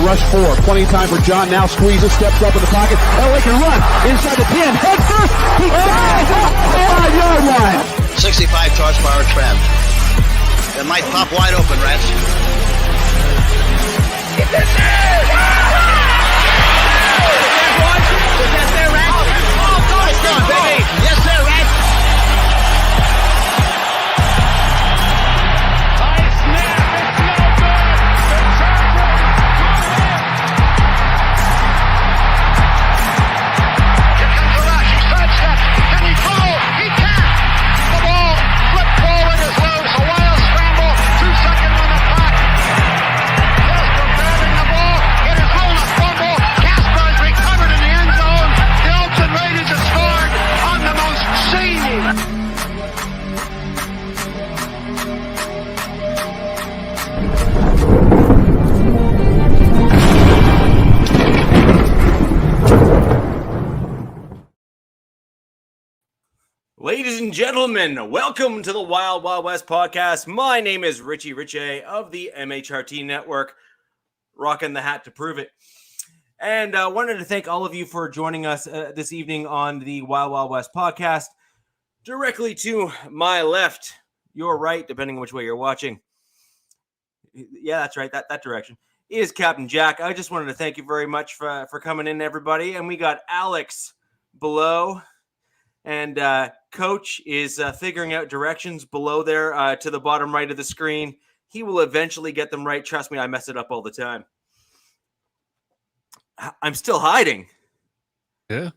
rush 4. Plenty of time for John. Now squeezes, steps up in the pocket. LA can run inside the 10. Head first. He dives off the 5-yard line. 65 horsepower trap. It might pop wide open, Rats. It's in there! Yes, sir, Rats. Nice going, baby. Yes, sir, Rats. High snap. It's no good. The Chargers Here comes the rush. He sidesteps. Can he throw? He can't. The ball flipped forward as loose. A wild scramble. 2 seconds on the clock. Casper grabbing the ball. It is on a fumble. Casper is recovered in the end zone. The Oakland Raiders have scored on the most seamless. Ladies and gentlemen, welcome to the Wild Wild West podcast. My name is Richie Richey of the MHRT Network, rocking the hat to prove it. And wanted to thank all of you for joining us this evening on the Wild Wild West podcast. Directly to my left, your right, depending on which way you're watching. Yeah, that's right, that direction, is Captain Jack. I just wanted to thank you very much for coming in, everybody. And we got Alex below. And Coach is figuring out directions below there to the bottom right of the screen. He will eventually get them right. Trust me, I mess it up all the time. I'm still hiding. Yeah,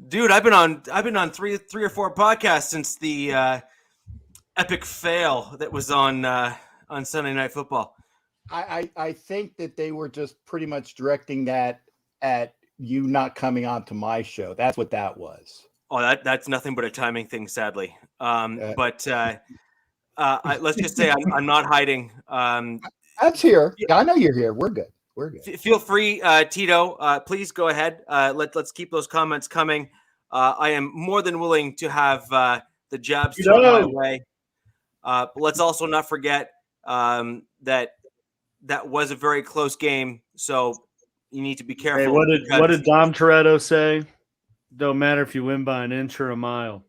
dude, I've been on three or four podcasts since the epic fail that was on Sunday Night Football. I think that they were just pretty much directing that at you not coming on to my show. That's what that was. Oh, that's nothing but a timing thing, sadly. But let's just say I'm not hiding. That's here. I know you're here. We're good. We're good. Feel free, Tito. Please go ahead. Let's keep those comments coming. I am more than willing to have the jabs thrown my way. But let's also not forget that was a very close game. So you need to be careful. Hey, what did Dom Toretto say? Don't matter if you win by an inch or a mile.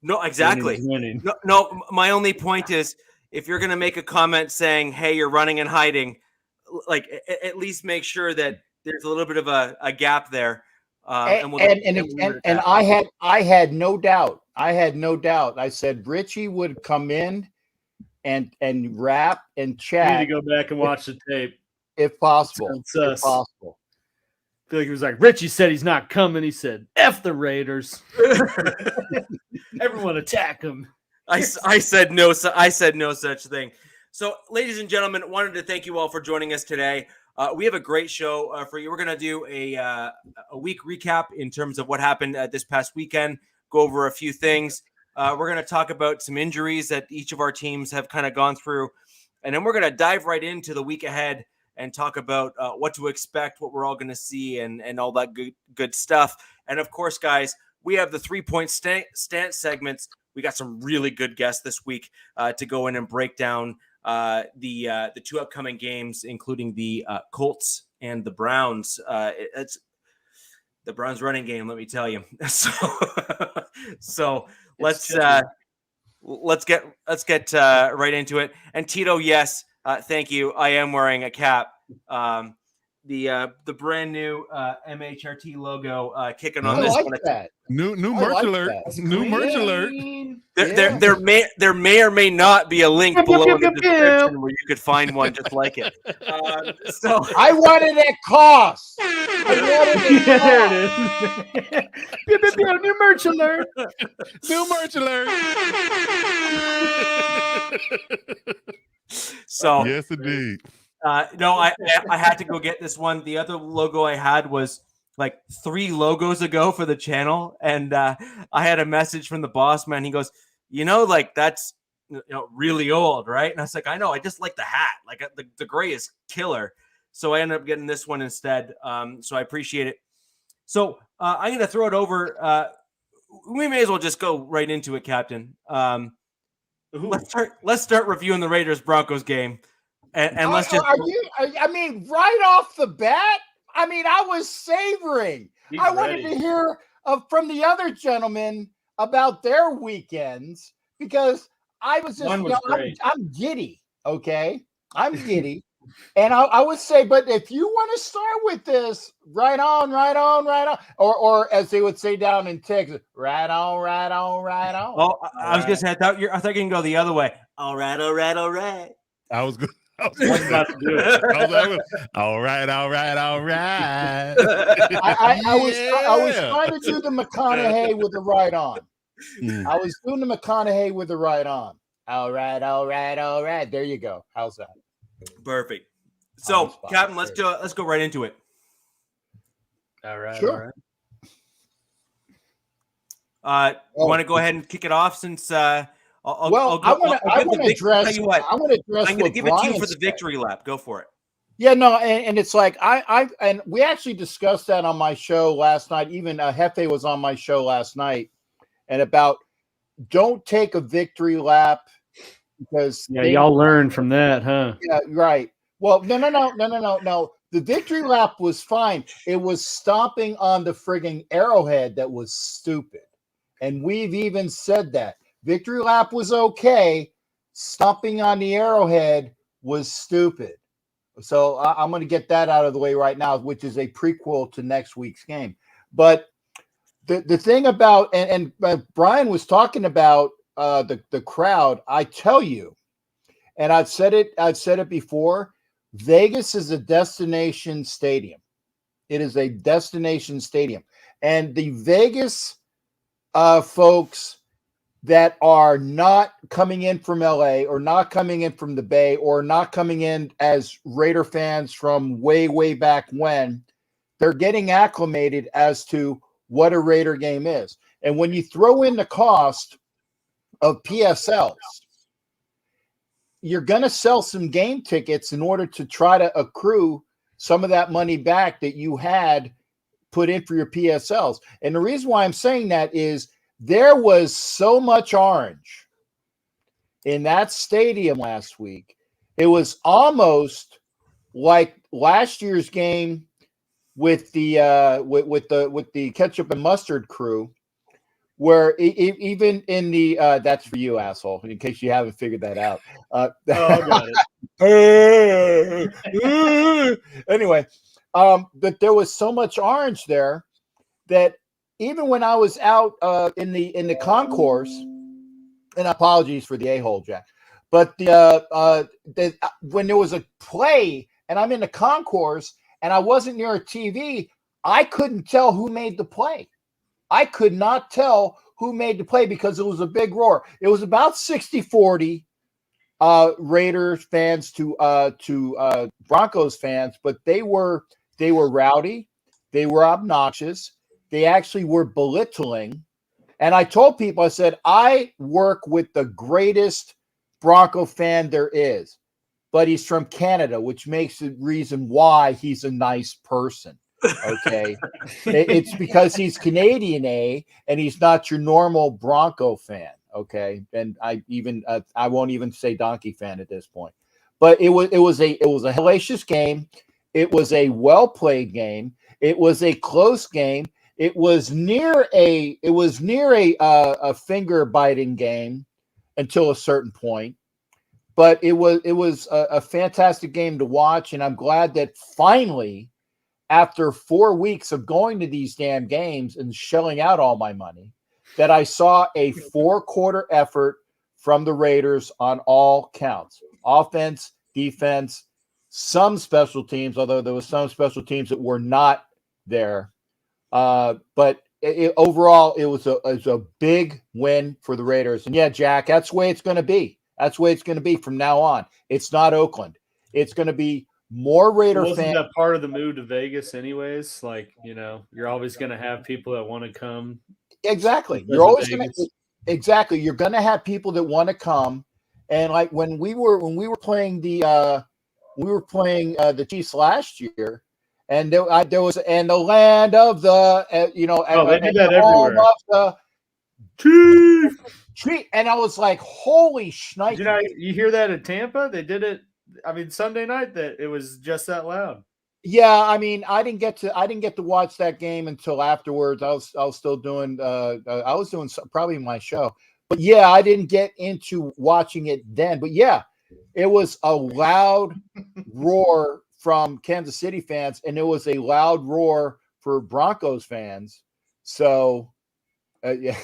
No, exactly. Winning. No, my only point is if you're going to make a comment saying, hey, you're running and hiding, like at least make sure that there's a little bit of a gap there. I had no doubt. I said Richie would come in and rap and chat. You need to go back and watch the tape. If possible. If possible. I feel like he was like, Richie said he's not coming. He said, F the Raiders. Everyone attack him. I said no such thing. So, ladies and gentlemen, wanted to thank you all for joining us today. We have a great show for you. We're going to do a week recap in terms of what happened this past weekend, go over a few things. We're going to talk about some injuries that each of our teams have kind of gone through. And then we're going to dive right into the week ahead and talk about what to expect, what we're all going to see, and all that good stuff. And, of course, guys, we have the 3-point stance segments. We got some really good guests this week to go in and break down the two upcoming games, including the Colts and the Browns. It's the Browns running game, let me tell you. So let's get right into it. And Tito, yes. Thank you. I am wearing a cap. The brand new MHRT logo kicking on this one. That. New merch alert. New merch alert. There may or may not be a link below in the description where you could find one just like it. So I wanted it cost. There it is. New merch alert. New merch alert. So yes, indeed. No, I had to go get this one. The other logo I had was like 3 logos ago for the channel, and I had a message from the boss man. He goes, like that's really old, right? And I was like, I know. I just like the hat. Like the gray is killer. So I ended up getting this one instead. So I appreciate it. So I'm going to throw it over. We may as well just go right into it, Captain. Let's start reviewing the Raiders-Broncos game. And let's just. I mean, right off the bat, I mean, I was savoring. I wanted to hear from the other gentlemen about their weekends because I was just, I'm giddy. Okay. I'm giddy. And I would say, but if you want to start with this, right on. Or as they would say down in Texas, right on. Oh, I was going to say, I thought you can go the other way. All right. I was good. I was about to do it. All right. I was trying to do the McConaughey with the right on. I was doing the McConaughey with the right on. All right. There you go. How's that? Perfect. So, Captain, let's go right into it. All right. Sure. You want to go ahead and kick it off since I want to address. Tell you what, I'm going to give it to you for the victory lap. Go for it. Yeah, no, and it's like and we actually discussed that on my show last night. Even Hefe was on my show last night, and about don't take a victory lap because y'all learned from that, huh? Yeah, right. Well, no. The victory lap was fine. It was stomping on the frigging arrowhead that was stupid, and we've even said that. Victory lap was okay. Stomping on the arrowhead was stupid. So I'm going to get that out of the way right now, which is a prequel to next week's game. But the thing about and Brian was talking about the crowd. I tell you, and I've said it before. Vegas is a destination stadium. It is a destination stadium, and the Vegas folks that are not coming in from LA or not coming in from the Bay or not coming in as Raider fans from way, way back when, they're getting acclimated as to what a Raider game is. And when you throw in the cost of PSLs, you're going to sell some game tickets in order to try to accrue some of that money back that you had put in for your PSLs. And the reason why I'm saying that is there was so much orange in that stadium last week. It was almost like last year's game with the with the ketchup and mustard crew, where even in the that's for you, asshole, in case you haven't figured that out. I got it. Anyway, but there was so much orange there that even when I was out in the concourse, and apologies for the a-hole, Jack, but when there was a play and I'm in the concourse and I wasn't near a TV, I couldn't tell who made the play. I could not tell who made the play because it was a big roar. It was about 60-40 Raiders fans to Broncos fans, but they were rowdy, they were obnoxious. They actually were belittling. And I told people, I said, I work with the greatest Bronco fan there is, but he's from Canada, which makes the reason why he's a nice person. Okay. It's because he's Canadian, and he's not your normal Bronco fan. Okay. And I won't even say donkey fan at this point, but it was a hellacious game. It was a well-played game. It was a close game. It was near a finger biting game until a certain point, but it was a fantastic game to watch, and I'm glad that finally, after 4 weeks of going to these damn games and shelling out all my money, that I saw a 4-quarter effort from the Raiders on all counts: offense, defense, some special teams, although there was some special teams that were not there. But overall, it was a big win for the Raiders. And yeah, Jack, that's the way it's going to be. That's the way it's going to be from now on. It's not Oakland. It's going to be more Raider fans. Wasn't that part of the move to Vegas anyways? Like, you're always going to have people that want to come. Exactly. You're always going to exactly. You're going to have people that want to come. And like when we were playing the Chiefs last year. And there was, and the land of the, they did that everywhere. Tree. And I was like, holy shnikes. You hear that in Tampa? They did it Sunday night that it was just that loud. Yeah, I mean, I didn't get to watch that game until afterwards. I was still doing probably my show. But yeah, I didn't get into watching it then. But yeah, it was a loud roar from Kansas City fans, and it was a loud roar for Broncos fans. So, yeah.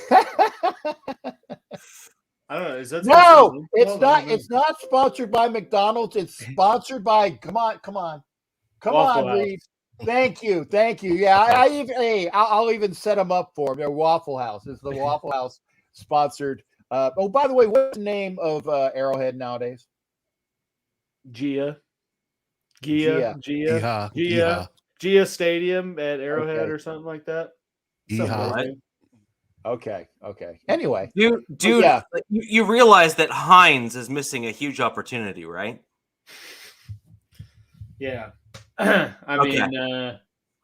I don't know. Is that No, it's not. It's not sponsored by McDonald's. It's sponsored by. Come on, Waffle House. Reed. Thank you. Yeah, I'll even set them up for them. They're Waffle House. It's the Waffle House sponsored. Oh, by the way, what's the name of Arrowhead nowadays? Gia Stadium at Arrowhead or something like that. Okay. Anyway, dude, yeah. you realize that Heinz is missing a huge opportunity, right? Yeah. I mean,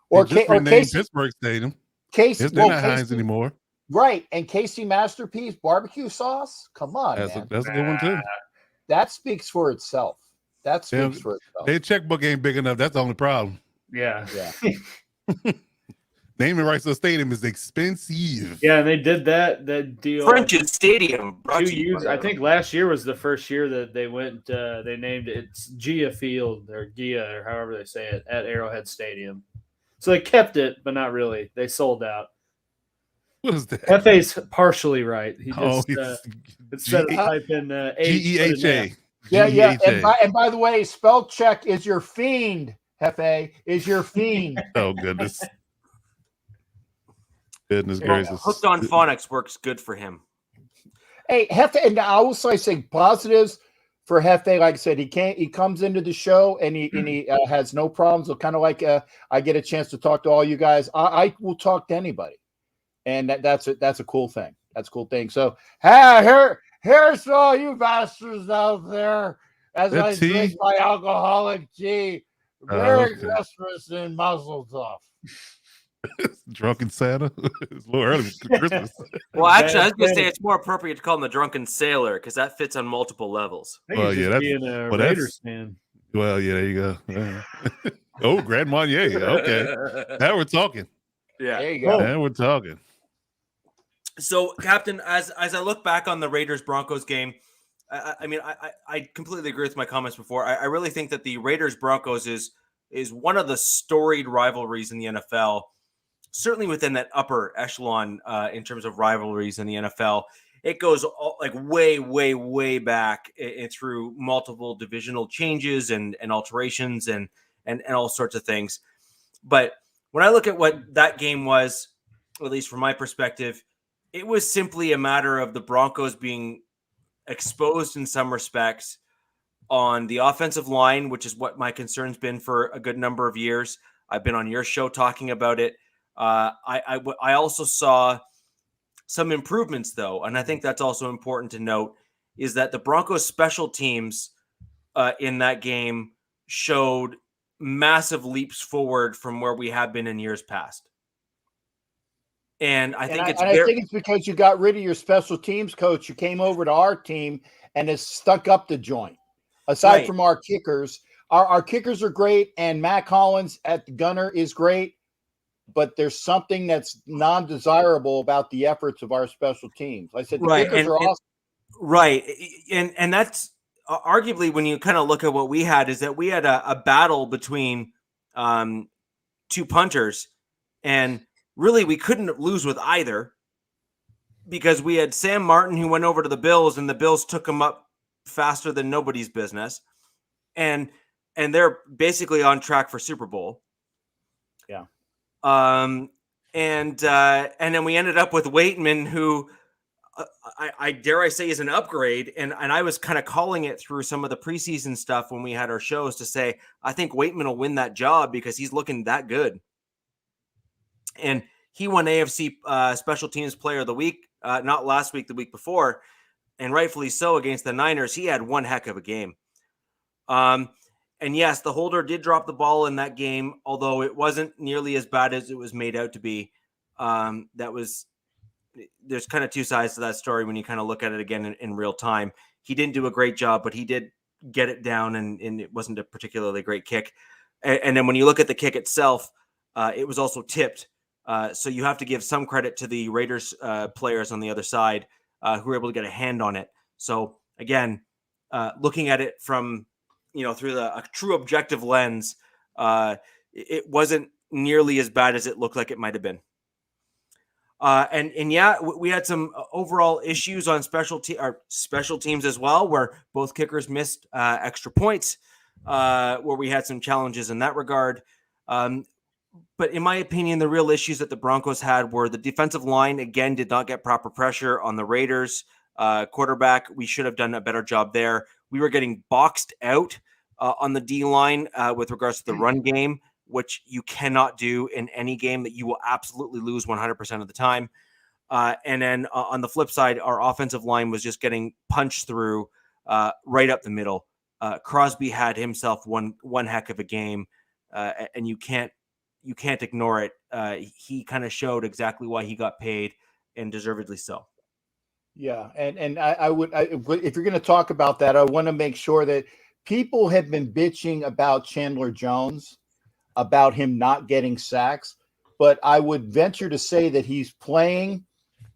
or Casey, Pittsburgh Stadium. Casey, they're not Heinz anymore. Right, and Casey Masterpiece barbecue sauce. Come on, that's man. That's a good one too. That speaks for itself. For itself. Their checkbook ain't big enough. That's the only problem. Yeah. Naming rights to the stadium is expensive. Yeah, and they did that deal. French's Stadium. 2 years. I think last year was the first year that they went. They named it Gia Field or Gia or however they say it at Arrowhead Stadium. So they kept it, but not really. They sold out. What is that? Hefe's partially right. He just instead of type in GEHA. Yeah. And by the way, spell check is your fiend. Hefe is your fiend. Oh goodness. Goodness gracious. Hooked on Phonics works good for him. Hey, Hefe, and I will say positives for Hefe. Like I said, he comes into the show and he has no problems. So kind of like I get a chance to talk to all you guys. I will talk to anybody, and that's a cool thing. That's a cool thing. So here's all you bastards out there as I drink my alcoholic tea. Merry Christmas and Mazel Tov. Drunken Santa. It's a little early for Christmas. Well, actually, I was going to say it's more appropriate to call him the Drunken Sailor because that fits on multiple levels. Well, yeah, that's Raiders fan. Well, yeah, there you go. Oh, Grand Marnier. Okay, now we're talking. Yeah, there you go. Now we're talking. So, Captain, as I look back on the Raiders Broncos game, I completely agree with my comments before. I really think that the Raiders Broncos is one of the storied rivalries in the NFL. Certainly within that upper echelon in terms of rivalries in the NFL. It goes way back through multiple divisional changes and alterations and all sorts of things. But when I look at what that game was, at least from my perspective, it was simply a matter of the Broncos being exposed in some respects on the offensive line, which is what my concern's been for a good number of years. I've been on your show talking about it. I also saw some improvements, though, and I think that's also important to note, is that the Broncos special teams in that game showed massive leaps forward from where we have been in years past. And I think it's because you got rid of your special teams coach. You came over to our team and has stuck up the joint. Aside from our kickers, our kickers are great, and Matt Collins at the gunner is great. But there's something that's non-desirable about the efforts of our special teams. Like I said, the kickers are awesome. Right. And that's arguably when you kind of look at what we had is that we had a battle between two punters, and really we couldn't lose with either because we had Sam Martin who went over to the Bills and the Bills took him up faster than nobody's business. And they're basically on track for Super Bowl. Yeah. And then we ended up with Waitman, who I dare I say is an upgrade. And I was kind of calling it through some of the preseason stuff when we had our shows to say, I think Waitman will win that job because he's looking that good. And he won AFC Special Teams Player of the Week, not last week, the week before, and rightfully so against the Niners. He had one heck of a game. And yes, the holder did drop the ball in that game, although it wasn't nearly as bad as it was made out to be. There's kind of two sides to that story when you kind of look at it again in real time. He didn't do a great job, but he did get it down, and it wasn't a particularly great kick. And then when you look at the kick itself, it was also tipped. So you have to give some credit to the Raiders players on the other side who were able to get a hand on it. So again, looking at it from, through a true objective lens, it wasn't nearly as bad as it looked like it might have been. And yeah, we had some overall issues on special teams as well, where both kickers missed extra points, where we had some challenges in that regard. But in my opinion, the real issues that the Broncos had were the defensive line, again, did not get proper pressure on the Raiders. Quarterback, we should have done a better job there. We were getting boxed out on the D-line with regards to the run game, which you cannot do in any game, that you will absolutely lose 100% of the time. And then on the flip side, our offensive line was just getting punched through right up the middle. Crosby had himself one heck of a game, and you can't ignore it. He kind of showed exactly why he got paid, and deservedly so. Yeah, and I would, if you're going to talk about that, I want to make sure that people have been bitching about Chandler Jones, about him not getting sacks, but I would venture to say that he's playing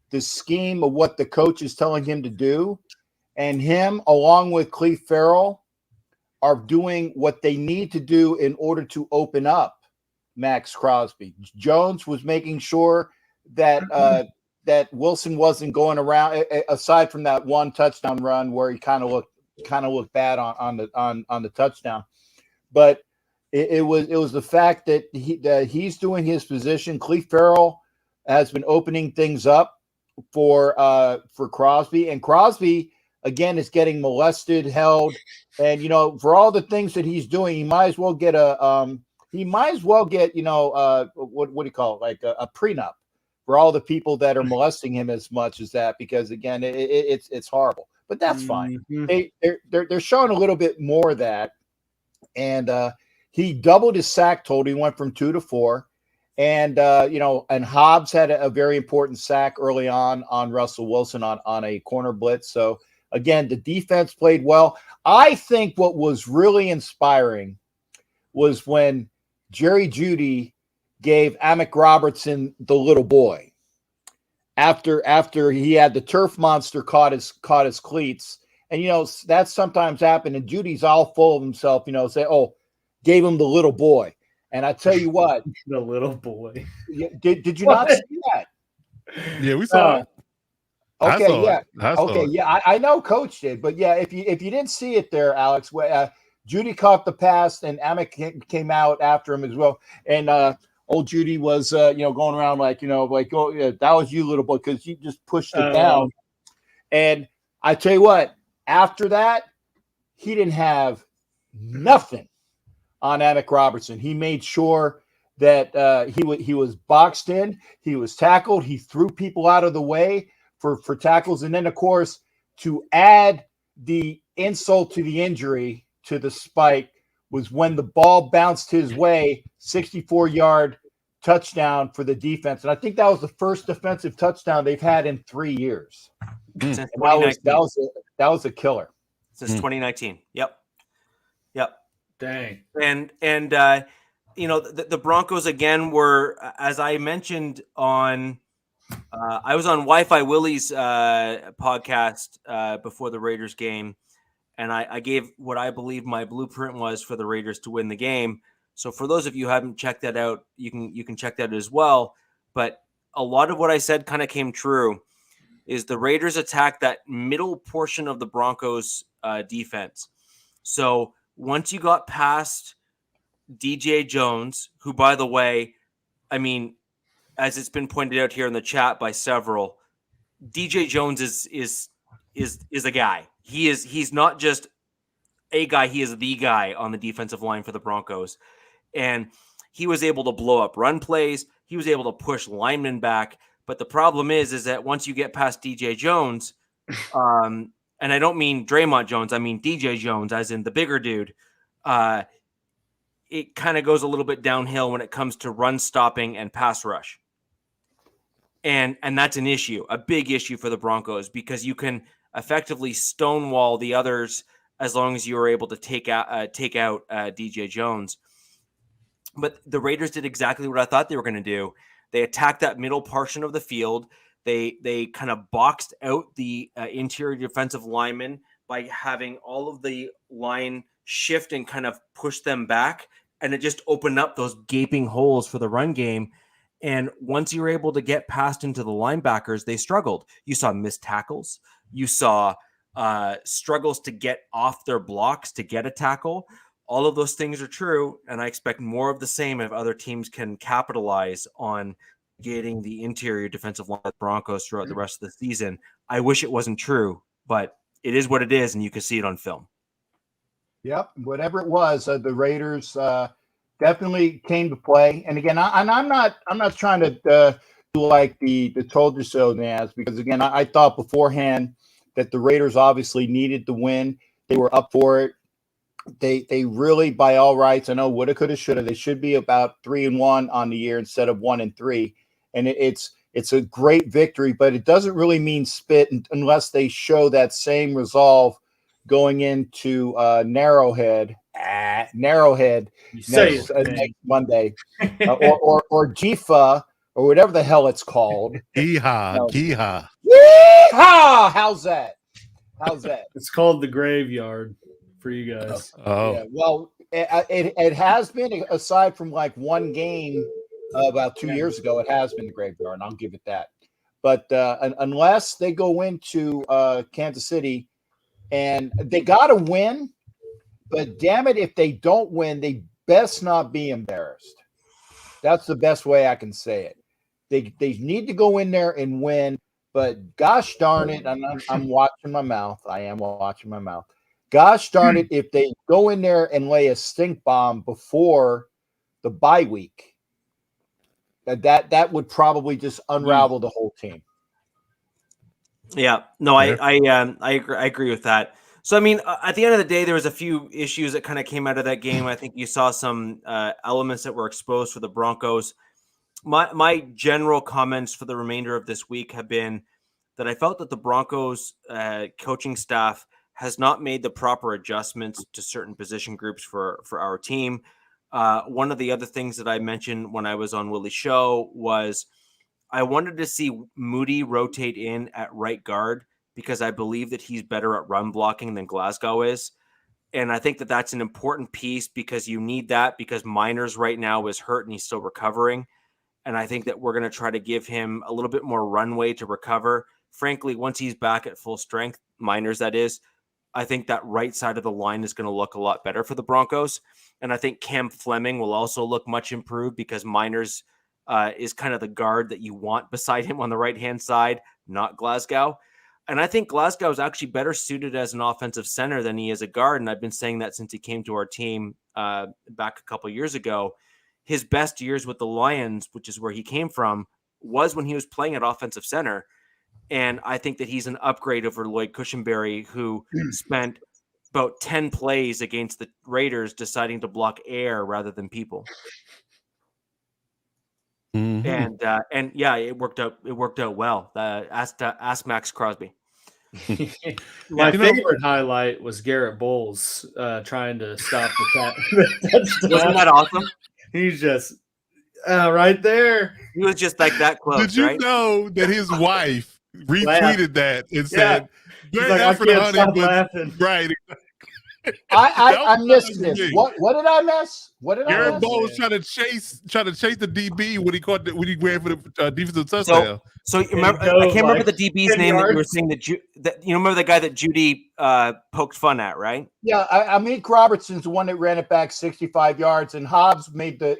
the scheme of what the coach is telling him to do, and him, along with Cleve Farrell, are doing what they need to do in order to open up Max Crosby. Jones was making sure that that Wilson wasn't going around, aside from that one touchdown run where he kind of looked bad on the touchdown, but it was the fact that he's doing his position. Cleve Farrell has been opening things up for Crosby, and Crosby again is getting molested, held, and for all the things that he's doing, he might as well get what do you call it, like a prenup for all the people that are molesting him as much as that, because again, it's horrible. But that's fine. They're showing a little bit more of that, and he doubled his sack total. He went from 2 to 4, and and Hobbs had a very important sack early on Russell Wilson on a corner blitz. So again, the defense played well. I think what was really inspiring was when Jerry Jeudy gave Amick Robertson the little boy after he had the turf monster caught his cleats, and that sometimes happened, and Judy's all full of himself, say, oh, gave him the little boy. And I tell you what, the little boy. Did you not see that? Yeah, we saw it. Okay, yeah. I know Coach did, but yeah, if you didn't see it there, Alex, Judy caught the pass, and Amick came out after him as well, and old Judy was going around like oh yeah, that was you, little boy, because you just pushed it down. And I tell you what, after that, he didn't have nothing on Amick Robertson. He made sure that he was boxed in, he was tackled, he threw people out of the way for tackles, and then of course, to add the insult to the injury to the spike, was when the ball bounced his way, 64-yard touchdown for the defense. And I think that was the first defensive touchdown they've had in 3 years. Since That was a killer. Since 2019. Yep. Dang. And the Broncos again were, as I mentioned on, I was on Wi-Fi Willie's podcast before the Raiders game, and I gave what I believe my blueprint was for the Raiders to win the game. So for those of you who haven't checked that out, you can check that as well. But a lot of what I said kind of came true. Is the Raiders attack that middle portion of the Broncos defense. So once you got past DJ Jones, who, by the way, I mean, as it's been pointed out here in the chat by several, DJ Jones is a guy. He's not just a guy, he is the guy on the defensive line for the Broncos. And he was able to blow up run plays. He was able to push linemen back. But the problem is that once you get past DJ Jones, and I don't mean Draymond Jones, I mean DJ Jones, as in the bigger dude, it kind of goes a little bit downhill when it comes to run stopping and pass rush. And that's an issue, a big issue for the Broncos, because you can effectively stonewall the others as long as you were able to take out DJ Jones. But the Raiders did exactly what I thought they were going to do. They attacked that middle portion of the field. They kind of boxed out the interior defensive linemen by having all of the line shift and kind of push them back. And it just opened up those gaping holes for the run game. And once you were able to get past into the linebackers, they struggled. You saw missed tackles. You saw struggles to get off their blocks to get a tackle. All of those things are true, and I expect more of the same if other teams can capitalize on getting the interior defensive line of the Broncos throughout the rest of the season. I wish it wasn't true, but it is what it is, and you can see it on film. Yep, whatever it was, the Raiders definitely came to play. And again, I'm not trying to do like the told you so, Naz, because again, I thought beforehand that the Raiders obviously needed to win. They were up for it. They really, by all rights, I know woulda, coulda, shoulda. They should be about 3-1 on the year instead of 1-3, and it's a great victory. But it doesn't really mean spit unless they show that same resolve going into Narrowhead next Monday, or Jifa or whatever the hell it's called. Yeehaw. How's that? It's called the Graveyard for you guys. Oh, yeah, well, it has been, aside from like one game about 2 years ago, it has been the Graveyard, and I'll give it that. But unless they go into Kansas City, and they got to win, but damn it, if they don't win, they best not be embarrassed. That's the best way I can say it. They need to go in there and win, but gosh darn it, I'm watching my mouth. I am watching my mouth. Gosh darn it, if they go in there and lay a stink bomb before the bye week, that would probably just unravel the whole team. Yeah, no, I agree with that. So, I mean, at the end of the day, there was a few issues that kind of came out of that game. I think you saw some elements that were exposed for the Broncos. My general comments for the remainder of this week have been that I felt that the Broncos coaching staff has not made the proper adjustments to certain position groups for our team. One of the other things that I mentioned when I was on Willie's show was I wanted to see Moody rotate in at right guard because I believe that he's better at run blocking than Glasgow is. And I think that that's an important piece because you need that because Miners right now is hurt and he's still recovering. And I think that we're going to try to give him a little bit more runway to recover. Frankly, once he's back at full strength, Miners that is, I think that right side of the line is going to look a lot better for the Broncos. And I think Cam Fleming will also look much improved because Miners is kind of the guard that you want beside him on the right-hand side, not Glasgow. And I think Glasgow is actually better suited as an offensive center than he is a guard. And I've been saying that since he came to our team back a couple years ago. His best years with the Lions, which is where he came from, was when he was playing at offensive center. And I think that he's an upgrade over Lloyd Cushenberry, who spent about 10 plays against the Raiders deciding to block air rather than people. mm-hmm. And yeah, it worked out well. Ask Max Crosby. My favorite highlight was Garrett Bowles trying to stop the cat. Wasn't that awesome? He's just right there. He was just like that close. Did you right? know that his wife retweeted that and said, "Great effort, honey, but right." I missed this. What did I miss? Garrett Bowles trying to chase the DB when he ran for the defensive touchdown. So remember, I can't remember the DB's name that you were saying that you remember the guy that Judy poked fun at, right? Yeah, Amik Robertson's the one that ran it back 65 yards, and Hobbs made the.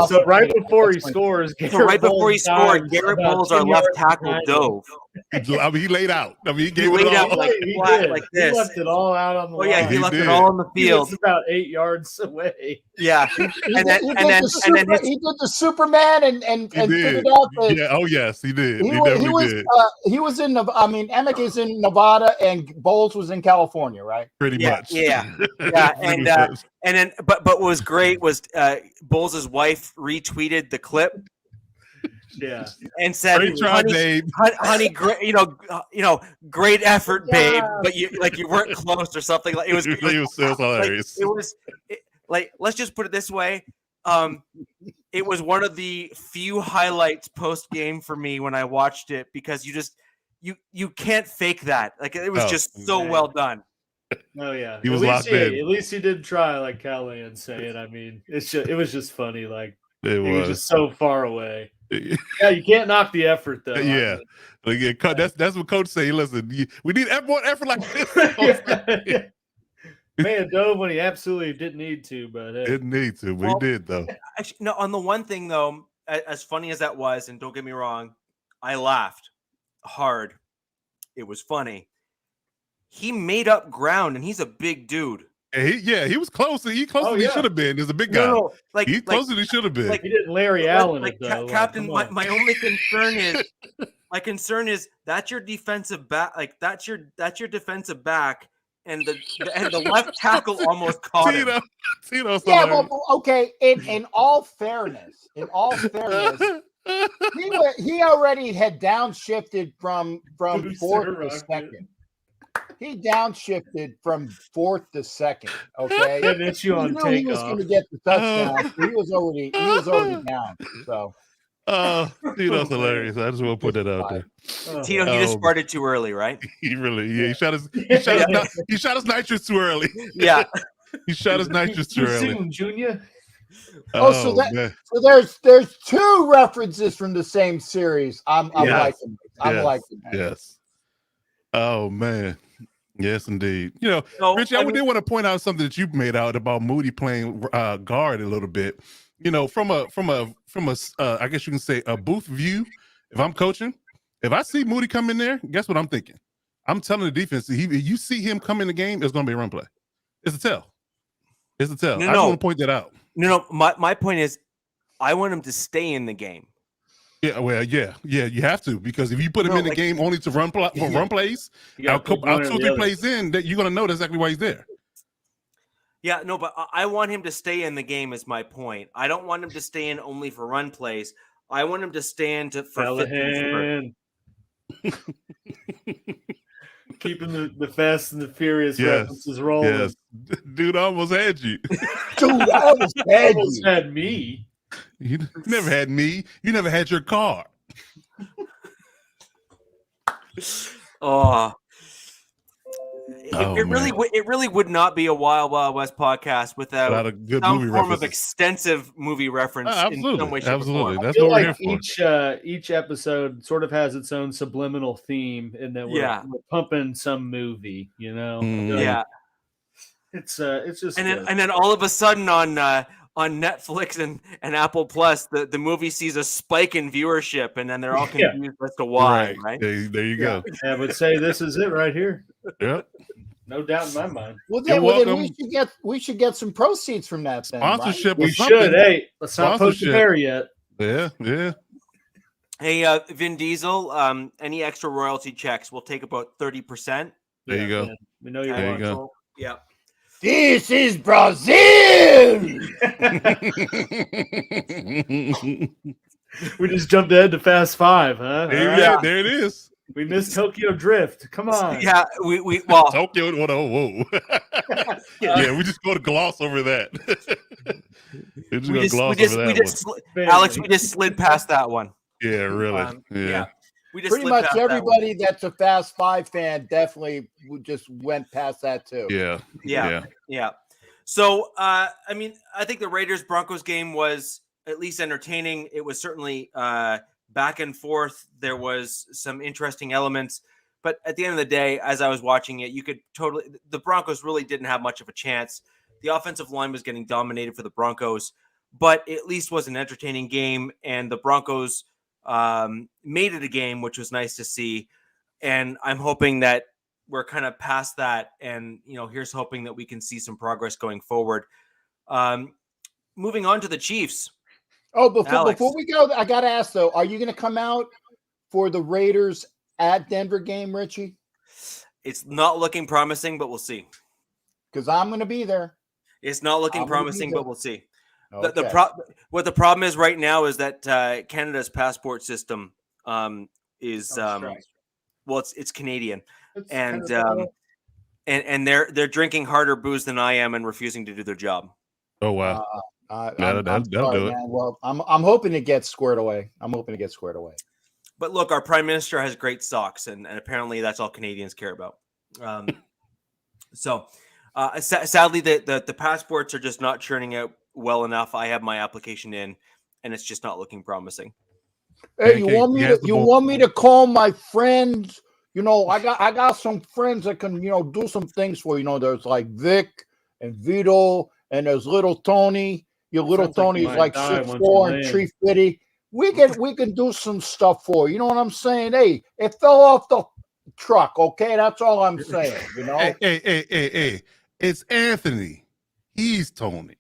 So right before he scores, Garrett Bowles, our left tackle, dove. I mean, he laid out. I mean, he gave laid it all. out like flat, like this. He left it all out on the line. Yeah, he left it all on the field. He was about 8 yards away. Yeah, he did the Superman and figured out that. Yeah, oh yes, he did. He was in. Emick is in Nevada and Bowles was in California, right? Pretty much. Yeah. And then, but what was great was Bowles' wife retweeted the clip, Yeah. and said, Great try, babe. honey, great, great effort, babe, but you weren't close or something. Like it was hilarious. Let's just put it this way. It was one of the few highlights post game for me when I watched it, because you can't fake that. Like it was just so well done. Oh yeah, he was locked in. At least he did try, like Callahan's saying. I mean, it was just funny. Like it was just so far away. Yeah, you can't knock the effort though. Yeah, that's what Coach say. Listen, we need more effort like this. Man dove when he absolutely didn't need to, but didn't need to, but he did though. Actually, no, on the one thing though, as funny as that was, and don't get me wrong, I laughed hard. It was funny. He made up ground, and he's a big dude. He was closer. He closer than he should have been. He's a big guy. No, he's closer than he should have been. He didn't Larry Allen it, though. Captain, my only concern is that's your defensive back. Like that's your defensive back. And the left tackle almost caught him. Tito's yeah, well, okay. In all fairness, he already had downshifted from fourth to second. He downshifted from fourth to second. Okay, that's you on takeoff. He was going to get the touchdown. He was already down. So. Tito's hilarious. I just want to put that out there. Tito, he just started too early, right? He shot his nitrous too early. Yeah, he shot his nitrous too early. Junior. So there's two references from the same series. I'm liking it. Yes. Oh man. Yes, indeed. Richie, I did want to point out something that you made out about Moody playing guard a little bit. From a I guess you can say a booth view. If I'm coaching, if I see Moody come in there, guess what I'm thinking? I'm telling the defense, you see him come in the game, it's going to be a run play. It's a tell. I just want to point that out. No. My point is, I want him to stay in the game. Yeah, well, yeah, you have to, because if you put him in the game only to run plays, out 2 or 3 plays in, that you're going to know exactly why he's there. Yeah, no, but I want him to stay in the game is my point. I don't want him to stay in only for run plays. I want him to stay in for fitness. Keeping the Fast and the Furious references rolling. Yes. Dude almost had you. Dude almost had me. You never had me. You never had your car. It really would not be a Wild Wild West podcast without a good some movie form references. of extensive movie reference in some way, shape, absolutely. or form. That's what we're here for. Each episode sort of has its own subliminal theme in that we're pumping some movie, Yeah. It's just and then all of a sudden on Netflix and Apple Plus, the movie sees a spike in viewership, and then they're all confused as to why. Right? There you go. I would say this is it right here. Yep. No doubt in my mind. Well, then we should get some proceeds from that. Then, sponsorship. Right? We should. Hey, let's not post the bear yet. Yeah. Hey, Vin Diesel. Any extra royalty checks? We'll take about 30%. There you go. Man. We know you're there you go. Yeah. This is Brazil. We just jumped ahead to Fast 5, huh? There it is. We missed Tokyo Drift. Come on. Yeah, we Tokyo. Whoa. Yeah, we just go to gloss over that. Alex, we just slid past that one. Yeah, really. Yeah. We just pretty much everybody that's a Fast 5 fan definitely just went past that too. Yeah. So, I think the Raiders-Broncos game was at least entertaining. It was certainly back and forth. There was some interesting elements. But at the end of the day, as I was watching it, the Broncos really didn't have much of a chance. The offensive line was getting dominated for the Broncos, but it at least was an entertaining game, and the Broncos made it a game, which was nice to see. And I'm hoping that we're kind of past that, and here's hoping that we can see some progress going forward. Moving on to the Chiefs. Oh, before we go, I gotta ask though, are you going to come out for the Raiders at Denver game, Richie? It's not looking promising, but we'll see. Because I'm going to be there. It's not looking promising, but we'll see. Okay. What the problem is right now is that Canada's passport system is well, it's Canadian, and they're drinking harder booze than I am and refusing to do their job. Oh wow. I'm That'll sorry, do it. man. Well, I'm hoping it gets squared away. But look, our prime minister has great socks, and apparently that's all Canadians care about. Sadly, the passports are just not churning out well enough. I have my application in, and it's just not looking promising. Hey, you want me to call my friends? You know, I got some friends that can, do some things for you. There's like Vic and Vito, and there's little Tony. Your little Tony is like 6'4" and 350. We can do some stuff for you. You know what I'm saying? Hey, it fell off the truck. Okay, that's all I'm saying. Hey. It's Anthony. He's Tony.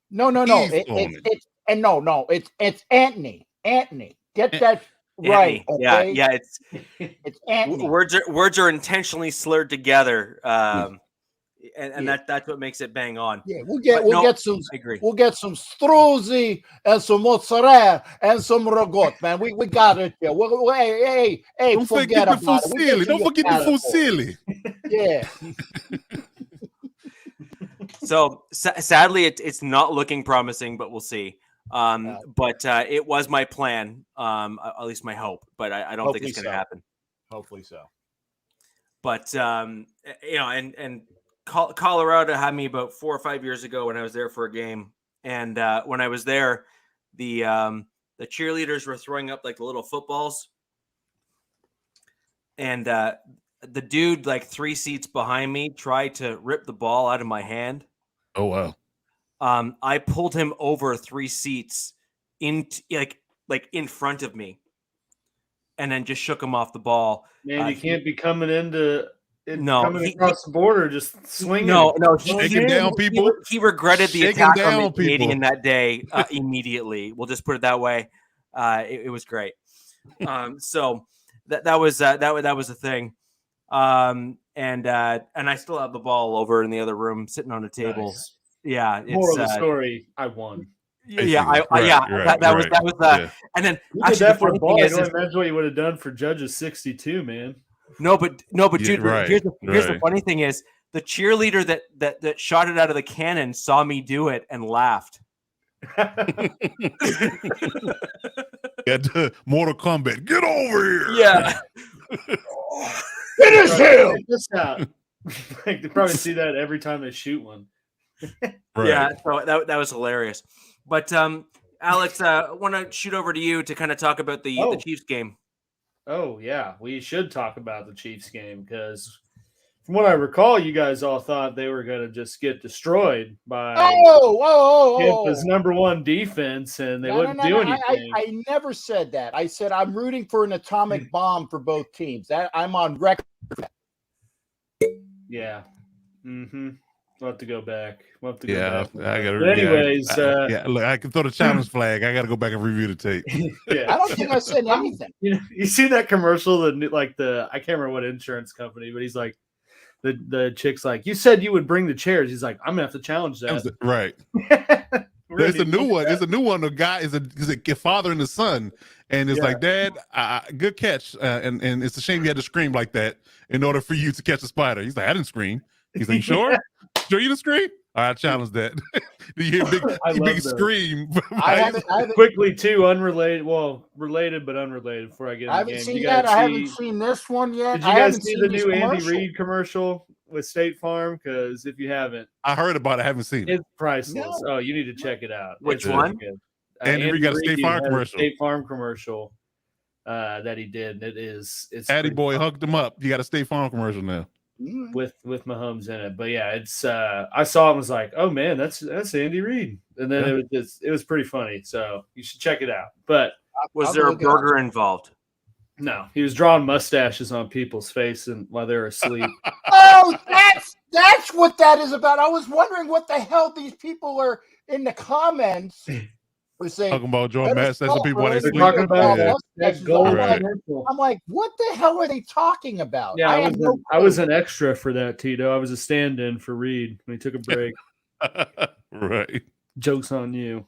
No. It's Anthony. Anthony. Get that right. Okay? Yeah. It's Anthony. Words are intentionally slurred together. And that's what makes it bang on. Yeah, we'll get some struzzi and some mozzarella and some ragout, man. We got it here. Hey, don't forget the fusilli. Don't forget the fusilli. Yeah. So sadly, it's not looking promising, but we'll see. But it was my plan, at least my hope. But I don't think it's going to happen. Hopefully so. But and Colorado had me about 4 or 5 years ago when I was there for a game, and when I was there, the cheerleaders were throwing up like the little footballs, and the dude like 3 seats behind me tried to rip the ball out of my hand. Oh wow! I pulled him over 3 seats in in front of me, and then just shook him off the ball. Man, you can't be coming coming across the border, just swinging. No, shaking down people. He regretted the attack on the Canadian that day immediately. We'll just put it that way. It was great. So that was a thing. And I still have the ball over in the other room, sitting on a table. Nice. Yeah. Moral of the story: I won. Yeah, that was. And then actually, the funny thing is, imagine what you would have done for Judges 62, man. No, but dude, here's the funny thing is the cheerleader that shot it out of the cannon saw me do it and laughed. Mortal Kombat, get over here! Yeah, finish him! They probably see that every time they shoot one. Right. Yeah, so that was hilarious. But Alex, I want to shoot over to you to kind of talk about the Chiefs game. Oh, yeah. We should talk about the Chiefs game because from what I recall, you guys all thought they were going to just get destroyed by Tampa's number one defense, and they wouldn't do anything. I never said that. I said I'm rooting for an atomic bomb for both teams. I'm on record. Yeah. Mm-hmm. We'll have to go back. I got to. But anyways, look, I can throw the challenge flag. I got to go back and review the tape. I don't think I said anything. You see that commercial? I can't remember what insurance company, but he's like, the chick's like, you said you would bring the chairs. He's like, I'm gonna have to challenge that. Right. There's a new one. There's a new one. The guy is a father and a son, and it's like, Dad, good catch, and it's a shame you had to scream like that in order for you to catch a spider. He's like, I didn't scream. He's like, sure? Sure you didn't scream? I challenge that. You hear a big scream. I haven't quickly too unrelated. Well, related but unrelated. Before I get in the game, I haven't seen this one yet. Did you guys see the new Andy Reid commercial with State Farm? Because if you haven't, I heard about it. I haven't seen it. It's priceless. No. Oh, you need to check it out. Which one? Andy Reid got a State Farm commercial. State Farm commercial that he did. It's Addy boy hugged him up. You got a State Farm commercial now. With Mahomes in it, but yeah, it's I saw it and was like, oh man, that's Andy Reid, and then it was pretty funny, so you should check it out. But was there a burger involved? No, he was drawing mustaches on people's face and while they were asleep. Oh, that's what that is about. I was wondering what the hell these people are in the comments. We're saying talking about drawing mustaches on people while they sleep. Talking about that gold. Right. I'm like, what the hell are they talking about? Yeah, I was an extra for that, Tito. I was a stand-in for Reed when he took a break. Right. Joke's on you.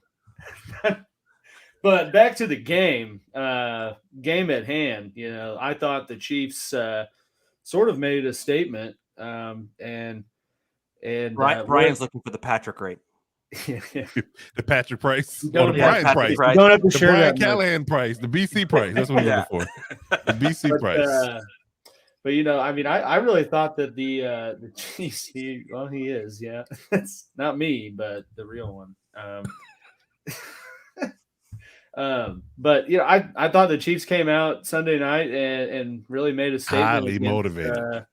But back to the game at hand. I thought the Chiefs sort of made a statement, and Brian's looking for the Patrick rate. The Patrick price, or the Brian price. You don't have to the share Brian that Callahan price, the BC price. That's what I'm looking for. The BC price. But I really thought that the Chiefs. He is, yeah. It's not me, but the real one. But I thought the Chiefs came out Sunday night and really made a statement. Highly motivated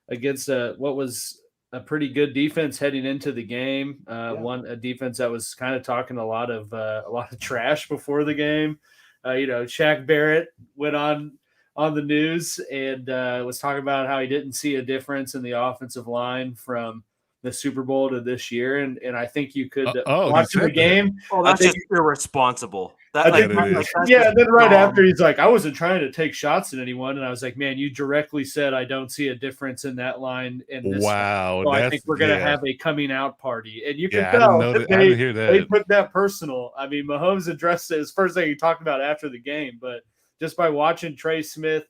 against what was a pretty good defense heading into the game. A defense that was kind of talking a lot of trash before the game. Shaq Barrett went on the news and was talking about how he didn't see a difference in the offensive line from the Super Bowl to this year, and I think you could watch the game. Oh, that's just irresponsible. Then right after he's like, I wasn't trying to take shots at anyone, and I was like, man, you directly said I don't see a difference in that line. In this wow, so I think we're gonna have a coming out party, and you can tell I didn't hear that. They took that personal. I mean, Mahomes addressed it as first thing he talked about after the game, but just by watching Trey Smith,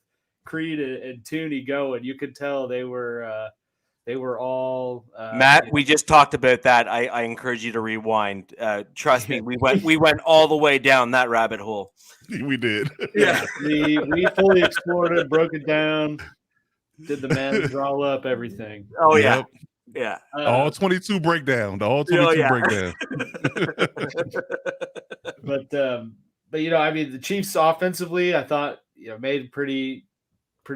Creed, and Tooney go, and you could tell they were all Matt. We just talked about that. I encourage you to rewind. Trust me, we went all the way down that rabbit hole. We did. Yeah, we fully explored it, broke it down, did the math, draw up everything. Oh yeah, yeah. All 22 breakdown. The all 22 breakdown. But the Chiefs offensively, I thought made pretty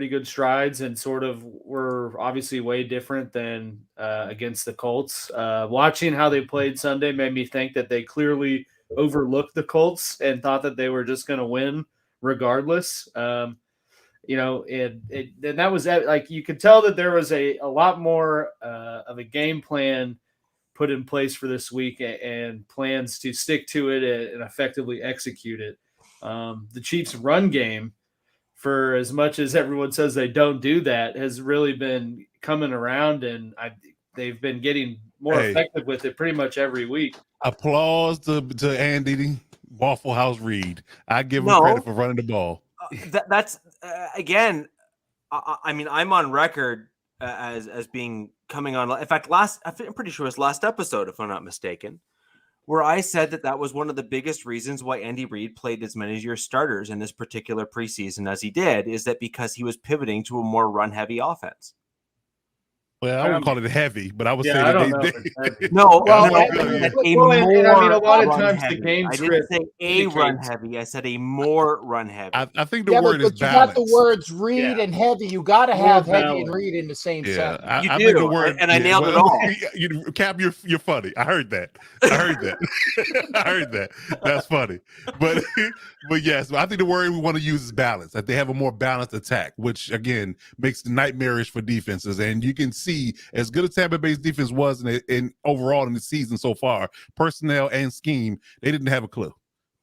good strides and sort of were obviously way different than against the Colts. Watching how they played Sunday made me think that they clearly overlooked the Colts and thought that they were just going to win regardless. And that was like, you could tell that there was a lot more of a game plan put in place for this week and plans to stick to it and effectively execute it. The Chiefs' run game, for as much as everyone says they don't do that, has really been coming around, and they've been getting more effective with it pretty much every week. Applause to Andy Waffle House Reed. I give him credit for running the ball. That's again. I mean, I'm on record as being coming on. In fact, I'm pretty sure it was last episode, if I'm not mistaken, where I said that was one of the biggest reasons why Andy Reid played as many of your starters in this particular preseason as he did, is that because he was pivoting to a more run-heavy offense. Well, I wouldn't call it heavy, but I would say that they No, a lot of times the game script. I didn't say a run heavy. I said a more run heavy. I think the word is but balance. You got the words read and heavy. You got to have heavy and read in the same sentence. I think the word, and I nailed it all. Cap, you're funny. I heard that. I heard that. That's funny. But yes, I think the word we want to use is balance. That they have a more balanced attack, which again makes it nightmarish for defenses. And you can see, as good as Tampa Bay's defense was in overall in the season so far, personnel and scheme, they didn't have a clue.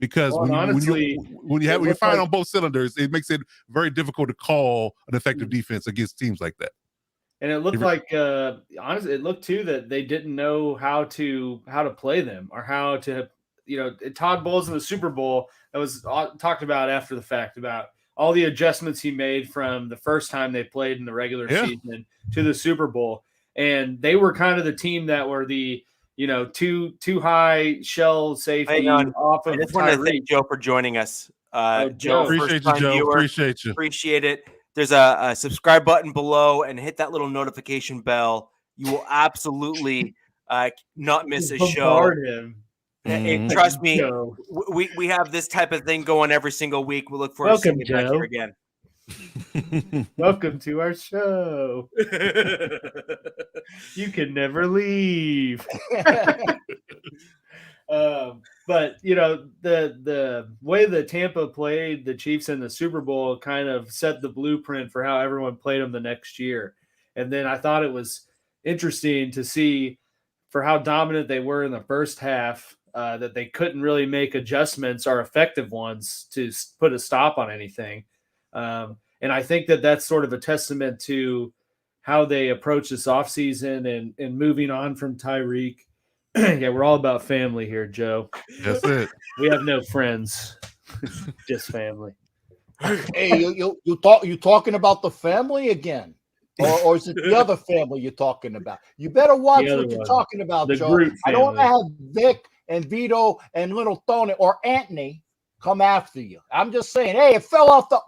Because when you're firing on both cylinders, it makes it very difficult to call an effective defense against teams like that. And it looked like, honestly, it looked too that they didn't know how to play them or how to, Todd Bowles in the Super Bowl, that was talked about after the fact about all the adjustments he made from the first time they played in the regular season to the Super Bowl. And they were kind of the team that were the, too high shell safety off of. I just want to thank Joe for joining us. Joe, appreciate you, Joe. Viewer, appreciate it. There's a subscribe button below and hit that little notification bell. You will absolutely not miss a show. And trust me, we have this type of thing going every single week. We look forward to seeing you back here again. Welcome to our show. You can never leave. But the way that Tampa played the Chiefs in the Super Bowl kind of set the blueprint for how everyone played them the next year. And then I thought it was interesting to see for how dominant they were in the first half, that they couldn't really make adjustments or effective ones to put a stop on anything. And I think that that's sort of a testament to how they approach this offseason and moving on from Tyreek Yeah, we're all about family here, Joe. That's it. We have no friends, just family. Hey, you talking about the family again, or is it the other family you're talking about? You better watch what you're talking about, Joe. I don't want to have Vic and Vito and little Tony or Anthony come after you. I'm just saying, hey, it fell off the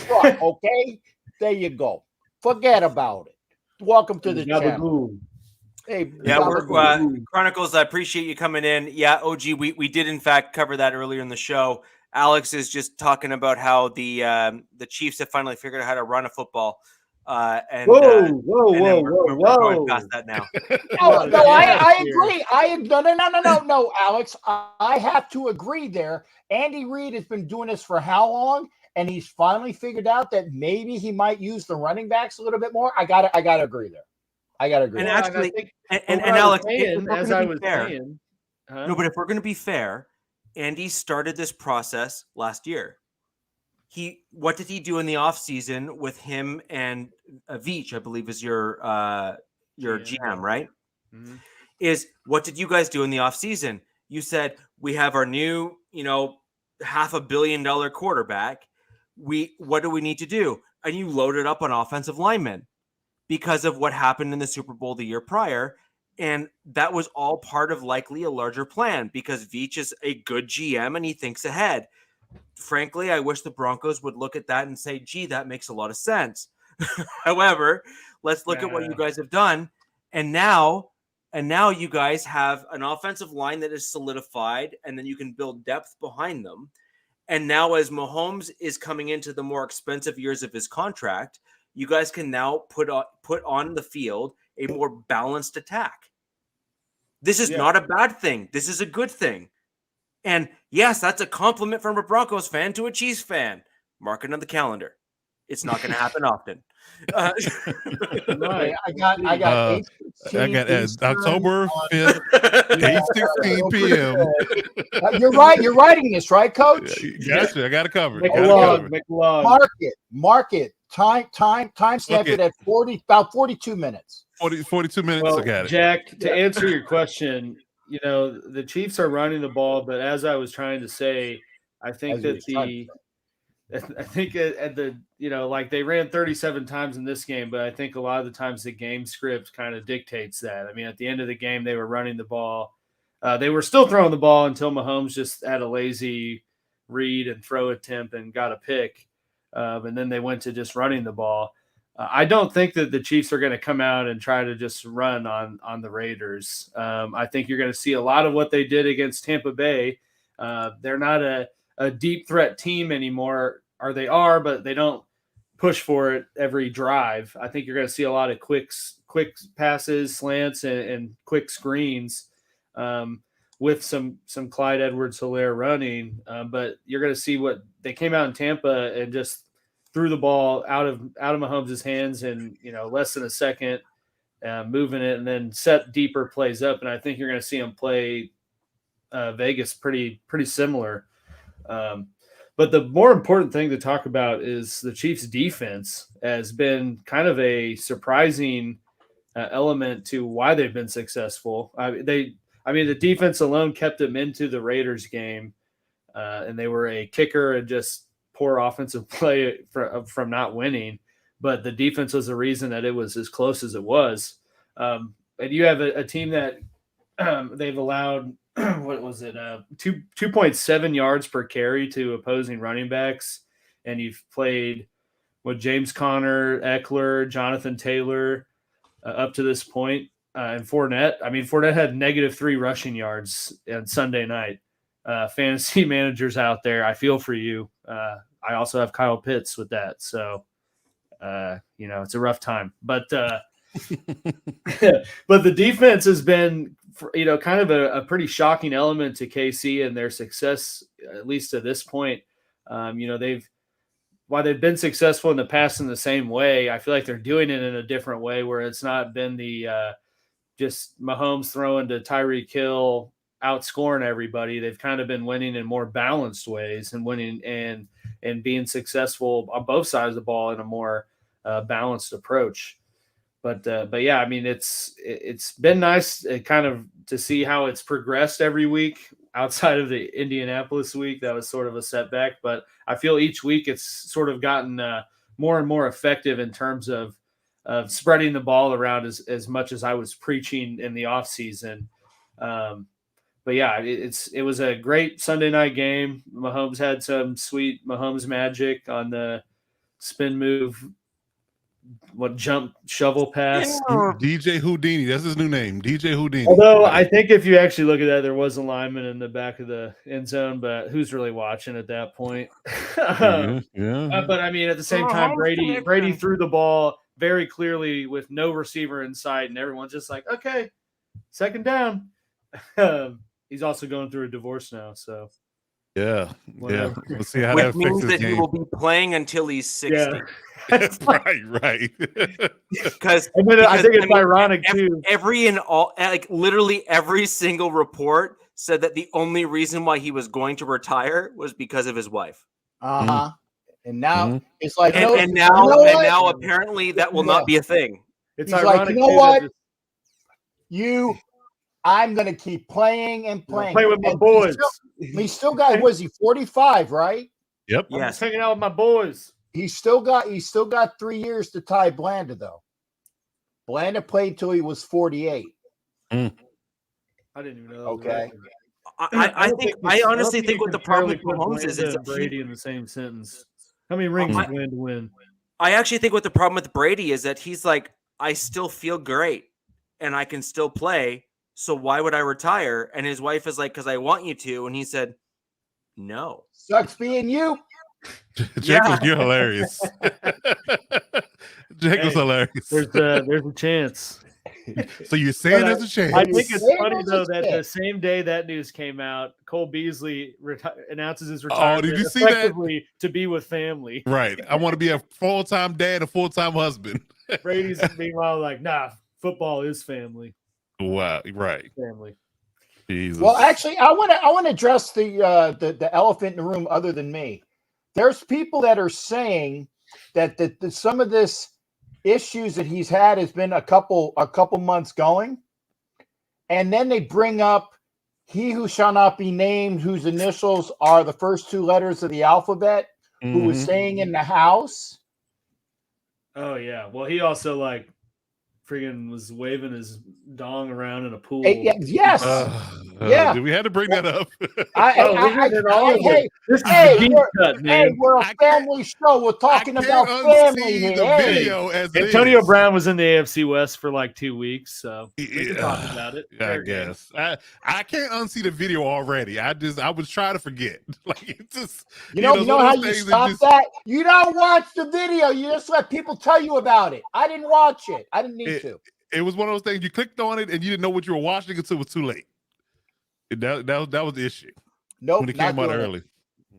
truck. Okay, there you go. Forget about it. Welcome to the channel. Hey, yeah, Chronicles, I appreciate you coming in. Yeah, OG, we did in fact cover that earlier in the show. Alex is just talking about how the Chiefs have finally figured out how to run a football. Whoa, we're going past that now. No, I agree. No, Alex. I have to agree there. Andy Reid has been doing this for how long? And he's finally figured out that maybe he might use the running backs a little bit more. I gotta agree there. I gotta agree. And actually, and Alex, but if we're going to be fair, Andy started this process last year. What did he do in the offseason with him and Veach, I believe is your GM, right? Mm-hmm. Is what did you guys do in the offseason? You said, we have our new, $500 million quarterback. What do we need to do? And you loaded up on offensive linemen because of what happened in the Super Bowl the year prior. And that was all part of likely a larger plan because Veach is a good GM and he thinks ahead. Frankly, I wish the Broncos would look at that and say, gee, that makes a lot of sense. However, let's look at what you guys have done. And now you guys have an offensive line that is solidified, and then you can build depth behind them. And now as Mahomes is coming into the more expensive years of his contract, you guys can now put on the field a more balanced attack. This is not a bad thing. This is a good thing. And yes, that's a compliment from a Broncos fan to a Chiefs fan. Mark it on the calendar. It's not going to happen often. Right. I got October 5th, 8:16 p.m. You're right. You're writing this, right, Coach? Gotcha. I got it covered. Make a log. Mark it. Time stamp it at about 42 minutes. 42 minutes. Well, I got it. Jack, to answer your question, the Chiefs are running the ball, but as I was trying to say, I think that they ran 37 times in this game, but I think a lot of the times the game script kind of dictates that. I mean, at the end of the game, they were running the ball. They were still throwing the ball until Mahomes just had a lazy read and throw attempt and got a pick. And then they went to just running the ball. I don't think that the Chiefs are going to come out and try to just run on the Raiders. I think you're going to see a lot of what they did against Tampa Bay. They're not a deep threat team anymore, or they are, but they don't push for it every drive. I think you're going to see a lot of quick passes, slants, and quick screens with some Clyde Edwards-Helaire running. But you're going to see what they came out in Tampa and just threw the ball out of Mahomes' hands in less than a second, moving it, and then set deeper plays up. And I think you're going to see them play Vegas pretty similar. But the more important thing to talk about is the Chiefs' defense has been kind of a surprising element to why they've been successful. The defense alone kept them into the Raiders game, and they were a kicker and just poor offensive play from not winning. But the defense was the reason that it was as close as it was. And you have a team that they've allowed – what was it? 2.7 yards per carry to opposing running backs. And you've played with James Conner, Eckler, Jonathan Taylor up to this point. And Fournette. I mean, Fournette had -3 rushing yards on Sunday night. Fantasy managers out there, I feel for you. I also have Kyle Pitts with that. So, it's a rough time. But but the defense has been kind of a pretty shocking element to KC and their success, at least to this point. While they've been successful in the past in the same way, I feel like they're doing it in a different way where it's not been the just Mahomes throwing to Tyreek Hill, outscoring everybody. They've kind of been winning in more balanced ways and winning and being successful on both sides of the ball in a more balanced approach. But yeah, I mean, it's been nice kind of to see how it's progressed every week outside of the Indianapolis week. That was sort of a setback, but I feel each week it's sort of gotten more and more effective in terms of spreading the ball around as much as I was preaching in the off season. But yeah, it was a great Sunday night game. Mahomes had some sweet Mahomes magic on the spin move, jump shovel pass. DJ Houdini, that's his new name, DJ Houdini. Although I think if you actually look at that, there was a lineman in the back of the end zone, but who's really watching at that point? Yeah. But I mean, at the same time, Brady threw the ball very clearly with no receiver in sight, and everyone's just like, okay, second down. He's also going through a divorce now, so yeah. We'll see how Which that affects means his that game. he will be playing until he's 60. Yeah. right. Because I think it's ironic too. Literally every single report said that the only reason why he was going to retire was because of his wife. Uh-huh. And now it's like, and now apparently that will not be a thing. It's He's ironic. like, you know what? I'm going to keep playing and playing. Play with my boys. He still got, was he 45, right? Yep. I'm just hanging out with my boys. He still got 3 years to tie Blanda, though. Blanda played till he was 48. I didn't even know. Okay. I honestly think what the problem with Mahomes is Brady in the same sentence. How many rings did Blanda win? I actually think what the problem with Brady is that he's like, I still feel great and I can still play. So why would I retire? And his wife is like, because I want you to. And he said, no. Sucks being you. Jekyll, you're hilarious. Jekyll's hilarious. There's a chance. So you're saying there's a chance. I think it's funny though that the same day that news came out, Cole Beasley announces his retirement. Oh, did you see that? To be with family. Right. I want to be a full-time dad, a full-time husband. Brady's meanwhile like, nah, football is family. Wow. Right. Family. Jesus. Well, actually, I want to address the elephant in the room. Other than me, there's people that are saying that some of this issues that he's had has been a couple months going, and then they bring up he who shall not be named, whose initials are the first two letters of the alphabet, who was staying in the house. Oh yeah. Well, he also like friggin' was waving his dong around in a pool. Yes. We had to bring that up. We're a family show. We're talking about family here. Video as Antonio Brown was in the AFC West for like 2 weeks, so we can talk about it. I guess I can't unsee the video already. I was trying to forget. Like it's just you know how you stop that? You don't watch the video. You just let people tell you about it. I didn't watch it. I didn't need to. It was one of those things you clicked on it and you didn't know what you were watching until it was too late. That was the issue. Nope, when it came out early.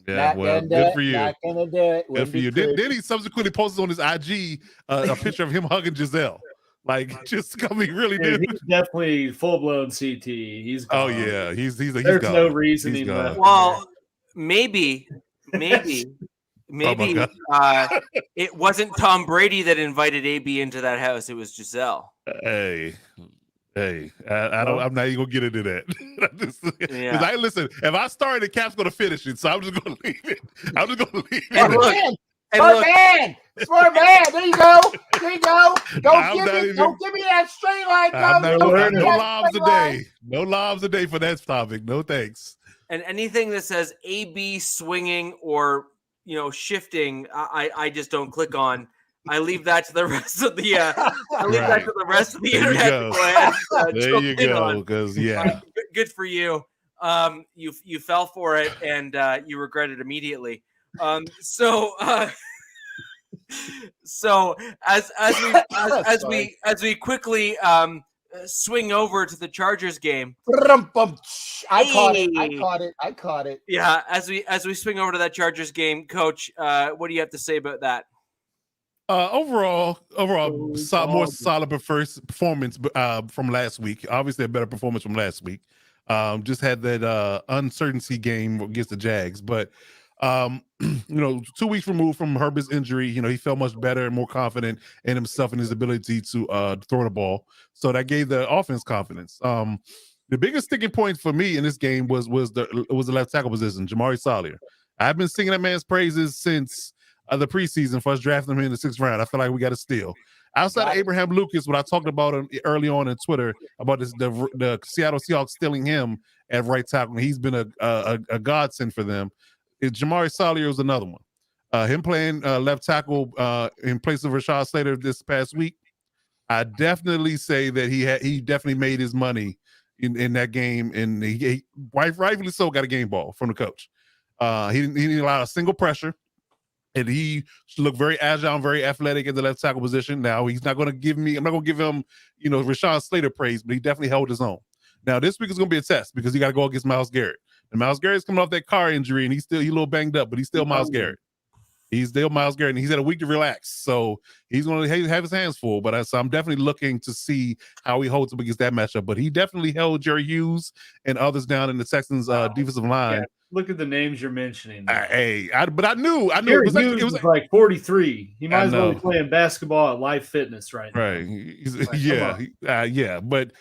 Yeah, good for you. Not gonna do it. Good for you. Then he subsequently posted on his IG a picture of him hugging Giselle. Like just coming really new. He's definitely full blown CT. He's gone. Oh yeah, he's there's gone. no reasoning left. Well, maybe. It wasn't Tom Brady that invited AB into that house. It was Giselle. Hey, I'm not even gonna get into that. Because listen, if I start, the Cap's gonna finish it, so I'm just gonna leave it. Smart man. There you go. Don't give me that straight line. No lobs today. No lobs today for that topic. No thanks. And anything that says AB swinging or shifting, I just don't click on. I leave that to the rest of the. Internet. There you go. Because good for you. You fell for it and you regret it immediately. So as we quickly swing over to the Chargers game. I caught it. Yeah, as we swing over to that Chargers game, Coach, what do you have to say about that? Overall, more solid performance from last week. Obviously, a better performance from last week. Just had that uncertainty game against the Jags, but 2 weeks removed from Herbert's injury, he felt much better and more confident in himself and his ability to throw the ball. So that gave the offense confidence. The biggest sticking point for me in this game was the left tackle position, Jamari Salyer. I've been singing that man's praises since the preseason for us drafting him in the 6th round. I feel like we got a steal. Outside of Abraham Lucas, what I talked about early on in Twitter about the Seattle Seahawks stealing him at right tackle, he's been a godsend for them. Jamari Salyer was another one. Him playing left tackle in place of Rashad Slater this past week, I definitely say that he definitely made his money in that game, and he rightfully so got a game ball from the coach. He didn't allow a single pressure. And he looked very agile and very athletic in the left tackle position. Now, he's not going to give me – I'm not going to give him, Rashawn Slater praise, but he definitely held his own. Now, this week is going to be a test because you got to go against Myles Garrett. And Myles Garrett's coming off that car injury, and he's a little banged up, but he's still Myles Garrett. He's still Myles Garrett, and he's had a week to relax. So he's going to have his hands full. But so I'm definitely looking to see how he holds up against that matchup. But he definitely held Jerry Hughes and others down in the Texans' defensive line. Yeah. Look at the names you're mentioning. But I knew it was like 43. He might as well be playing basketball at Life Fitness right now. Right. But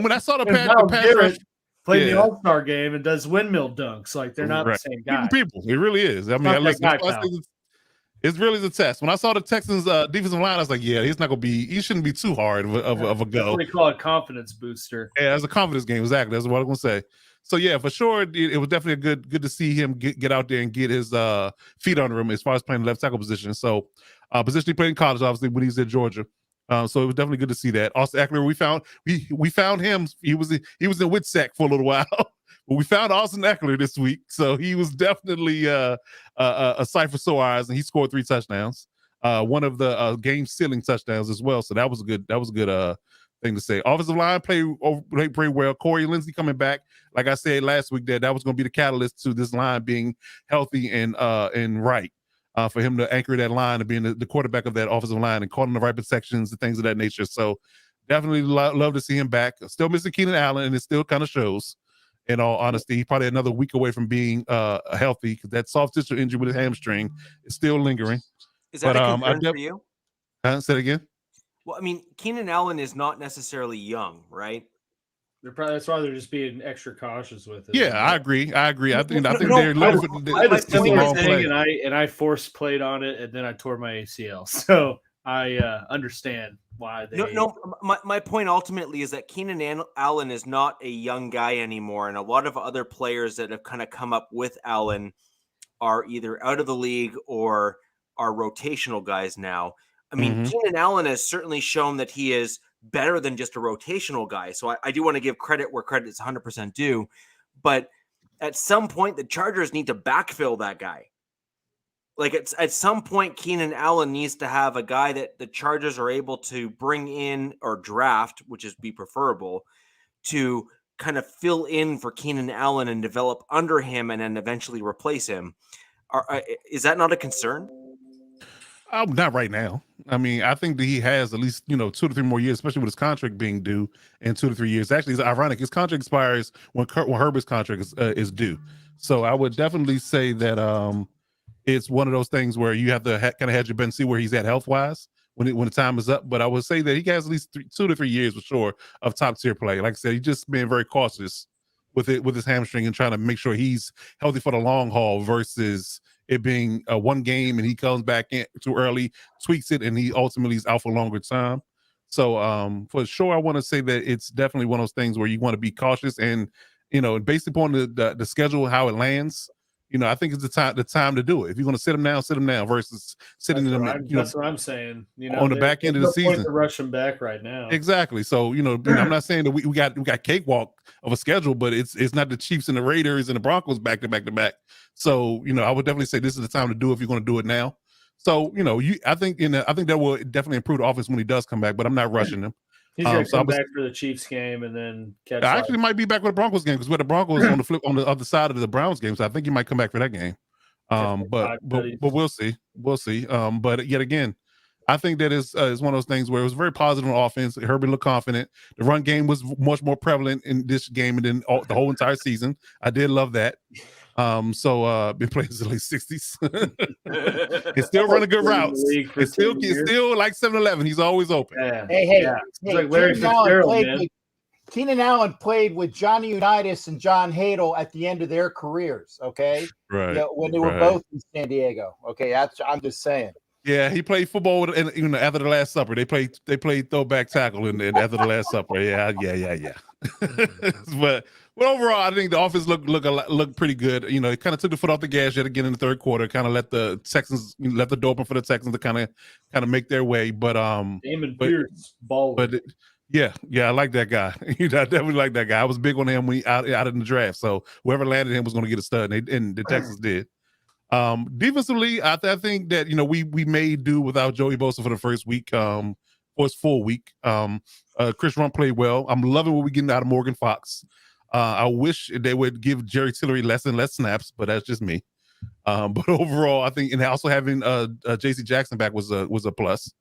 when I saw the pass rush, played the All-Star game and does windmill dunks, like they're not the same guy. People, it really is. I mean, it's really the test. When I saw the Texans defensive line, I was like, he's not going to be. He shouldn't be too hard of a go. That's what they call a confidence booster. Yeah, it's a confidence game. Exactly. That's what I'm going to say. So yeah, for sure, it was definitely good to see him get out there and get his feet under him as far as playing the left tackle position. So, position he played in college, obviously when he was at Georgia. So it was definitely good to see that. Austin Eckler, we found him. He was in Witsack for a little while, but we found Austin Eckler this week. So he was definitely a sight for sore eyes, and he scored 3 touchdowns. One of the game-sealing touchdowns as well. So that was a good thing to say. Offensive line played pretty well. Corey Lindsey coming back. Like I said last week, that was going to be the catalyst to this line being healthy and right for him to anchor that line and being the quarterback of that offensive line and calling the right protections and things of that nature. So definitely love to see him back. Still missing Keenan Allen, and it still kind of shows. In all honesty, he's probably another week away from being healthy because that soft tissue injury with his hamstring is still lingering. Is that a concern for you? Say it again. Well, I mean, Keenan Allen is not necessarily young, right? That's why they're just being extra cautious with it. Yeah, I agree. I think they're looking for I had a similar thing, and I force played on it, and then I tore my ACL. So I understand why they. No. My point ultimately is that Keenan Allen is not a young guy anymore, and a lot of other players that have kind of come up with Allen are either out of the league or are rotational guys now. I mean, Keenan Allen has certainly shown that he is better than just a rotational guy. So I do want to give credit where credit is 100% due. But at some point, the Chargers need to backfill that guy. Like at some point, Keenan Allen needs to have a guy that the Chargers are able to bring in or draft, which is be preferable, to kind of fill in for Keenan Allen and develop under him and then eventually replace him. Is that not a concern? Not right now. I mean, I think that he has at least 2 to 3 more years, especially with his contract being due in 2 to 3 years. Actually, it's ironic. His contract expires when Herbert's contract is due. So I would definitely say that it's one of those things where you have to kind of hedge your bet and see where he's at health wise when the time is up. But I would say that he has at least 2 to 3 years for sure of top tier play. Like I said, he's just being very cautious with his hamstring and trying to make sure he's healthy for the long haul versus it being one game and he comes back in too early, tweaks it, and he ultimately is out for a longer time. So for sure, I want to say that it's definitely one of those things where you want to be cautious and, based upon the schedule, how it lands, I think it's the time to do it. If you're going to sit him down versus sitting them. That's what I'm saying. On the back end of the season, to rush him back right now. Exactly. So I'm not saying that we got cakewalk of a schedule, but it's not the Chiefs and the Raiders and the Broncos back to back to back. So I would definitely say this is the time to do it if you're going to do it now. So I think that will definitely improve the offense when he does come back, but I'm not rushing him. He's going to come back for the Chiefs game and then catch. I actually might be back with the Broncos game because we're the Broncos on the other side of the Browns game, so I think he might come back for that game. But we'll see. But yet again, I think that is one of those things where it was very positive on offense. Herbert looked confident. The run game was much more prevalent in this game than the whole entire season. I did love that. Been playing since the late 60s. He's still running good routes. It's still like 7-Eleven. He's always open. Yeah. Hey, like Larry Fitzgerald, man. Keenan Allen played with Johnny Unitas and John Hadel at the end of their careers. Okay, right? When they were both in San Diego. Okay, I'm just saying. Yeah, he played football, and after the Last Supper, they played throwback tackle, and after the Last Supper, yeah. but overall, I think the offense looked pretty good. It kind of took the foot off the gas yet again in the third quarter. Kind of let the Texans left the door open for the Texans to kind of make their way. But Damon Pierce ball. But yeah, I like that guy. I definitely like that guy. I was big on him when he out in the draft. So whoever landed him was going to get a stud, and the Texans did. Defensively, I think that we may do without Joey Bosa for the first week, for his full week. Chris Rumph played well. I'm loving what we're getting out of Morgan Fox. I wish they would give Jerry Tillery less and less snaps, but that's just me. But overall, I think, and also having J.C. Jackson back was a plus.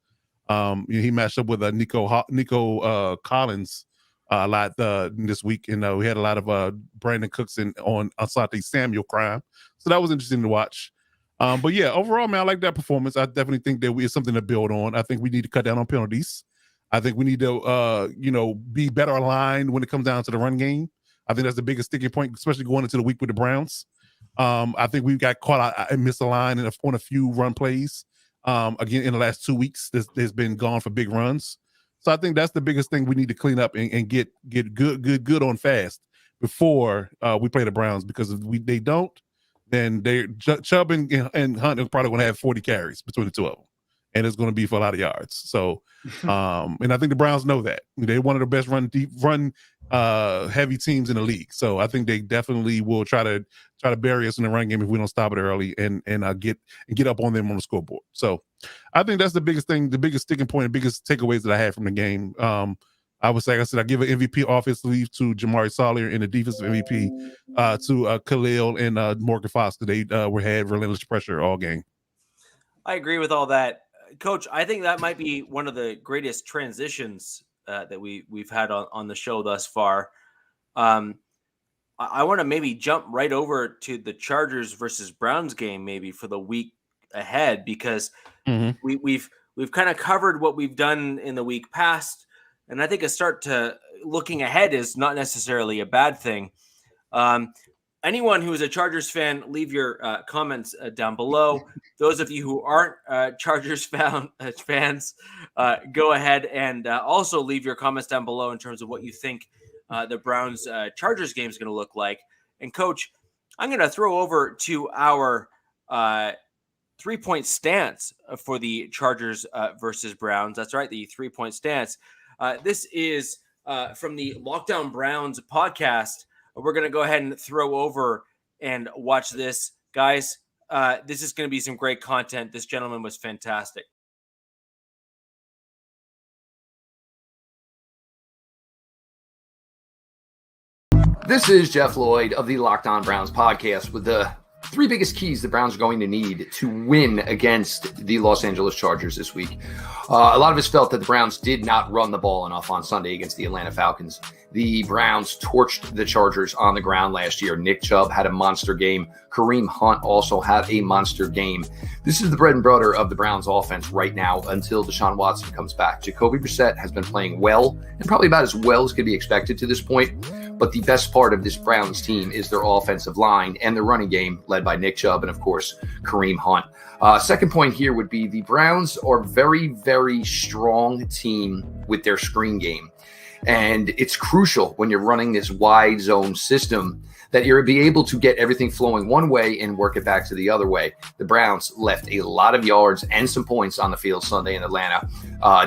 He matched up with Nico Collins a lot this week, and we had a lot of Brandon Cooks on Asante Samuel crime. So that was interesting to watch. But yeah, overall, man, I like that performance. I definitely think that it's something to build on. I think we need to cut down on penalties. I think we need to, be better aligned when it comes down to the run game. I think that's the biggest sticking point, especially going into the week with the Browns. I think we got caught out and misaligned on a few run plays. Again, in the last 2 weeks, there's been gone for big runs. So I think that's the biggest thing we need to clean up and get good on fast before we play the Browns, because if they don't, then Chubb and Hunt are probably going to have 40 carries between the two of them, and it's going to be for a lot of yards. So, and I think the Browns know that. They're one of the best run heavy teams in the league. So I think they definitely will try to bury us in the run game if we don't stop it early and get up on them on the scoreboard. So I think that's the biggest thing, the biggest sticking point, the biggest takeaways that I had from the game. I would say, like I said, I give an MVP offensively to Jamari Salyer and the defensive MVP to Khalil and Morgan Fox, because they had relentless pressure all game. I agree with all that, Coach. I think that might be one of the greatest transitions that we've had on the show thus far. I want to maybe jump right over to the Chargers versus Browns game, maybe for the week ahead, because we've kind of covered what we've done in the week past. And I think a start to looking ahead is not necessarily a bad thing. Anyone who is a Chargers fan, leave your comments down below. Those of you who aren't Chargers fans, go ahead and also leave your comments down below in terms of what you think the Browns Chargers game is going to look like. And Coach, I'm going to throw over to our 3-point stance for the Chargers versus Browns. That's right, the 3-point stance. This is from the Lockdown Browns podcast. We're going to go ahead and throw over and watch this. Guys, this is going to be some great content. This gentleman was fantastic. This is Jeff Lloyd of the Lockdown Browns podcast with the 3 biggest keys the Browns are going to need to win against the Los Angeles Chargers this week. A lot of us felt that the Browns did not run the ball enough on Sunday against the Atlanta Falcons. The Browns torched the Chargers on the ground last year. Nick Chubb had a monster game. Kareem Hunt also had a monster game. This is the bread and butter of the Browns offense right now until Deshaun Watson comes back. Jacoby Brissett has been playing well, and probably about as well as could be expected to this point. But the best part of this Browns team is their offensive line and their running game, led by Nick Chubb and, of course, Kareem Hunt. Second point here would be the Browns are a very, very strong team with their screen game. And it's crucial when you're running this wide zone system that you'll be able to get everything flowing one way and work it back to the other way. The Browns left a lot of yards and some points on the field Sunday in Atlanta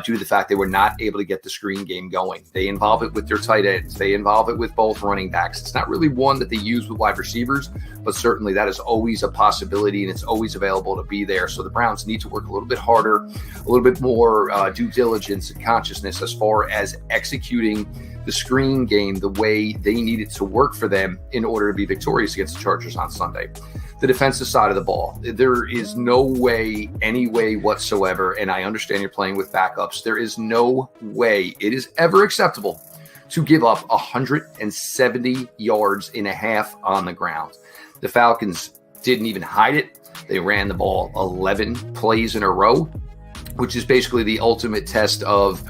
due to the fact they were not able to get the screen game going. They involve it with their tight ends. They involve it with both running backs. It's not really one that they use with wide receivers, but certainly that is always a possibility, and it's always available to be there. So the Browns need to work a little bit harder, a little bit more due diligence and consciousness as far as executing the screen game the way they need it to work for them in order to be victorious against the Chargers on Sunday. The defensive side of the ball, there is no way, any way whatsoever, and I understand you're playing with backups, there is no way it is ever acceptable to give up 170 yards and a half on the ground. The Falcons didn't even hide it. They ran the ball 11 plays in a row, which is basically the ultimate test of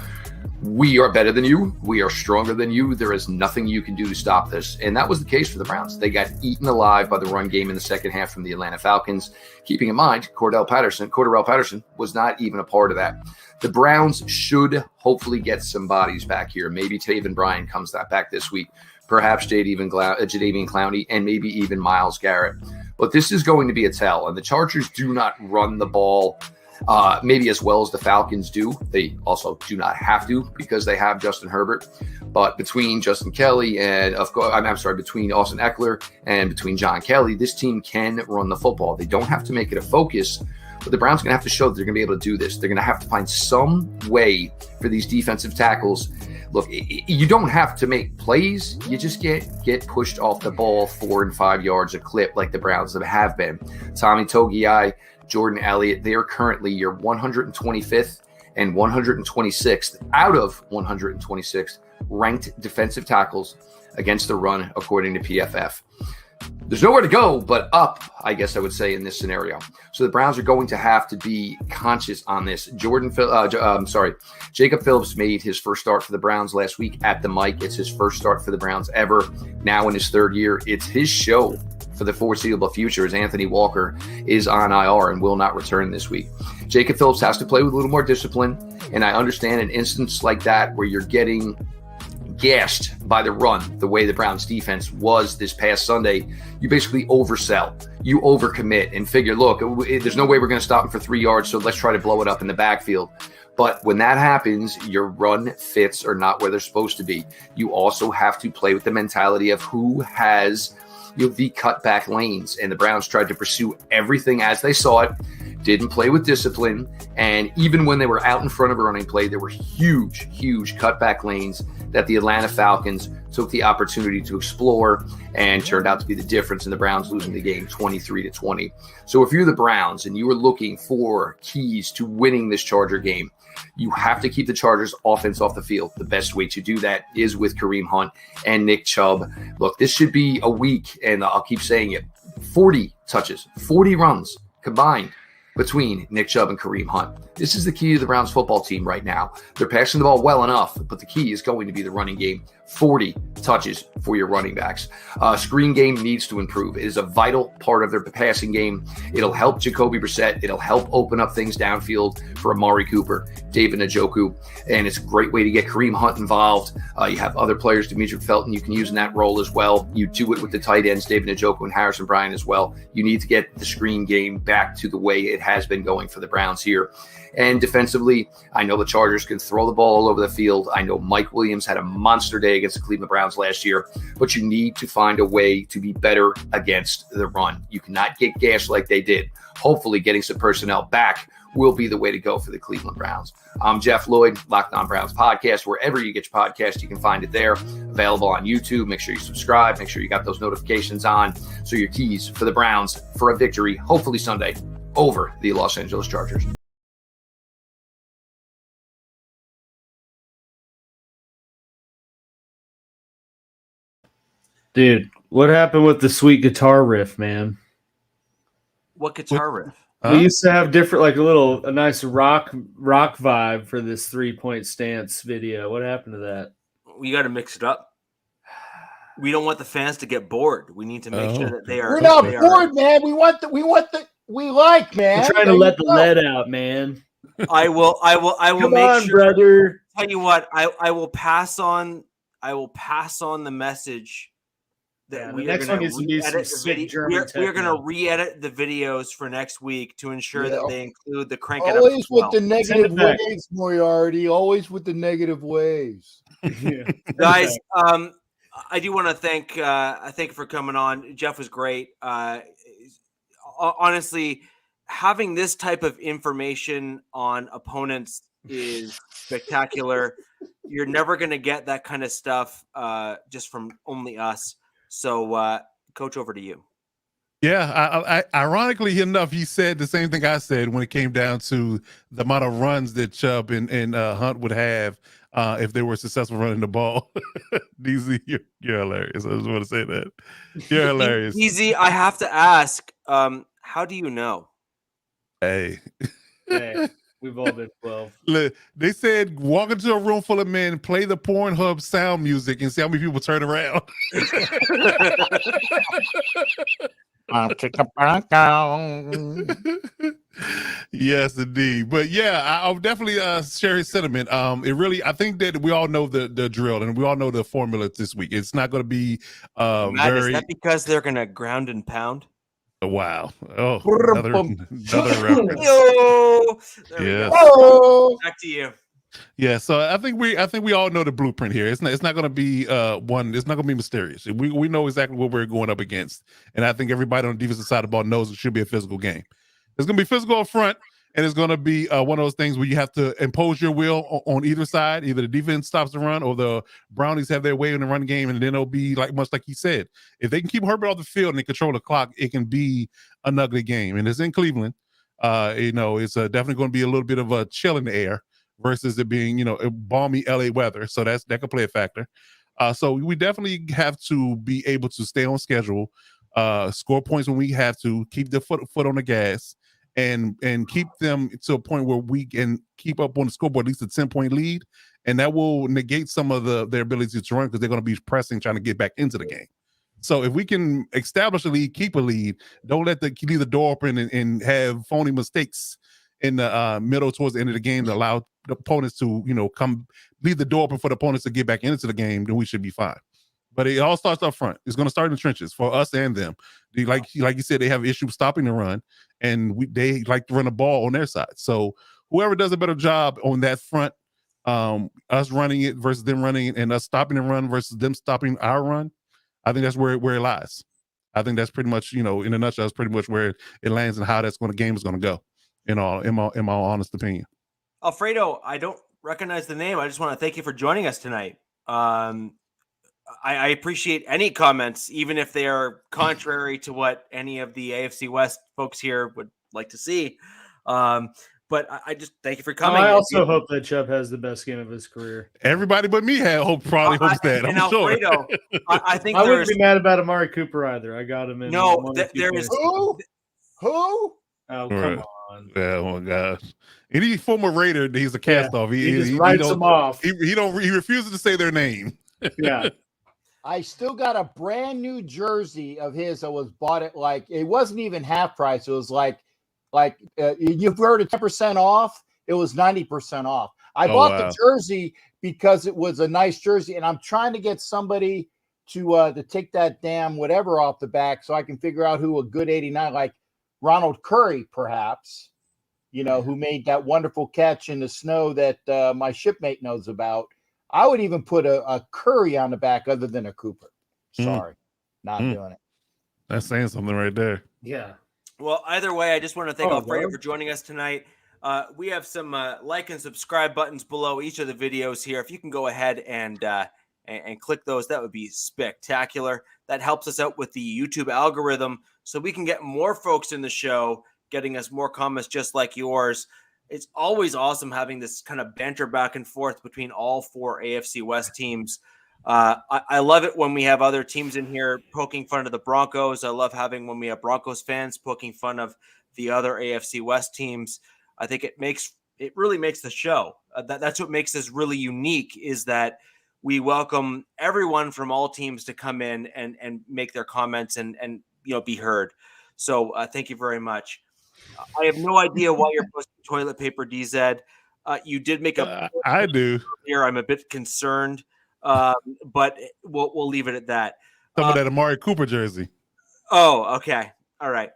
we are better than you. We are stronger than you. There is nothing you can do to stop this. And that was the case for the Browns. They got eaten alive by the run game in the second half from the Atlanta Falcons. Keeping in mind, Cordell Patterson was not even a part of that. The Browns should hopefully get some bodies back here. Maybe Taven Bryan comes back this week. Perhaps Jadeveon Clowney, and maybe even Myles Garrett. But this is going to be a tell. And the Chargers do not run the ball maybe as well as the Falcons do. They also do not have to because they have Justin Herbert. But between Justin Kelly and, between Austin Eckler and between John Kelly, this team can run the football. They don't have to make it a focus, but the Browns are going to have to show that they're going to be able to do this. They're going to have to find some way for these defensive tackles. Look, you don't have to make plays. You just get pushed off the ball 4 and 5 yards a clip like the Browns have been. Tommy Togiai, Jordan Elliott, they are currently your 125th and 126th out of 126th ranked defensive tackles against the run, according to PFF. There's nowhere to go but up, I guess I would say, in this scenario. So the Browns are going to have to be conscious on this. Jacob Phillips made his first start for the Browns last week at the mic. It's his first start for the Browns ever. Now in his third year, it's his show for the foreseeable future as Anthony Walker is on IR and will not return this week. Jacob Phillips has to play with a little more discipline, and I understand an instance like that where you're getting gashed by the run, the way the Browns defense was this past Sunday, you basically oversell, you overcommit and figure, look, there's no way we're going to stop him for 3 yards, so let's try to blow it up in the backfield. But when that happens, your run fits are not where they're supposed to be. You also have to play with the mentality of who has the cutback lanes, and the Browns tried to pursue everything as they saw it, didn't play with discipline, and even when they were out in front of a running play, there were huge cutback lanes that the Atlanta Falcons took the opportunity to explore and turned out to be the difference in the Browns losing the game 23-20. So if you're the Browns and you are looking for keys to winning this Charger game, you have to keep the Chargers offense off the field. The best way to do that is with Kareem Hunt and Nick Chubb. Look, this should be a week, and I'll keep saying it, 40 touches, 40 runs combined between Nick Chubb and Kareem Hunt. This is the key to the Browns football team right now. They're passing the ball well enough, but the key is going to be the running game. 40 touches for your running backs. Screen game needs to improve. It is a vital part of their passing game. It'll help Jacoby Brissett. It'll help open up things downfield for Amari Cooper, David Njoku, and it's a great way to get Kareem Hunt involved. You have other players, Demetric Felton, you can use in that role as well. You do it with the tight ends, David Njoku and Harrison Bryant as well. You need to get the screen game back to the way it has been going for the Browns here. And defensively, I know the Chargers can throw the ball all over the field. I know Mike Williams had a monster day against the Cleveland Browns last year, but you need to find a way to be better against the run. You cannot get gashed like they did. Hopefully getting some personnel back will be the way to go for the Cleveland Browns. I'm Jeff Lloyd, Locked On Browns podcast. Wherever you get your podcast, you can find it there. Available on YouTube. Make sure you subscribe. Make sure you got those notifications on. So your keys for the Browns for a victory, hopefully Sunday, over the Los Angeles Chargers. Dude, what happened with the sweet guitar riff, man? What guitar riff? We used to have different, like a nice rock vibe for this 3-point stance video. What happened to that? We got to mix it up. We don't want the fans to get bored. We need to make sure that they are. We're not bored, man. We like, man. We're trying to let the lead out, man. I will Come make on, sure, brother. Tell you what, I will pass on the message that the next one needs to be some sick German we're going to re-edit the videos for next week to ensure that they include the crank. Always with the negative waves, Moriarty. Always with the negative waves. Guys, I do want to thank you for coming on. Jeff was great. Honestly, having this type of information on opponents is spectacular. You're never going to get that kind of stuff just from only us. So, Coach, over to you. Yeah, I ironically enough, he said the same thing I said when it came down to the amount of runs that Chubb and Hunt would have if they were successful running the ball. DZ, you're hilarious. I just want to say that. You're hilarious. DZ, I have to ask, how do you know? Hey. We've all been 12. They said walk into a room full of men, play the Pornhub sound music, and see how many people turn around. Yes, indeed. But yeah, I'll definitely share his sentiment. I think that we all know the drill and we all know the formula this week. It's not going to be Matt, is that because they're going to ground and pound? Wow. Oh, another reference. Yes. Back to you. Yeah, so I think we all know the blueprint here. It's not going to be one. It's not going to be mysterious. We know exactly what we're going up against, and I think everybody on the defensive side of the ball knows it should be a physical game. It's going to be physical up front, and it's going to be one of those things where you have to impose your will on either side. Either the defense stops the run, or the Brownies have their way in the run game, and then it'll be much like he said. If they can keep Herbert off the field and they control the clock, it can be an ugly game. And it's in Cleveland. It's definitely going to be a little bit of a chill in the air versus it being, balmy LA weather. So that could play a factor. So we definitely have to be able to stay on schedule, score points when we have to, keep the foot on the gas, and keep them to a point where we can keep up on the scoreboard, at least a 10-point lead. And that will negate some of their ability to run because they're going to be pressing, trying to get back into the game. So if we can establish a lead, keep a lead, don't leave the door open and have phony mistakes in the middle towards the end of the game to allow the opponents to, leave the door open for the opponents to get back into the game, then we should be fine. But it all starts up front. It's going to start in the trenches for us and them. Like you said, they have issues stopping the run, and they like to run the ball on their side. So whoever does a better job on that front, us running it versus them running it, and us stopping the run versus them stopping our run, I think that's where it lies. I think that's pretty much, in a nutshell, that's pretty much where it lands and how game is going to go. In my honest opinion. Alfredo, I don't recognize the name. I just want to thank you for joining us tonight. I appreciate any comments, even if they are contrary to what any of the AFC West folks here would like to see. But I just thank you for coming. I also hope that Chubb has the best game of his career. Everybody but me probably hopes that. And I'm Alfredo, sure. I think I wouldn't be mad about Amari Cooper either. I got him in. No, there is who? Oh, come on. Yeah, oh my gosh. Any former Raider, he's a cast off. He just writes them off. He refuses to say their name. Yeah. I still got a brand new jersey of his that was bought at it wasn't even half price. It was you've heard of 10% off. It was 90% off. I bought the jersey because it was a nice jersey, and I'm trying to get somebody to take that damn whatever off the back so I can figure out who a good 89 like Ronald Curry, perhaps, who made that wonderful catch in the snow that my shipmate knows about. I would even put a Curry on the back other than a Cooper. Sorry, not doing it. That's saying something right there. Yeah. Well, either way, I just want to thank Alfredo for joining us tonight. We have some like and subscribe buttons below each of the videos here. If you can go ahead and click those, that would be spectacular. That helps us out with the YouTube algorithm so we can get more folks in the show, getting us more comments just like yours. It's always awesome having this kind of banter back and forth between all four AFC West teams. I love it when we have other teams in here poking fun of the Broncos. I love having when we have Broncos fans poking fun of the other AFC West teams. I think it really makes the show. That's what makes this really unique, is that we welcome everyone from all teams to come in and make their comments and be heard. So thank you very much. I have no idea why you're posting toilet paper, DZ. You did make a I do. Here, I'm a bit concerned, but we'll leave it at that. Some of that Amari Cooper jersey. Oh, okay. All right.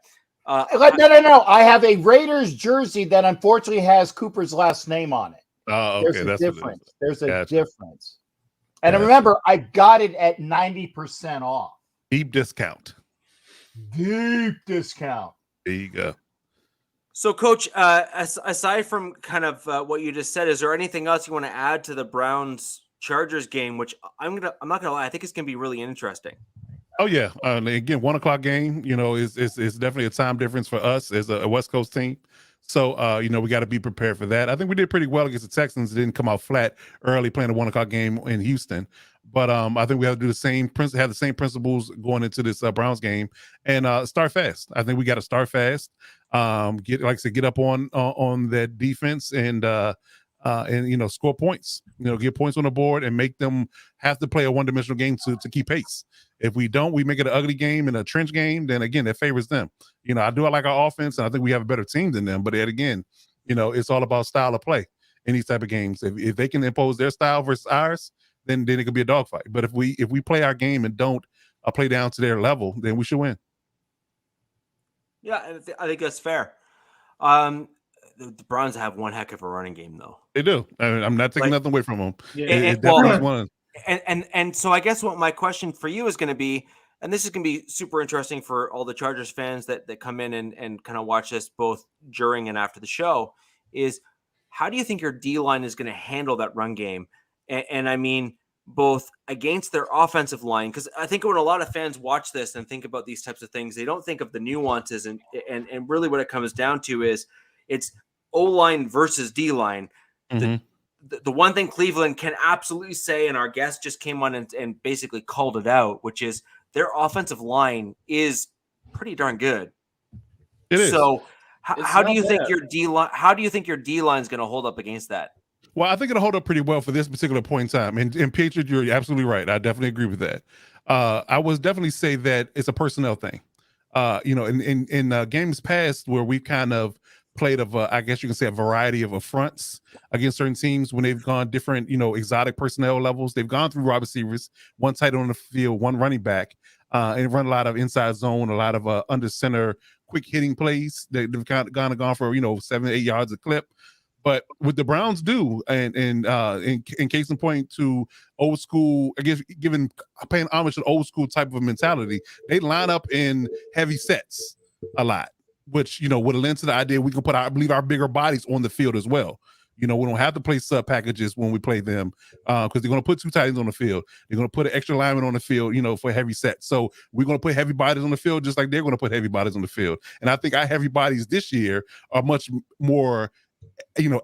No. I have a Raiders jersey that unfortunately has Cooper's last name on it. Oh, okay. There's a difference. There's a Gotcha. difference. And remember, I got it at 90% off. Deep discount. Deep discount. There you go. So, Coach, aside from kind of what you just said, is there anything else you want to add to the Browns Chargers game? Which I'm not gonna lie, I think it's gonna be really interesting. Oh yeah. Again, 1 o'clock game, is definitely a time difference for us as a West Coast team. So, we got to be prepared for that. I think we did pretty well against the Texans. It didn't come out flat early playing a 1 o'clock game in Houston. But I think we have to do the same principles going into this Browns game and start fast. I think we got to start fast. Get up on that defense and score points. Get points on the board and make them have to play a one-dimensional game to keep pace. If we don't, we make it an ugly game and a trench game, then again, that favors them. I like our offense, and I think we have a better team than them. But yet again, it's all about style of play in these type of games. If they can impose their style versus ours, then it could be a dogfight. But if we play our game and don't play down to their level, then we should win. Yeah, I think that's fair. The Browns have one heck of a running game, though. They do. I'm not taking nothing away from them. Yeah. It definitely is one. And so I guess what my question for you is going to be, and this is going to be super interesting for all the Chargers fans that come in and kind of watch this both during and after the show, is how do you think your D-line is going to handle that run game? And I mean, both against their offensive line, because I think when a lot of fans watch this and think about these types of things, they don't think of the nuances. And really what it comes down to is it's O-line versus D-line. Mm-hmm. The one thing Cleveland can absolutely say, and our guest just came on and basically called it out, which is their offensive line is pretty darn good. It is. So how do you think your D-line? How do you think your D-line is going to hold up against that? Well, I think it'll hold up pretty well for this particular point in time. And Patriot, you're absolutely right. I definitely agree with that. I would definitely say that it's a personnel thing. In games past where we've kind of played I guess you can say a variety of fronts against certain teams when they've gone different, exotic personnel levels. They've gone through wide receivers, one tight end on the field, one running back, and run a lot of inside zone, a lot of under center, quick hitting plays. They've kind of gone for 7-8 yards a clip. But what the Browns do, and in case in point to old school, I guess paying homage to the old school type of mentality, they line up in heavy sets a lot, which would lend to the idea we can put our bigger bodies on the field as well. We don't have to play sub packages when we play them because they're going to put two tight ends on the field. They're going to put an extra lineman on the field, for heavy sets. So we're going to put heavy bodies on the field just like they're going to put heavy bodies on the field. And I think our heavy bodies this year are much more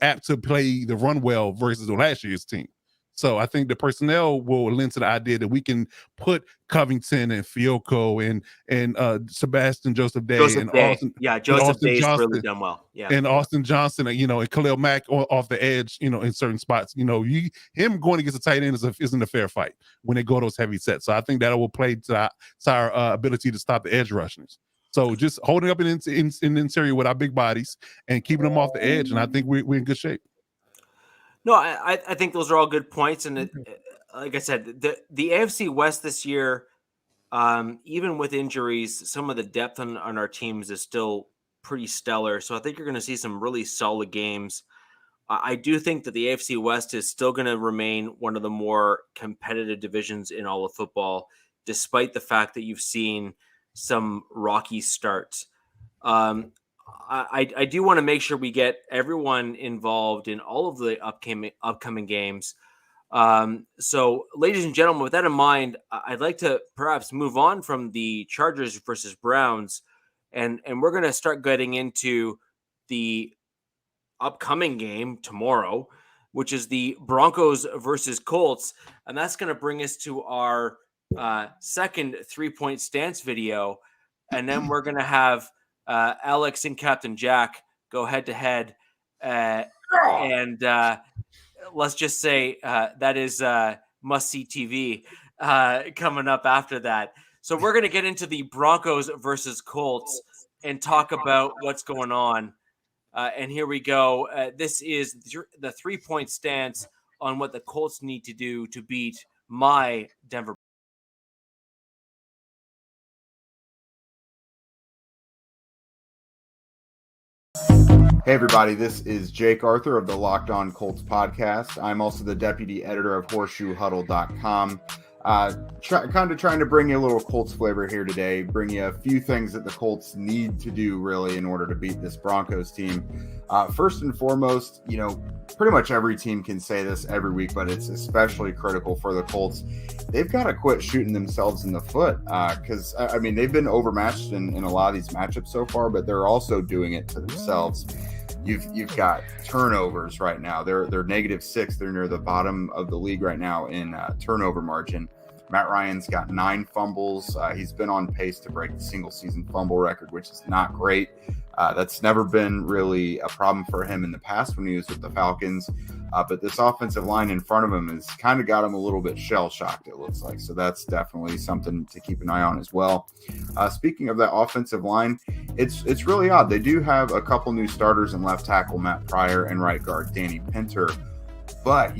apt to play the run well versus the last year's team. So I think the personnel will lend to the idea that we can put Covington and Fiocco and Sebastian Joseph Day and Austin. Yeah, Joseph Day's really done well. Yeah, and Austin Johnson, and Khalil Mack off the edge, in certain spots. Him going against a tight end isn't a fair fight when they go those heavy sets. So I think that will play to our ability to stop the edge rushers. So just holding up in the interior with our big bodies and keeping them off the edge, and I think we're in good shape. No, I think those are all good points, and like I said, the AFC West this year, even with injuries, some of the depth on our teams is still pretty stellar. So I think you're going to see some really solid games. I do think that the AFC West is still going to remain one of the more competitive divisions in all of football, despite the fact that you've seen some rocky starts. I do want to make sure we get everyone involved in all of the upcoming games. So, ladies and gentlemen, with that in mind, I'd like to perhaps move on from the Chargers versus Browns, and we're going to start getting into the upcoming game tomorrow, which is the Broncos versus Colts, and that's going to bring us to our second 3-point stance video, and then we're going to have Alex and Captain Jack go head to head, and let's just say that is must-see TV coming up after that. So we're going to get into the Broncos versus Colts and talk about what's going on. And here we go. This is the 3-point stance on what the Colts need to do to beat my Denver. Hey everybody, this is Jake Arthur of the Locked On Colts podcast. I'm also the deputy editor of HorseshoeHuddle.com. Kind of trying to bring you a little Colts flavor here today, bring you a few things that the Colts need to do really in order to beat this Broncos team. First and foremost, pretty much every team can say this every week, but it's especially critical for the Colts. They've got to quit shooting themselves in the foot because, they've been overmatched in a lot of these matchups so far, but they're also doing it to themselves. You've got turnovers right now. They're -6. They're near the bottom of the league right now in turnover margin. Matt Ryan's got 9 fumbles. He's been on pace to break the single season fumble record, which is not great. That's never been really a problem for him in the past when he was with the Falcons. But this offensive line in front of him has kind of got him a little bit shell-shocked, it looks like. So that's definitely something to keep an eye on as well. Speaking of that offensive line, it's really odd. They do have a couple new starters in left tackle, Matt Pryor, and right guard, Danny Pinter. But,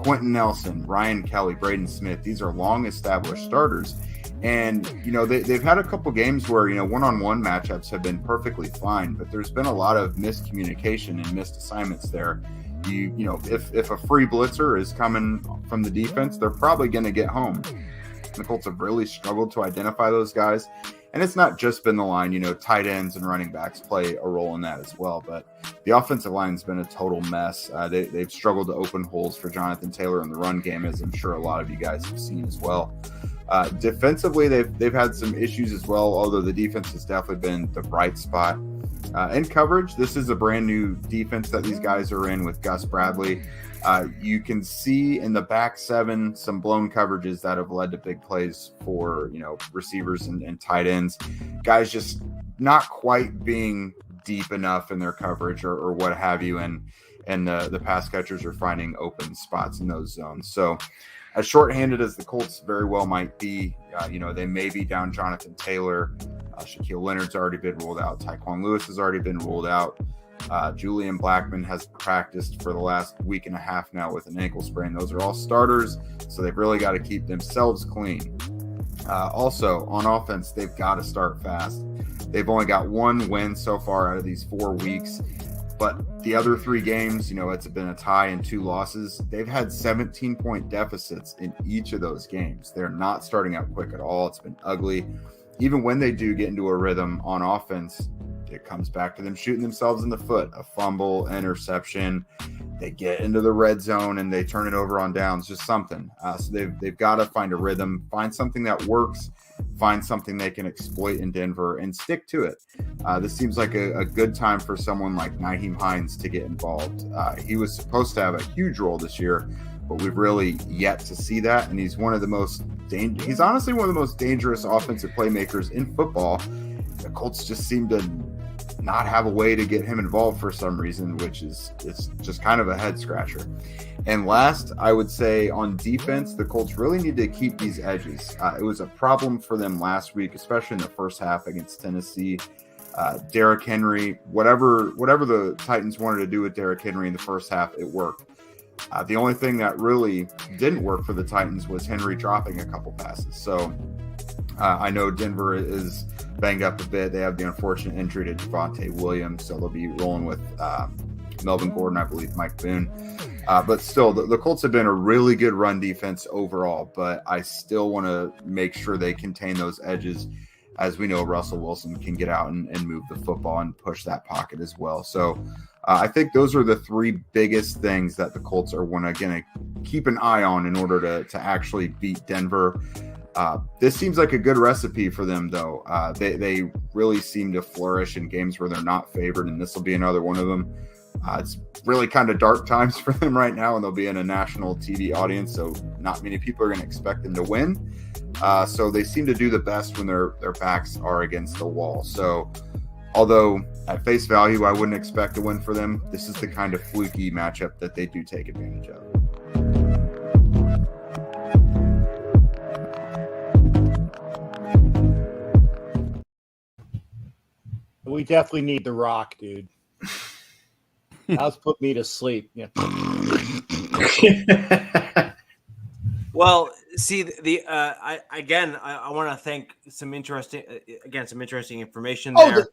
Quentin Nelson, Ryan Kelly, Braden Smith, these are long-established starters. And, they've had a couple games where, one-on-one matchups have been perfectly fine, but there's been a lot of miscommunication and missed assignments there. If a free blitzer is coming from the defense, they're probably going to get home. The Colts have really struggled to identify those guys. And it's not just been the line, tight ends and running backs play a role in that as well. But the offensive line's been a total mess. They've struggled to open holes for Jonathan Taylor in the run game, as I'm sure a lot of you guys have seen as well. Defensively, they've had some issues as well, although the defense has definitely been the bright spot. In coverage, this is a brand new defense that these guys are in with Gus Bradley. You can see in the back 7 some blown coverages that have led to big plays for receivers and tight ends. Guys just not quite being deep enough in their coverage or what have you, and the pass catchers are finding open spots in those zones. So as shorthanded as the Colts very well might be, they may be down Jonathan Taylor. Shaquille Leonard's already been ruled out. Tyquan Lewis has already been ruled out. Julian Blackmon has practiced for the last week and a half now with an ankle sprain. Those are all starters, so they've really got to keep themselves clean. Also, on offense, they've got to start fast. They've only got 1 win so far out of these 4 weeks, but the other 3 games, it's been a tie and 2 losses. They've had 17-point deficits in each of those games. They're not starting out quick at all. It's been ugly. Even when they do get into a rhythm on offense, it comes back to them shooting themselves in the foot. A fumble, interception. They get into the red zone and they turn it over on downs. Just something. So they've got to find a rhythm, find something that works, find something they can exploit in Denver, and stick to it. This seems like a good time for someone like Nyheim Hines to get involved. He was supposed to have a huge role this year, but we've really yet to see that. And he's he's honestly one of the most dangerous offensive playmakers in football. The Colts just seem to not have a way to get him involved for some reason, which it's just kind of a head scratcher. And last, I would say on defense, the Colts really need to keep these edges. It was a problem for them last week, especially in the first half against Tennessee. Derrick Henry, whatever the Titans wanted to do with Derrick Henry in the first half, it worked. The only thing that really didn't work for the Titans was Henry dropping a couple passes. So I know Denver is banged up a bit. They have the unfortunate injury to Javonte Williams, so they'll be rolling with Melvin Gordon, I believe, Mike Boone. But still, the Colts have been a really good run defense overall, but I still want to make sure they contain those edges. As we know, Russell Wilson can get out and move the football and push that pocket as well. So I think those are the 3 biggest things that the Colts are going to keep an eye on in order to actually beat Denver. This seems like a good recipe for them, though. They really seem to flourish in games where they're not favored, and this will be another one of them. It's really kind of dark times for them right now, and they'll be in a national TV audience, so not many people are going to expect them to win. So they seem to do the best when their backs are against the wall. So although at face value, I wouldn't expect a win for them, this is the kind of fluky matchup that they do take advantage of. We definitely need The Rock, dude. That's put me to sleep. Yeah. Well, see, I want to thank some interesting information there.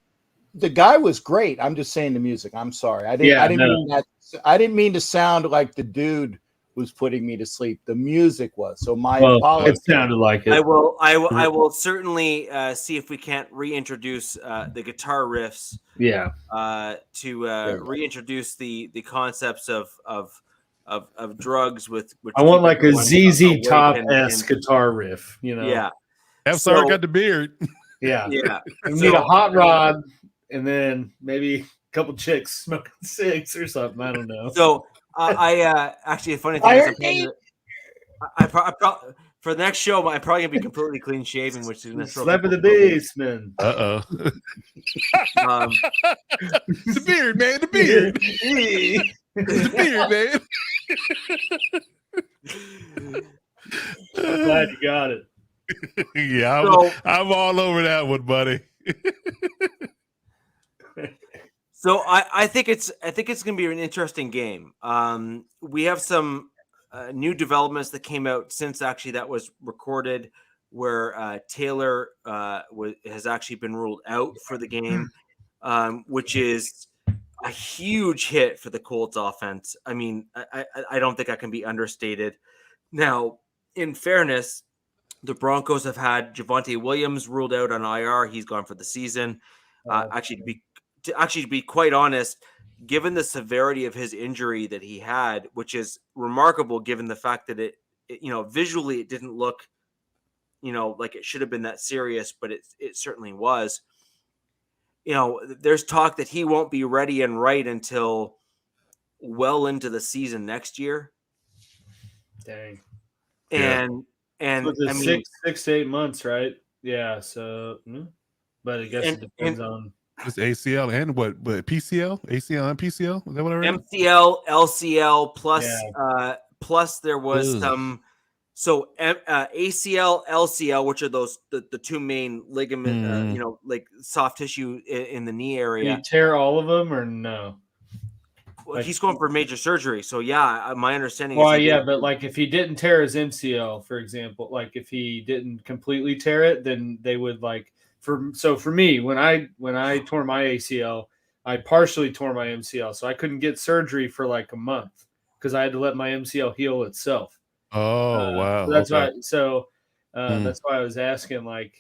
The guy was great. I'm just saying the music. I'm sorry. I didn't mean to sound like the dude was putting me to sleep. The music was. So my apologies. It sounded like it. I will certainly see if we can't reintroduce the guitar riffs. Yeah. To reintroduce the concepts of drugs with. I want like a ZZ Top-esque guitar riff. Yeah. FSR got the beard. Yeah. Yeah. We need a hot rod, and then maybe a couple chicks smoking cigs or something. I don't know. So I actually, a funny thing is I for the next show, I'm probably gonna be completely clean shaven, which is gonna slap in the basement. The beard, man. The beard. The beard, man. I'm glad you got it. Yeah, I'm all over that one, buddy. So I think it's going to be an interesting game. We have some new developments that came out since actually that was recorded, where Taylor has actually been ruled out for the game, which is a huge hit for the Colts offense. I mean, I don't think that can be understated. Now, in fairness, the Broncos have had Javonte Williams ruled out on IR. He's gone for the season. To be quite honest, given the severity of his injury that he had, which is remarkable given the fact that it visually it didn't look, like it should have been that serious, but it certainly was. There's talk that he won't be ready and right until well into the season next year. Dang. And so I mean, 6 to 8 months, right? Yeah. So, but I guess it depends on. It's ACL and what PCL? ACL and PCL? Is that what I read? MCL, LCL plus there was some. So ACL, LCL, which are those the two main ligament, like soft tissue in the knee area. Did he tear all of them or no? Well, he's going for major surgery, so yeah. My understanding. Well, yeah, but like if he didn't tear his MCL, for example, like if he didn't completely tear it, then they would like. For me, when I tore my ACL, I partially tore my MCL, so I couldn't get surgery for like a month because I had to let my MCL heal itself. Oh wow! So that's why. So that's why I was asking, like,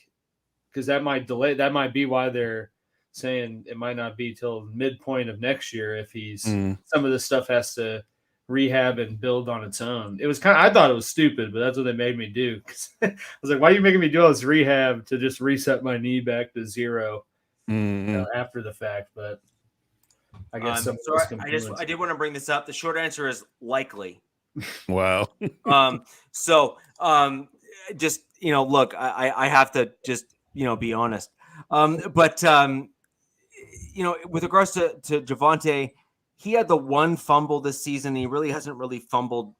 because that might delay. That might be why they're saying it might not be till midpoint of next year if he's some of this stuff has to rehab and build on its own. It was I thought it was stupid, but that's what they made me do. I was like, why are you making me do all this rehab to just reset my knee back to zero after the fact? But I guess I did want to bring this up. The short answer is likely. Wow. Just look, I have to just be honest. But with regards to Javonte, he had the one fumble this season. He really hasn't really fumbled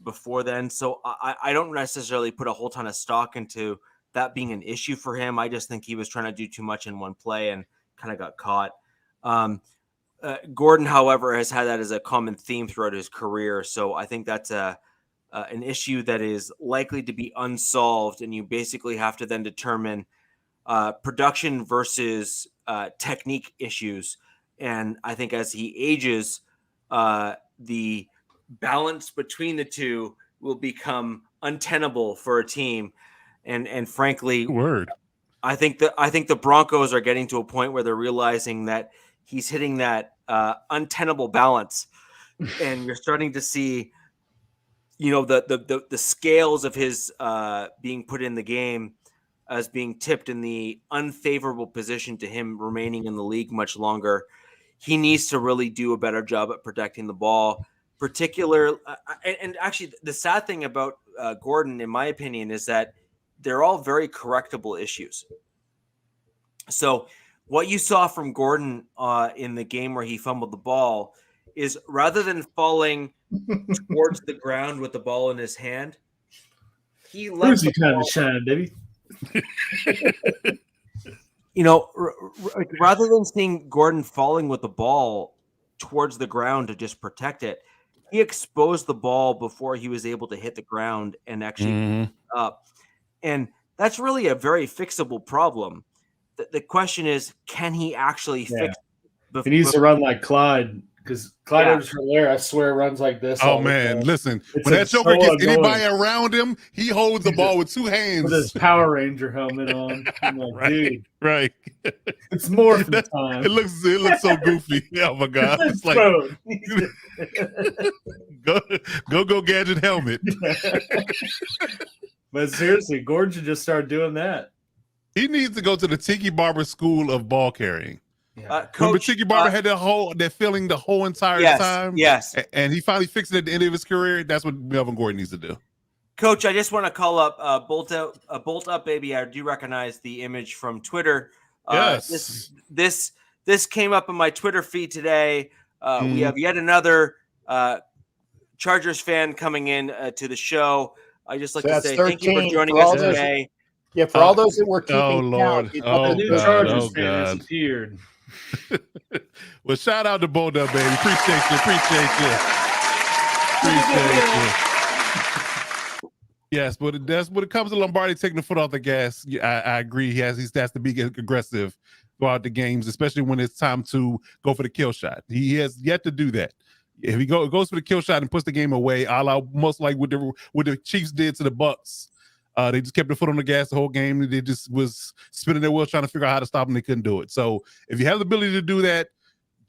before then. So I don't necessarily put a whole ton of stock into that being an issue for him. I just think he was trying to do too much in one play and kind of got caught. Gordon, however, has had that as a common theme throughout his career. So I think that's an issue that is likely to be unsolved. And you basically have to then determine production versus technique issues. And I think as he ages, the balance between the two will become untenable for a team. And frankly, I think the Broncos are getting to a point where they're realizing that he's hitting that untenable balance, and you're starting to see, the scales of his being put in the game as being tipped in the unfavorable position to him remaining in the league much longer. He needs to really do a better job at protecting the ball, and actually the sad thing about Gordon, in my opinion, is that they're all very correctable issues. So what you saw from Gordon in the game where he fumbled the ball is rather than falling towards the ground with the ball in his hand, he let the ball shine, baby. Rather than seeing Gordon falling with the ball towards the ground to just protect it, he exposed the ball before he was able to hit the ground and actually up. And that's really a very fixable problem. The question is, can he actually fix it? He needs to run like Clyde Because Clyde Edwards-Helaire, I swear, runs like this. Oh man, listen, when that Joker gets anybody around him, he holds the ball with two hands. With his Power Ranger helmet on. I'm like, right, dude. Right. It's morphin' time. It looks so goofy. Oh my god. It's like go gadget helmet. But seriously, Gordon should just start doing that. He needs to go to the Tiki Barber School of Ball Carrying. Yeah. Remember Tiki Barber had that feeling the whole entire time? Yes. And he finally fixed it at the end of his career. That's what Melvin Gordon needs to do. Coach, I just want to call up Bolt Up Baby. I do recognize the image from Twitter. Yes. This came up in my Twitter feed today. We have yet another Chargers fan coming in to the show. I just like to say thank you for joining us today. Yeah, for all those that were keeping Lord. count. The new Chargers fan disappeared. Well, shout out to Bold Up, baby. Appreciate you. Yes, but that's when it comes to Lombardi taking the foot off the gas. I agree. He has to be aggressive throughout the games, especially when it's time to go for the kill shot. He has yet to do that. If he goes for the kill shot and puts the game away, a la most like what the Chiefs did to the Bucs. They just kept their foot on the gas the whole game. They just was spinning their wheels trying to figure out how to stop them. They couldn't do it. So if you have the ability to do that,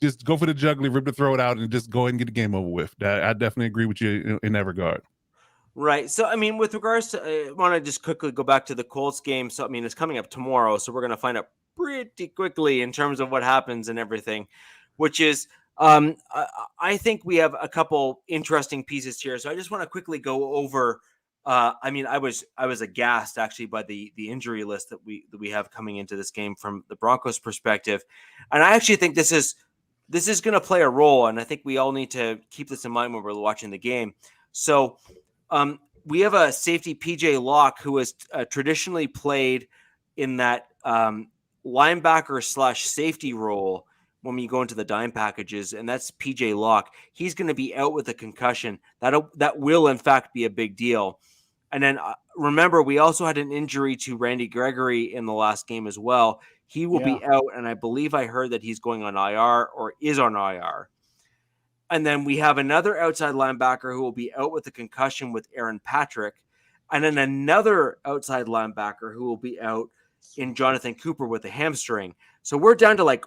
just go for the juggler, rip the throat out, and just go ahead and get the game over with. I definitely agree with you in that regard. Right. So, I mean, with regards to, I want to just quickly go back to the Colts game. So, I mean, it's coming up tomorrow. So we're going to find out pretty quickly in terms of what happens and everything, which is, I think we have a couple interesting pieces here. So I just want to quickly go over. I mean, I was aghast actually by the injury list that we have coming into this game from the Broncos perspective, and I actually think this is going to play a role, and I think we all need to keep this in mind when we're watching the game. So, we have a safety, PJ Locke, who has traditionally played in that linebacker / safety role when we go into the dime packages, and that's PJ Locke. He's going to be out with a concussion. That will, in fact, be a big deal. And then remember, we also had an injury to Randy Gregory in the last game as well. He will be out, and I believe I heard that he's going on IR or is on IR. And then we have another outside linebacker who will be out with a concussion with Aaron Patrick, and then another outside linebacker who will be out in Jonathan Cooper with a hamstring. So we're down to like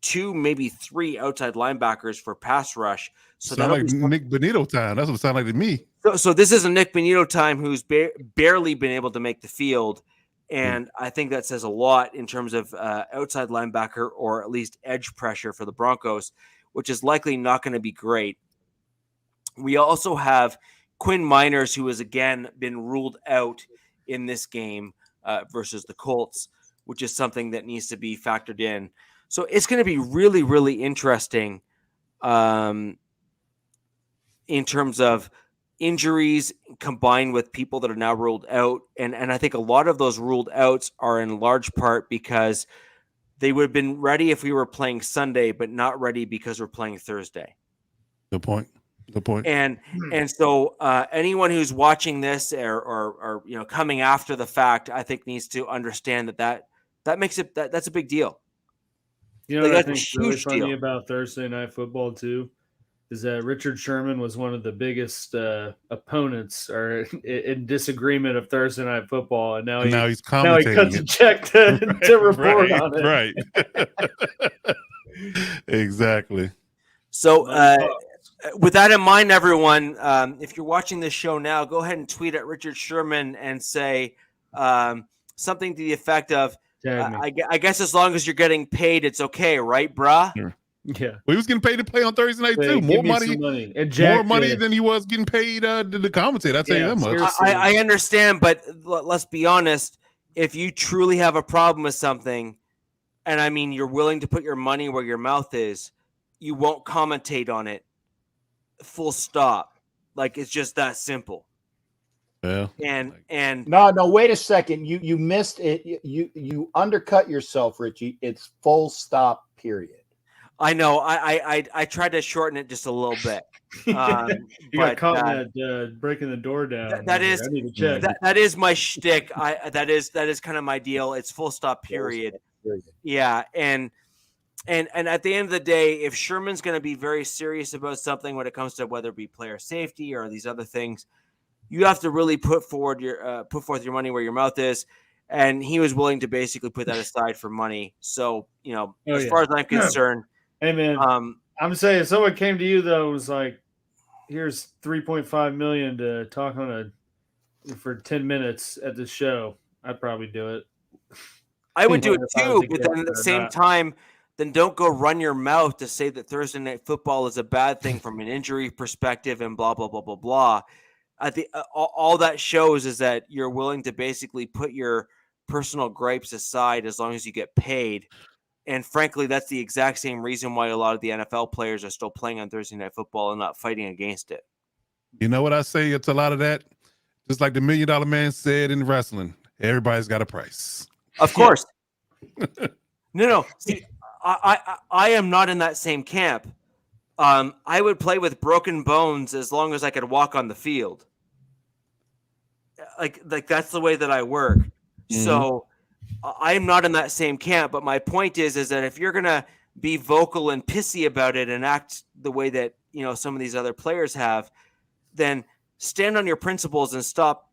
2, maybe 3 outside linebackers for pass rush. So sound like Nick Benito time. That's what it sounds like to me. So this is a Nick Benito time who's barely been able to make the field. And I think that says a lot in terms of outside linebacker or at least edge pressure for the Broncos, which is likely not going to be great. We also have Quinn Miners, who has again been ruled out in this game versus the Colts, which is something that needs to be factored in. So it's going to be really, really interesting in terms of injuries combined with people that are now ruled out. And I think a lot of those ruled outs are in large part because they would have been ready if we were playing Sunday, but not ready because we're playing Thursday. Good point. And so anyone who's watching this or coming after the fact, I think needs to understand that makes it that's a big deal. You know what I think is really funny about Thursday Night Football too is that Richard Sherman was one of the biggest opponents or in disagreement of Thursday Night Football, and now he's commentating. Now he cuts a check to report on it. Right. Exactly. So with that in mind, everyone, if you're watching this show now, go ahead and tweet at Richard Sherman and say something to the effect of, I guess as long as you're getting paid, it's okay, right, brah? Sure. Yeah. Well, he was getting paid to play on Thursday night too. More money than he was getting paid to commentate. I'll tell you that much. I understand, but let's be honest. If you truly have a problem with something, and I mean you're willing to put your money where your mouth is, you won't commentate on it. Full stop. Like it's just that simple. Yeah. And no, wait a second. You missed it. You undercut yourself, Richie. It's full stop, period. I know. I tried to shorten it just a little bit. You got caught in that breaking the door down. That is my shtick. That is kind of my deal. It's full stop, period. Yeah, and And at the end of the day, if Sherman's going to be very serious about something when it comes to whether it be player safety or these other things, you have to really put forth your money where your mouth is. And he was willing to basically put that aside for money. So, as far as I'm concerned, hey man, I'm saying if someone came to you though, was like, here's $3.5 million to talk for 10 minutes at the show, I'd probably do it. I would do it too, but then at the same time, then don't go run your mouth to say that Thursday Night Football is a bad thing from an injury perspective and blah, blah, blah, blah, blah. All that shows is that you're willing to basically put your personal gripes aside as long as you get paid. And frankly, that's the exact same reason why a lot of the NFL players are still playing on Thursday Night Football and not fighting against it. You know what I say? It's a lot of that. Just like the $1 Million Man said in wrestling, everybody's got a price. Of course. No. See, I am not in that same camp. I would play with broken bones as long as I could walk on the field. Like that's the way that I work. Mm-hmm. So I'm not in that same camp. But my point is that if you're gonna be vocal and pissy about it and act the way that some of these other players have, then stand on your principles and stop,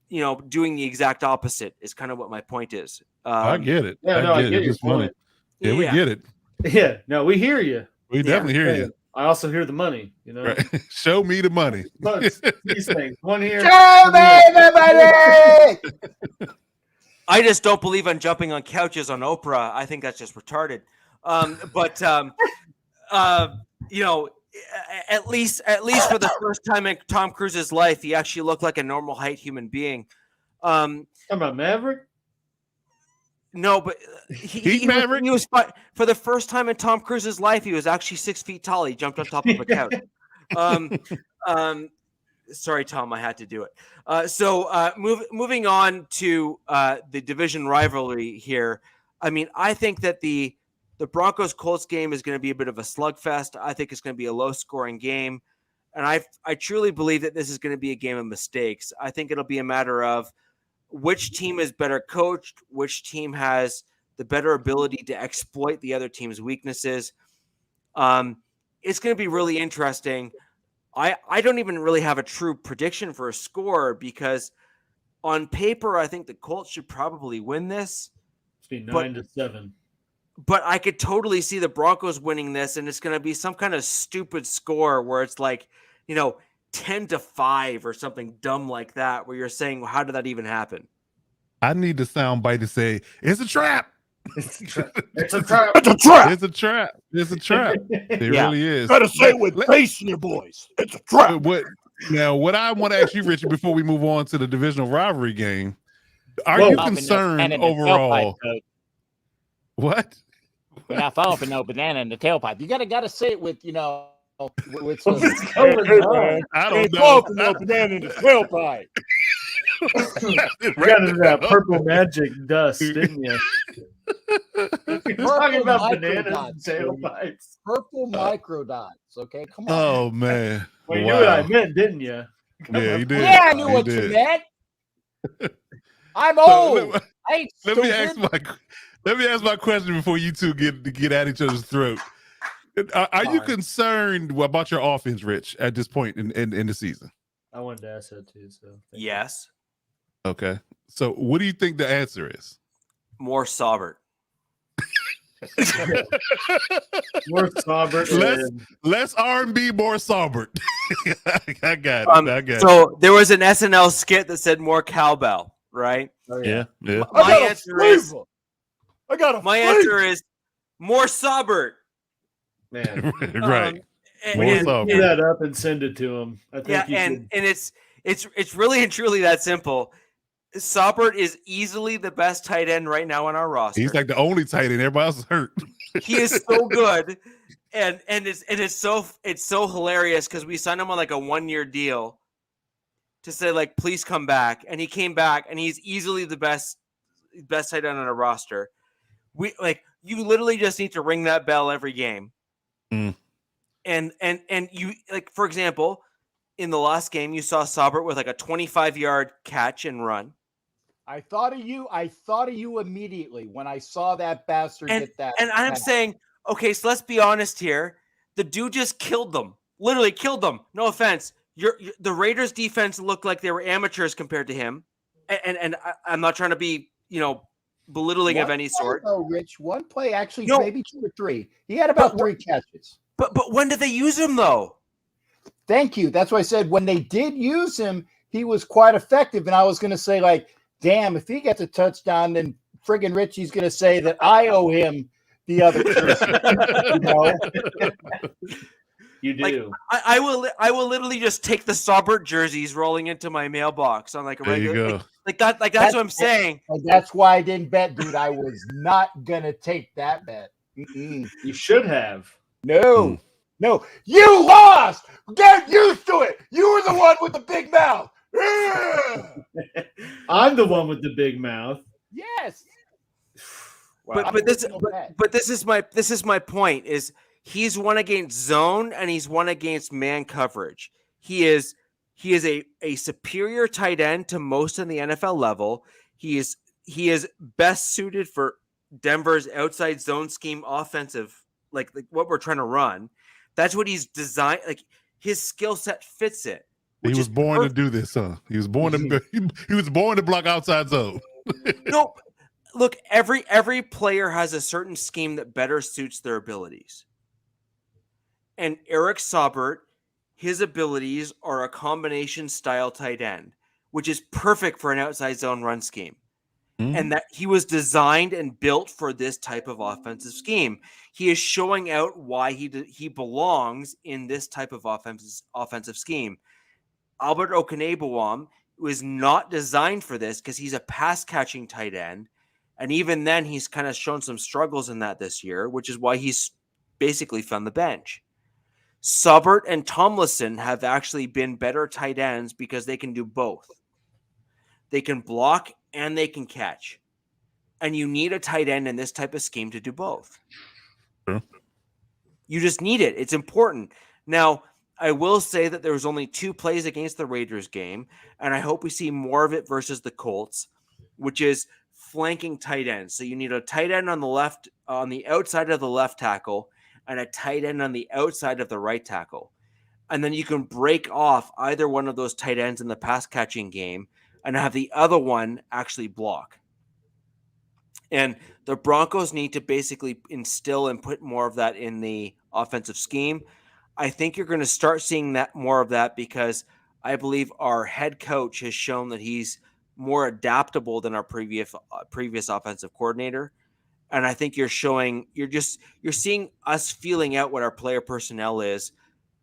doing the exact opposite. Is kind of what my point is. I get it. I get your point. Yeah, we get it. Yeah, no, we hear you. We definitely hear you. I also hear the money, Right. Show me the money. These things. One here. Show me the money! I just don't believe in jumping on couches on Oprah. I think that's just retarded. At least for the first time in Tom Cruise's life, he actually looked like a normal height human being. Talking about Maverick? No, but he was for the first time in Tom Cruise's life. He was actually 6 feet tall. He jumped on top of a couch. Sorry, Tom, I had to do it. Moving on to the division rivalry here. I mean, I think that the Broncos Colts game is going to be a bit of a slugfest. I think it's going to be a low scoring game, and I truly believe that this is going to be a game of mistakes. I think it'll be a matter of which team is better coached, which team has the better ability to exploit the other team's weaknesses. It's going to be really interesting. I don't even really have a true prediction for a score because on paper, I think the Colts should probably win this. It's be 9-7. But I could totally see the Broncos winning this, and it's going to be some kind of stupid score where it's like, 10-5 or something dumb like that, where you're saying, well, how did that even happen? I need the soundbite to say, it's a trap. It's a trap. It's a trap. It's a trap. It's a trap. It's a trap. It really is. Gotta say it with bass in your voice. It's a trap. What I want to ask you, Richard, before we move on to the divisional rivalry game, are you concerned overall? What? We're not falling for no banana in the tailpipe. You gotta say it with with some, I don't know. No banana in the tailpipe. You got into that purple magic dust, didn't you? You're talking about bananas and tailpipes. Purple microdots. Okay, come on. Oh man. Well, you knew what I meant, didn't you? Yeah, you did. Yeah, I knew what you meant. I'm old. Let me ask my question before you two get at each other's throat. Are you concerned about your offense, Rich, at this point in the season? I wanted to ask that too. So yes. Okay. So what do you think the answer is? More Saubert. More Saubert. Less R&B, more Saubert. I got it. I got it. So there was an SNL skit that said more cowbell, right? Oh, yeah. My answer is more Saubert. Man, right. Clean that up and send it to him. I think and it's really and truly that simple. Saubert is easily the best tight end right now on our roster. He's like the only tight end. Everybody else is hurt. He is so good, and it's so hilarious because we signed him on like a 1-year deal to say like please come back, and he came back, and he's easily the best tight end on our roster. You literally just need to ring that bell every game. Mm. And you like, for example, in the last game, you saw Saubert with like a 25-yard catch and run. I thought of you. I thought of you immediately when I saw that bastard get that. And I'm saying, okay, so let's be honest here. The dude just killed them. Literally killed them. No offense. The Raiders defense looked like they were amateurs compared to him. And I'm not trying to be, belittling of any sort. Oh, Rich, one play, actually, maybe 2 or 3. He had about 3 catches. But when did they use him, though? Thank you. That's why I said when they did use him, he was quite effective. And I was going to say, like, damn, if he gets a touchdown, then friggin' Richie's going to say that I owe him the other person. You do. Like, I will literally just take the Saubert jerseys rolling into my mailbox on like a regular. That's what I'm saying. That's why I didn't bet, dude. I was not gonna take that bet. You should have. No, you lost. Get used to it. You were the one with the big mouth. I'm the one with the big mouth. Yes. Wow. But this is my point is. He's won against zone and he's won against man coverage. He is a superior tight end to most in the NFL level. He is best suited for Denver's outside zone scheme offensive, like what we're trying to run. That's what he's designed. Like his skill set fits it. He was born to do this, huh? He was born to block outside zone. No, look, every player has a certain scheme that better suits their abilities. And Eric Saubert, his abilities are a combination style tight end, which is perfect for an outside zone run scheme. Mm-hmm. And that he was designed and built for this type of offensive scheme. He is showing out why he belongs in this type of offensive scheme. Albert Okanebowam was not designed for this because he's a pass catching tight end. And even then, he's kind of shown some struggles in that this year, which is why he's basically found the bench. Saubert and Tomlinson have actually been better tight ends because they can do both. They can block and they can catch. And you need a tight end in this type of scheme to do both. Sure. You just need it. It's important. Now, I will say that there was only 2 plays against the Raiders game, and I hope we see more of it versus the Colts, which is flanking tight ends. So you need a tight end on the left, on the outside of the left tackle, and a tight end on the outside of the right tackle. And then you can break off either one of those tight ends in the pass catching game and have the other one actually block. And the Broncos need to basically instill and put more of that in the offensive scheme. I think you're going to start seeing that more of that because I believe our head coach has shown that he's more adaptable than our previous offensive coordinator. And I think you're seeing us feeling out what our player personnel is.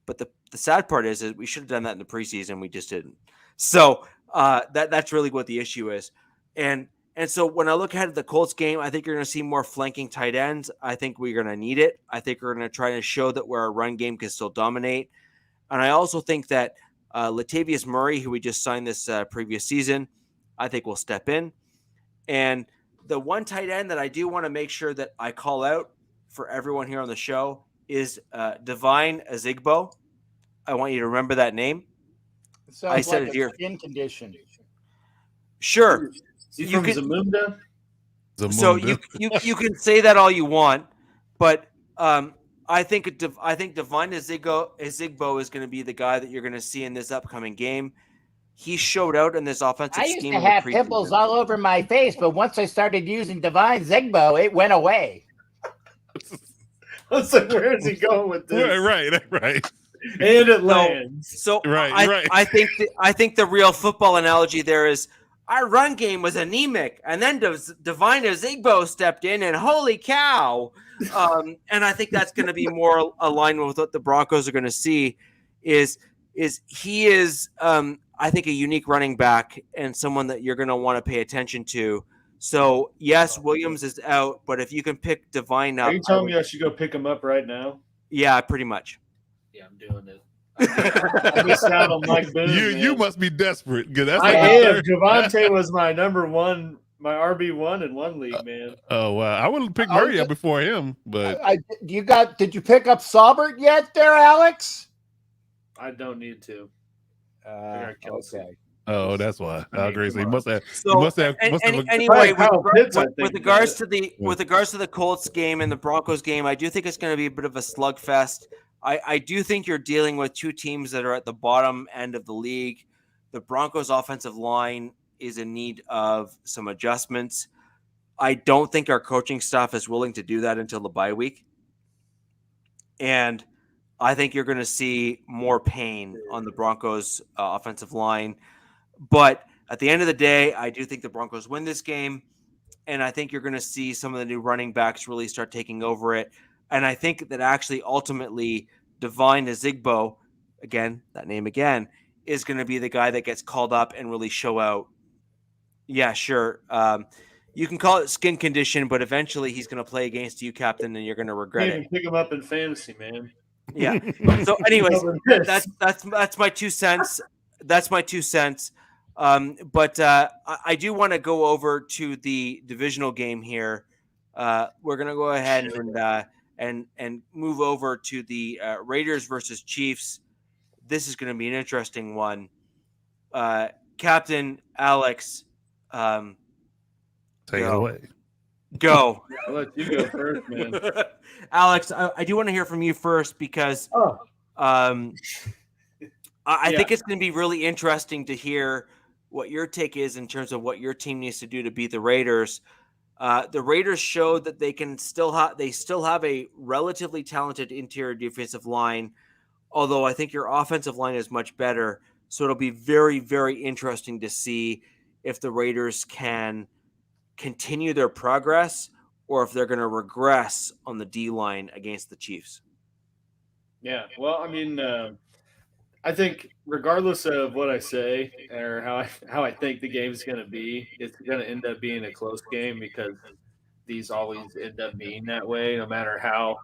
But the sad part is we should have done that in the preseason. We just didn't. So that's really what the issue is. And so when I look ahead at the Colts game, I think you're going to see more flanking tight ends. I think we're going to need it. I think we're going to try to show that where our run game can still dominate. And I also think that Latavius Murray, who we just signed this previous season, I think will step in. And the one tight end that I do want to make sure that I call out for everyone here on the show is Divine Azigbo. I want you to remember that name. I said it here. Skin condition. Sure. You can Zamunda? So you can say that all you want, but I think Divine Azigbo is going to be the guy that you're going to see in this upcoming game. He showed out in this offensive scheme. I used to have pimples all over my face, but once I started using Divine Zigbo, it went away. I was like, where is he going with this? Right. And it lands. So right. I think the real football analogy there is our run game was anemic, and then Divine Azigbo stepped in, and holy cow! And I think that's going to be more aligned with what the Broncos are going to see. Is he is I think a unique running back and someone that you're going to want to pay attention to. So yes, Williams is out, but if you can pick Divine up, are you telling me I should go pick him up right now? Yeah, pretty much. Yeah, I'm doing it. I missed out on Mike Boone. You must be desperate. I am. Javonte was my number one, my RB1 in one league, man. Oh wow! I would have picked Murray up before him, but did you pick up Saubert yet, there, Alex? I don't need to. I got Kelsey. Okay. Oh, that's why. I agree. So he must have. So he must have. Anyway, Kyle Pitts, I think, with regards to the Colts game and the Broncos game, I do think it's going to be a bit of a slugfest. I do think you're dealing with two teams that are at the bottom end of the league. The Broncos' offensive line is in need of some adjustments. I don't think our coaching staff is willing to do that until the bye week. And I think you're going to see more pain on the Broncos' offensive line. But at the end of the day, I do think the Broncos win this game. And I think you're going to see some of the new running backs really start taking over it. And I think that actually ultimately Devine Ezigbo, again, that name again, is going to be the guy that gets called up and really show out. Yeah, sure. You can call it skin condition, but eventually he's going to play against you, Captain, and you're going to regret it. Pick him up in fantasy, man. Yeah. So, anyways, that's my 2 cents. That's my 2 cents. But I do want to go over to the divisional game here. We're going to go ahead and move over to the Raiders versus Chiefs. This is going to be an interesting one. Captain Alex, take it away. Go. Yeah, I'll let you go first, man. Alex, I do want to hear from you first because I think it's going to be really interesting to hear what your take is in terms of what your team needs to do to beat the Raiders. The Raiders showed that they still have a relatively talented interior defensive line, although I think your offensive line is much better. So it'll be very, very interesting to see if the Raiders can continue their progress or if they're going to regress on the D line against the Chiefs. Yeah, well, I mean, I think regardless of what I say or how I think the game is going to be, it's going to end up being a close game because these always end up being that way, no matter how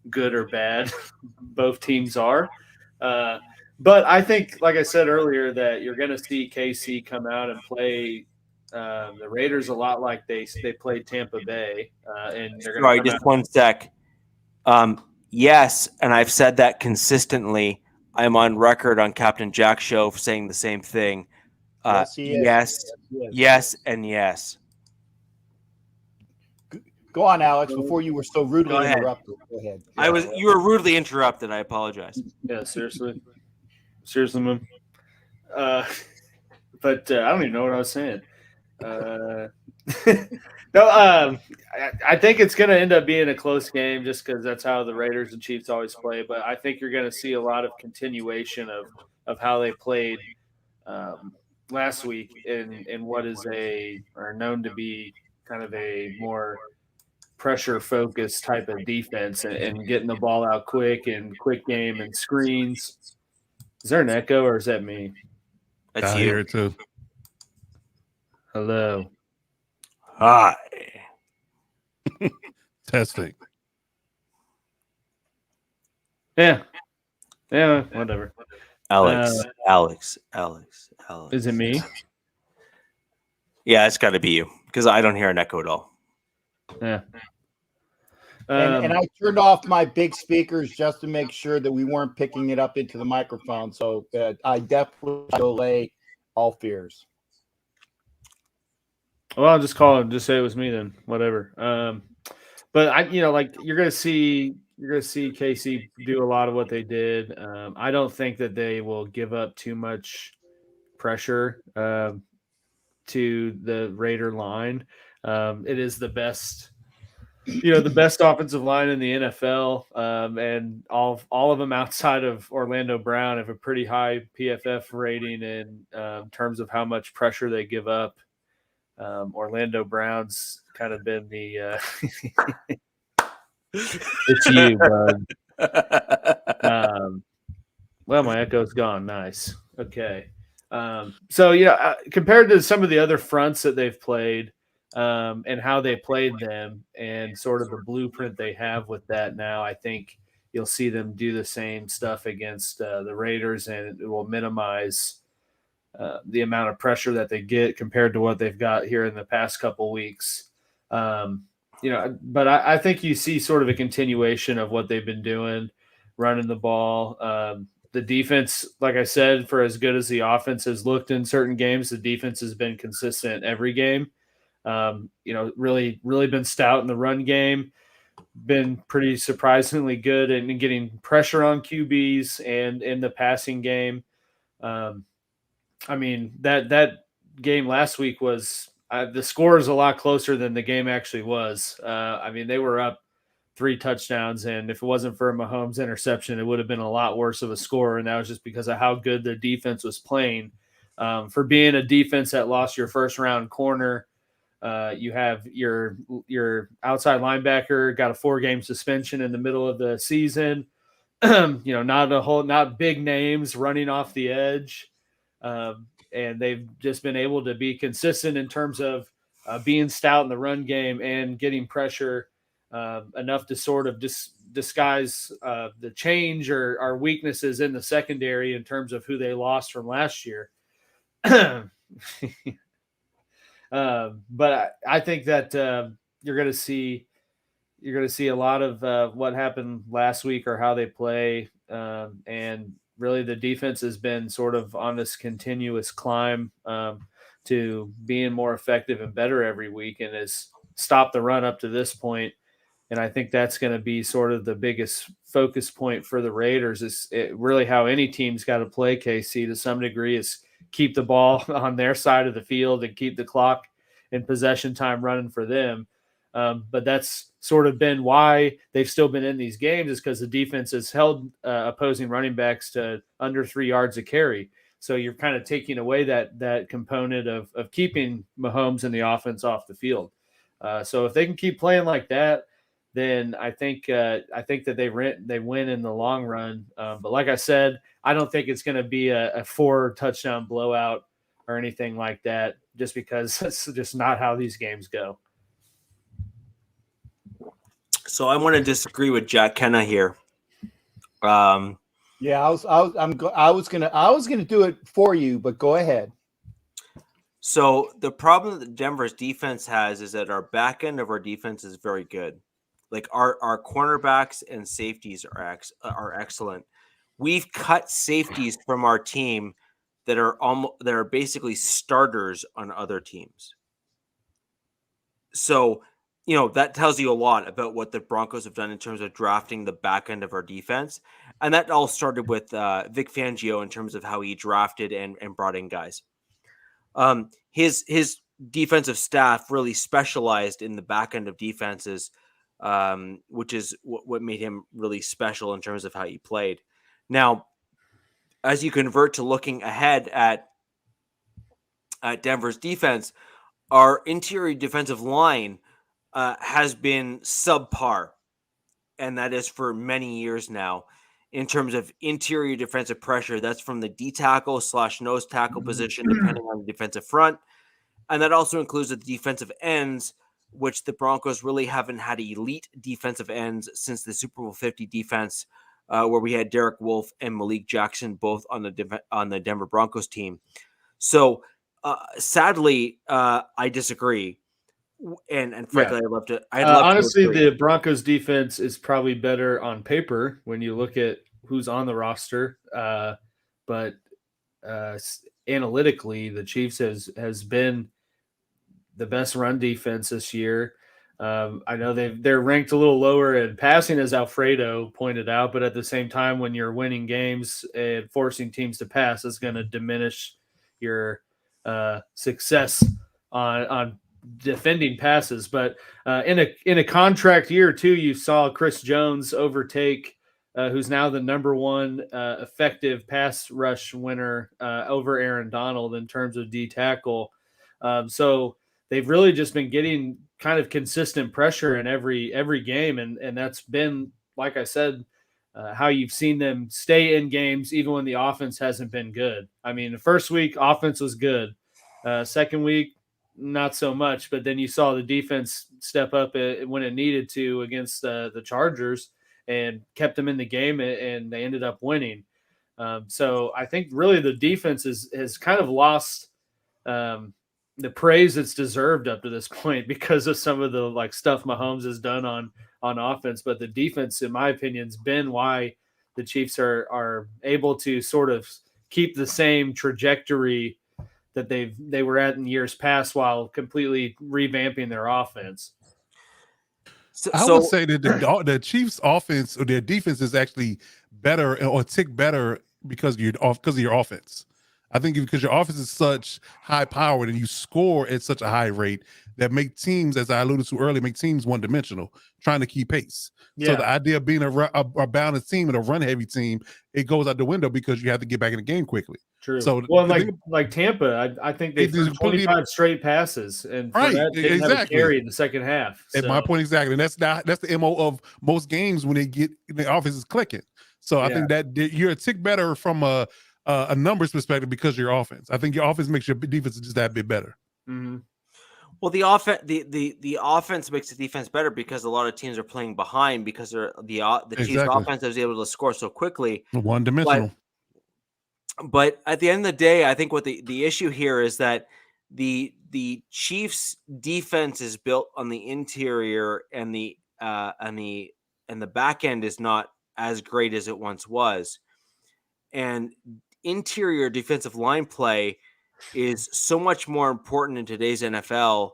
good or bad both teams are. But I think, like I said earlier, that you're going to see KC come out and play the Raiders a lot like they played Tampa Bay. And they're Sorry, just one sec. Yes, and I've said that consistently. I'm on record on Captain Jack's show for saying the same thing. Yes, and yes. Go on, Alex, before you were so rudely interrupted. Go ahead. Yeah. You were rudely interrupted. I apologize. Yeah, seriously, man. But I don't even know what I was saying. I think it's going to end up being a close game just because that's how the Raiders and Chiefs always play. But I think you're going to see a lot of continuation of how they played last week in what is known to be kind of a more pressure-focused type of defense and getting the ball out quick and quick game and screens. Is there an echo or is that me? That's I you. hear it too. Hello. Hi. Testing. Yeah, whatever. Alex. Is it me? Yeah, it's got to be you because I don't hear an echo at all. Yeah. And I turned off my big speakers just to make sure that we weren't picking it up into the microphone. So I definitely allay all fears. Well, I'll just say it was me then. Whatever. But you're gonna see KC do a lot of what they did. I don't think that they will give up too much pressure to the Raider line. It is the best, the best offensive line in the NFL, and all of them outside of Orlando Brown have a pretty high PFF rating in terms of how much pressure they give up. Orlando Brown's kind of been the it's you, bud. Well, my echo's gone. Nice. Okay. So compared to some of the other fronts that they've played, and how they played them and sort of the blueprint they have with that now, I think you'll see them do the same stuff against the Raiders, and it will minimize the amount of pressure that they get compared to what they've got here in the past couple weeks. But I think you see sort of a continuation of what they've been doing, running the ball. The defense, like I said, for as good as the offense has looked in certain games, the defense has been consistent every game. Really been stout in the run game, been pretty surprisingly good in getting pressure on QBs and in the passing game. That game last week was the score is a lot closer than the game actually was. They were up 3 touchdowns, and if it wasn't for a Mahomes interception, it would have been a lot worse of a score. And that was just because of how good the defense was playing. For being a defense that lost your first round corner, you have your outside linebacker got a 4-game suspension in the middle of the season. Not big names running off the edge. And they've just been able to be consistent in terms of being stout in the run game and getting pressure enough to sort of disguise the change or our weaknesses in the secondary in terms of who they lost from last year. But I think that you're going to see a lot of what happened last week or how they play, and really the defense has been sort of on this continuous climb to being more effective and better every week, and has stopped the run up to this point. And I think that's going to be sort of the biggest focus point for the Raiders. Is really how any team's got to play KC to some degree, is keep the ball on their side of the field and keep the clock and possession time running for them. But that's sort of been why they've still been in these games, is because the defense has held opposing running backs to under 3 yards a carry. So you're kind of taking away that component of keeping Mahomes and the offense off the field. So if they can keep playing like that, then I think that they win in the long run. But like I said, I don't think it's going to be a 4-touchdown blowout or anything like that, just because that's just not how these games go. So I want to disagree with Jack Kenna here. I was gonna do it for you, but go ahead. So the problem that Denver's defense has is that our back end of our defense is very good. Like our cornerbacks and safeties are excellent. We've cut safeties from our team that are basically starters on other teams. So, that tells you a lot about what the Broncos have done in terms of drafting the back end of our defense. And that all started with Vic Fangio in terms of how he drafted and brought in guys. His defensive staff really specialized in the back end of defenses, which is what made him really special in terms of how he played. Now, as you convert to looking ahead at Denver's defense, our interior defensive line has been subpar, and that is for many years now. In terms of interior defensive pressure, that's from the D tackle / nose tackle position, depending on the defensive front. And that also includes the defensive ends, which the Broncos really haven't had elite defensive ends since the Super Bowl 50 defense, where we had Derek Wolfe and Malik Jackson both on the Denver Broncos team. So sadly, I disagree. And frankly, Yeah. I'd love to. Honestly, the Broncos defense is probably better on paper when you look at who's on the roster. But analytically, the Chiefs has been the best run defense this year. I know they're ranked a little lower in passing, as Alfredo pointed out, but at the same time, when you're winning games and forcing teams to pass, it's going to diminish your success on defending passes. But in a contract year too, you saw Chris Jones overtake who's now the number 1 effective pass rush winner over Aaron Donald in terms of D tackle. So they've really just been getting kind of consistent pressure in every game, and that's been, like I said, how you've seen them stay in games even when the offense hasn't been good. I mean, the first week offense was good, second week not so much, but then you saw the defense step up when it needed to against the Chargers and kept them in the game, and they ended up winning. So I think really the defense has kind of lost the praise it's deserved up to this point because of some of the stuff Mahomes has done on offense. But the defense, in my opinion, has been why the Chiefs are able to sort of keep the same trajectory that they were at in years past while completely revamping their offense. I would say that the Chiefs' offense or their defense is actually better or tick better because of your offense. I think because your offense is such high powered and you score at such a high rate that make teams, as I alluded to earlier, make teams one dimensional, trying to keep pace. Yeah. So the idea of being a balanced team and a run heavy team, it goes out the window because you have to get back in the game quickly. True. So like Tampa, I think they threw 25 straight passes and that didn't have a carry in the second half. At my point, exactly, and that's the MO of most games when the offense is clicking. So I think that you're a tick better from a numbers perspective because of your offense. I think your offense makes your defense just that bit better. Mm-hmm. Well, the offense makes the defense better because a lot of teams are playing behind because the Chiefs' offense is able to score so quickly. One dimensional. But at the end of the day, I think what the issue here is that the Chiefs' defense is built on the interior, and the back end is not as great as it once was. And interior defensive line play is so much more important in today's NFL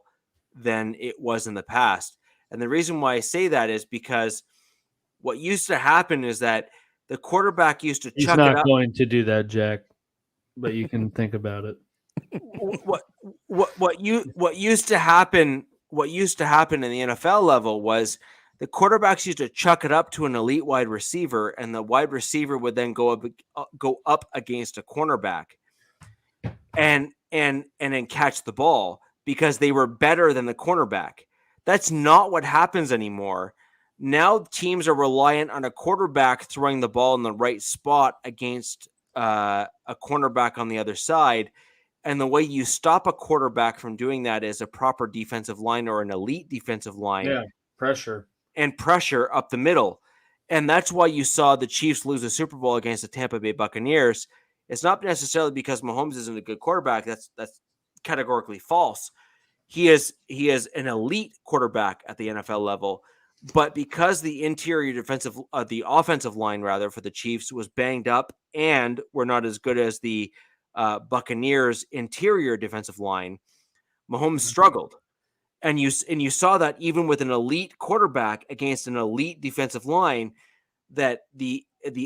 than it was in the past. And the reason why I say that is because what used to happen is that the quarterback used to chuck it up. He's not going to do that, Jack, but you can think about it. What used to happen in the NFL level was the quarterbacks used to chuck it up to an elite wide receiver, and the wide receiver would then go up against a cornerback and then catch the ball because they were better than the cornerback. That's not what happens anymore. Now teams are reliant on a quarterback throwing the ball in the right spot against a cornerback on the other side. And the way you stop a quarterback from doing that is a proper defensive line or an elite defensive line. Yeah, pressure up the middle. And that's why you saw the Chiefs lose the Super Bowl against the Tampa Bay Buccaneers. It's not necessarily because Mahomes isn't a good quarterback. That's categorically false. He is an elite quarterback at the NFL level, but because the the offensive line rather for the Chiefs was banged up and were not as good as the Buccaneers interior defensive line, Mahomes struggled. And you saw that even with an elite quarterback against an elite defensive line, that the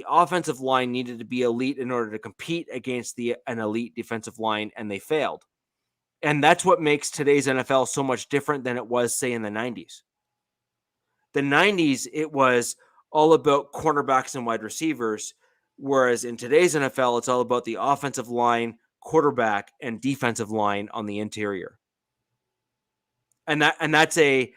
offensive line needed to be elite in order to compete against an elite defensive line, and they failed. And that's what makes today's NFL so much different than it was, say, in the 90s. The 90s, it was all about cornerbacks and wide receivers, whereas in today's NFL, it's all about the offensive line, quarterback, and defensive line on the interior. And that's a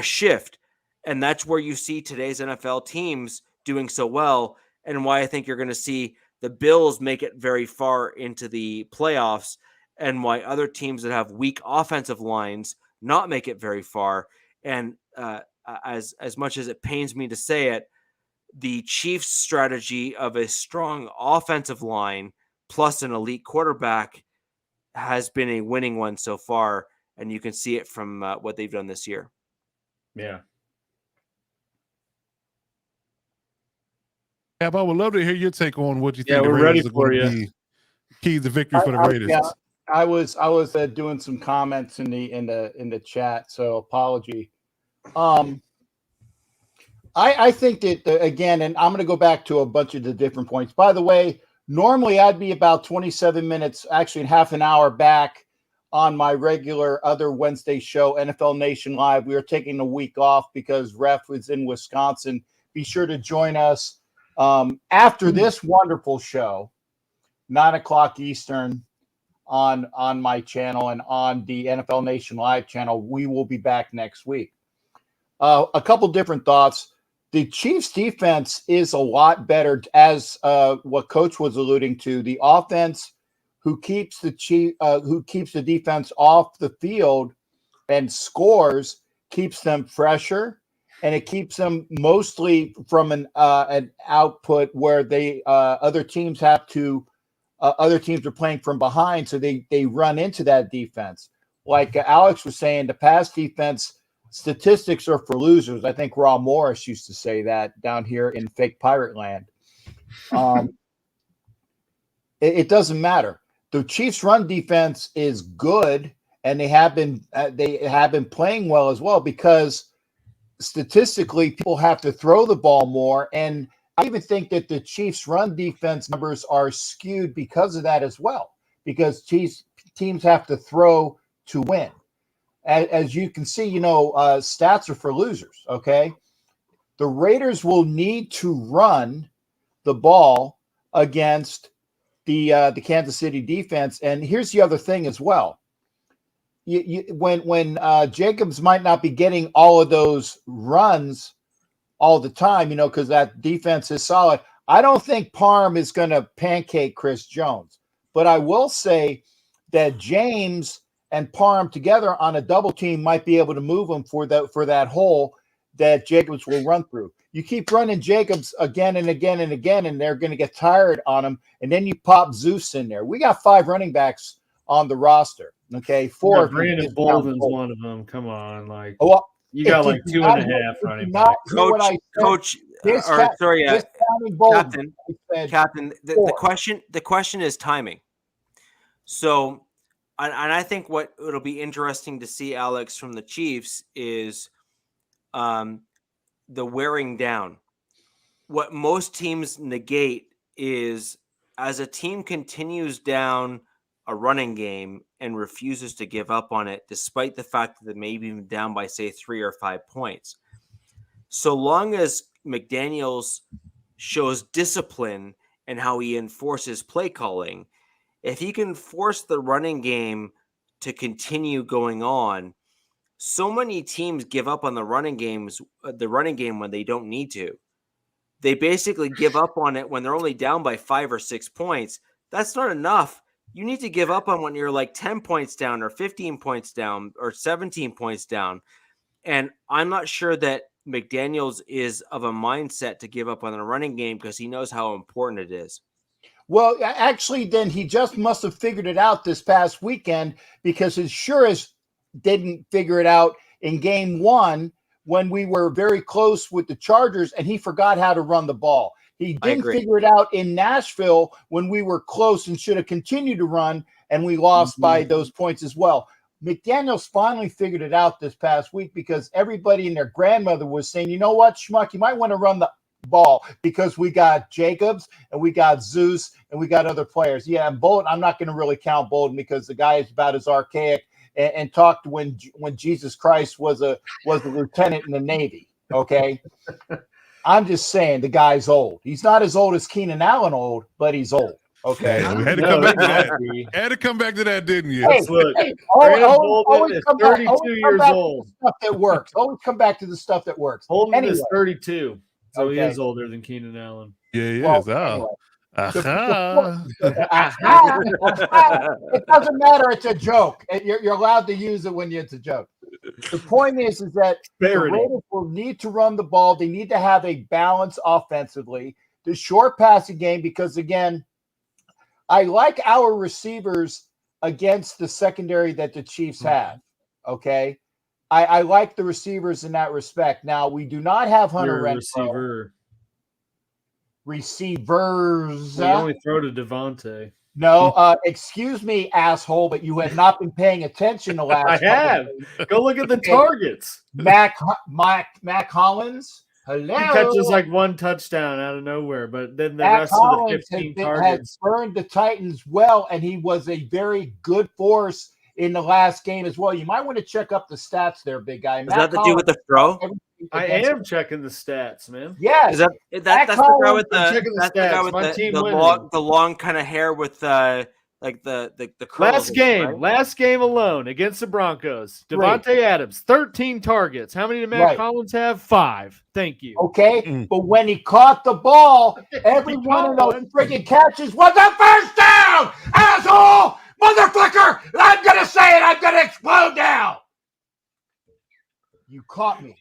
shift. And that's where you see today's NFL teams doing so well, and why I think you're going to see the Bills make it very far into the playoffs, and why other teams that have weak offensive lines not make it very far. And as much as it pains me to say it, the Chiefs' strategy of a strong offensive line plus an elite quarterback has been a winning one so far, and you can see it from what they've done this year. Yeah. I would love to hear your take on what you think. Yeah, we're ready for you. Keys to victory for the Raiders. I was doing some comments in the chat, so apology. I think that again, and I'm going to go back to a bunch of the different points. By the way, normally I'd be about 27 minutes, actually half an hour back on my regular other Wednesday show, NFL Nation Live. We are taking a week off because Ref was in Wisconsin. Be sure to join us after this wonderful show, 9:00 Eastern on my channel and on the NFL Nation Live channel. We will be back next week. A couple different thoughts. The Chiefs defense is a lot better, as what Coach was alluding to. The offense who keeps the defense off the field and scores keeps them fresher, and it keeps them mostly from an output where they other teams are playing from behind, so they run into that defense. Like Alex was saying, the pass defense statistics are for losers. I think Raw Morris used to say that down here in fake pirate land. It doesn't matter. The Chiefs' run defense is good, and they have been playing well as well, because statistically people have to throw the ball more, and I even think that the Chiefs' run defense numbers are skewed because of that as well, because teams have to throw to win. As you can see, stats are for losers, okay? The Raiders will need to run the ball against the Kansas City defense. And here's the other thing as well. When Jacobs might not be getting all of those runs all the time, because that defense is solid, I don't think Parm is going to pancake Chris Jones. But I will say that James and Parm together on a double team might be able to move him for that hole that Jacobs will run through. You keep running Jacobs again and again and again, and they're going to get tired on him. And then you pop Zeus in there. We got 5 running backs on the roster. Okay, 4. Brandon Bolden's one of them. Come on, you got 2.5 running backs. Captain. The question is timing. So, and I think what it'll be interesting to see, Alex, from the Chiefs is the wearing down. What most teams negate is, as a team continues down a running game and refuses to give up on it, despite the fact that they may be down by, say, 3 or 5 points. So long as McDaniels shows discipline in how he enforces play calling, if he can force the running game to continue going on, so many teams give up on the running game when they don't need to. They basically give up on it when they're only down by 5 or 6 points. That's not enough. You need to give up on when you're 10 points down or 15 points down or 17 points down. And I'm not sure that McDaniels is of a mindset to give up on the running game, because he knows how important it is. Well, actually, then he just must have figured it out this past weekend, because he sure as didn't figure it out in game 1 when we were very close with the Chargers and he forgot how to run the ball. He didn't figure it out in Nashville when we were close and should have continued to run, and we lost by those points as well. McDaniels finally figured it out this past week, because everybody and their grandmother was saying, you know what, Schmuck, you might want to run the ball because we got Jacobs and we got Zeus and we got other players. Yeah, and Bolden, I'm not going to really count Bolden because the guy is about as archaic and talked when Jesus Christ was a lieutenant in the Navy. Okay. I'm just saying the guy's old. He's not as old as Keenan Allen old, but he's old. Okay. Yeah, we had to come back to that. Had to come back to that, didn't you? Always come back to old. the stuff that works. Always come back to the stuff that works. Holden is 32, so he is older than Keenan Allen. Yeah, he is. Anyway. It doesn't matter. It's a joke. You're allowed to use it when it's a joke. The point is that the Raiders will need to run the ball. They need to have a balance offensively. The short passing game, because again, I like our receivers against the secondary that the Chiefs have. Okay, I like the receivers in that respect. Now we do not have Hunter Renfrow. Receivers. We only throw to Devontae. No, excuse me, asshole, but you have not been paying attention the last. I have. Go look at the targets. Mac Hollins. Hello. He catches 1 touchdown out of nowhere, but then the rest of the 15 targets has burned the Titans well, and he was a very good force in the last game as well. You might want to check up the stats there, big guy. Does that have to do with the throw? I am checking the stats, man. Yes. That's the guy with the long kind of hair with the curls. Last game alone against the Broncos. Devontae Adams, 13 targets. How many did Matt Collins have? 5. Thank you. Okay, but when he caught the ball, every one of those freaking catches was a first down, asshole, motherfucker. I'm gonna say it. I'm gonna explode now. You caught me.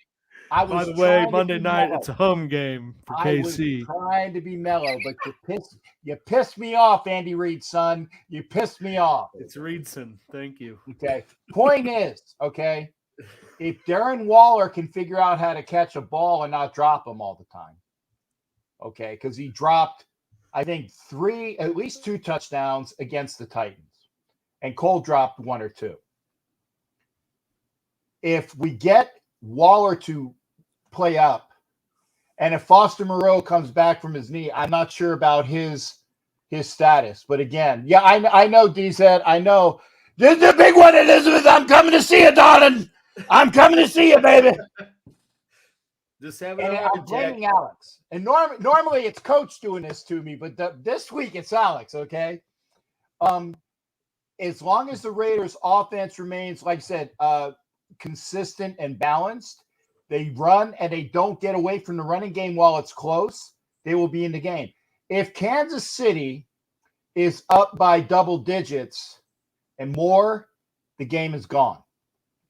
By the way, Monday night it's a home game for KC. I was trying to be mellow, but you pissed me off, Andy Reid, son. You pissed me off. It's Reedson. Thank you. Okay. Point is, okay, if Darren Waller can figure out how to catch a ball and not drop him all the time, okay, because he dropped I think at least 2 touchdowns against the Titans, and Cole dropped 1 or 2. If we get Waller to play up, and if Foster Moreau comes back from his knee, I'm not sure about his status. But again, yeah, I know, DZ. I know. This is the big one, Elizabeth. I'm coming to see you, darling. I'm coming to see you, baby. Just have And it I'm blaming Alex. And normally it's Coach doing this to me, but this week it's Alex, okay? As long as the Raiders' offense remains, like I said, consistent and balanced, they run and they don't get away from the running game while it's close, they will be in the game. If Kansas City is up by double digits and more, the game is gone.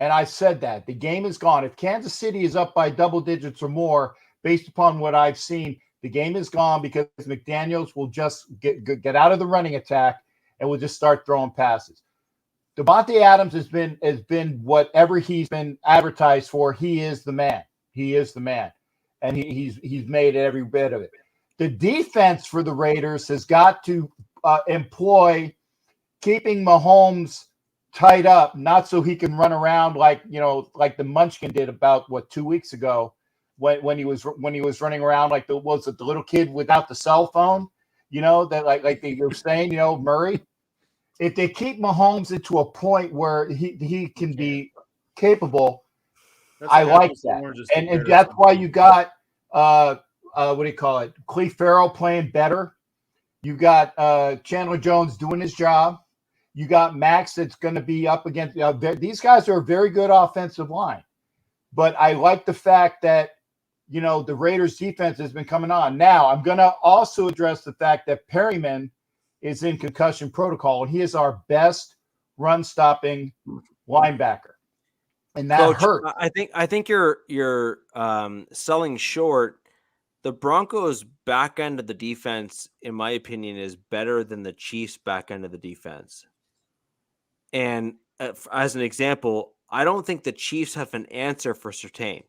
And I said that. The game is gone. If Kansas City is up by double digits or more, based upon what I've seen, the game is gone because McDaniels will just get out of the running attack and will just start throwing passes. Devontae Adams has been whatever he's been advertised for. He is the man. He is the man. And he's made every bit of it. The defense for the Raiders has got to employ keeping Mahomes tied up, not so he can run around like the Munchkin did about 2 weeks ago when he was running around like the little kid without the cell phone, that like they were saying, Murray. If they keep Mahomes into a point where he can be capable, I like that. And that's why you got what do you call it? Cleve Farrell playing better. You got Chandler Jones doing his job. You got Max that's going to be up against these guys are a very good offensive line. But I like the fact that, the Raiders defense has been coming on. Now, I'm going to also address the fact that Perryman is in concussion protocol, and he is our best run-stopping linebacker. And that Coach, hurt. I think you're selling short. The Broncos' back end of the defense, in my opinion, is better than the Chiefs' back end of the defense. And as an example, I don't think the Chiefs have an answer for Surtain.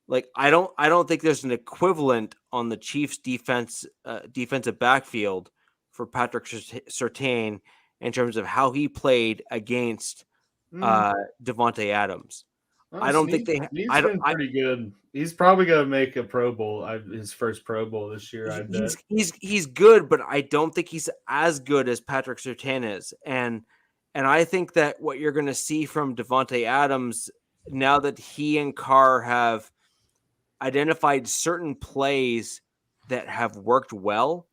Like I don't think there's an equivalent on the Chiefs' defensive backfield for Patrick Surtain in terms of how he played against Devontae Adams. I don't think he's been pretty good. He's probably going to make a Pro Bowl, his first Pro Bowl this year. I bet he's good, but I don't think he's as good as Patrick Surtain is. And I think that what you're going to see from Devontae Adams now that he and Carr have identified certain plays that have worked well,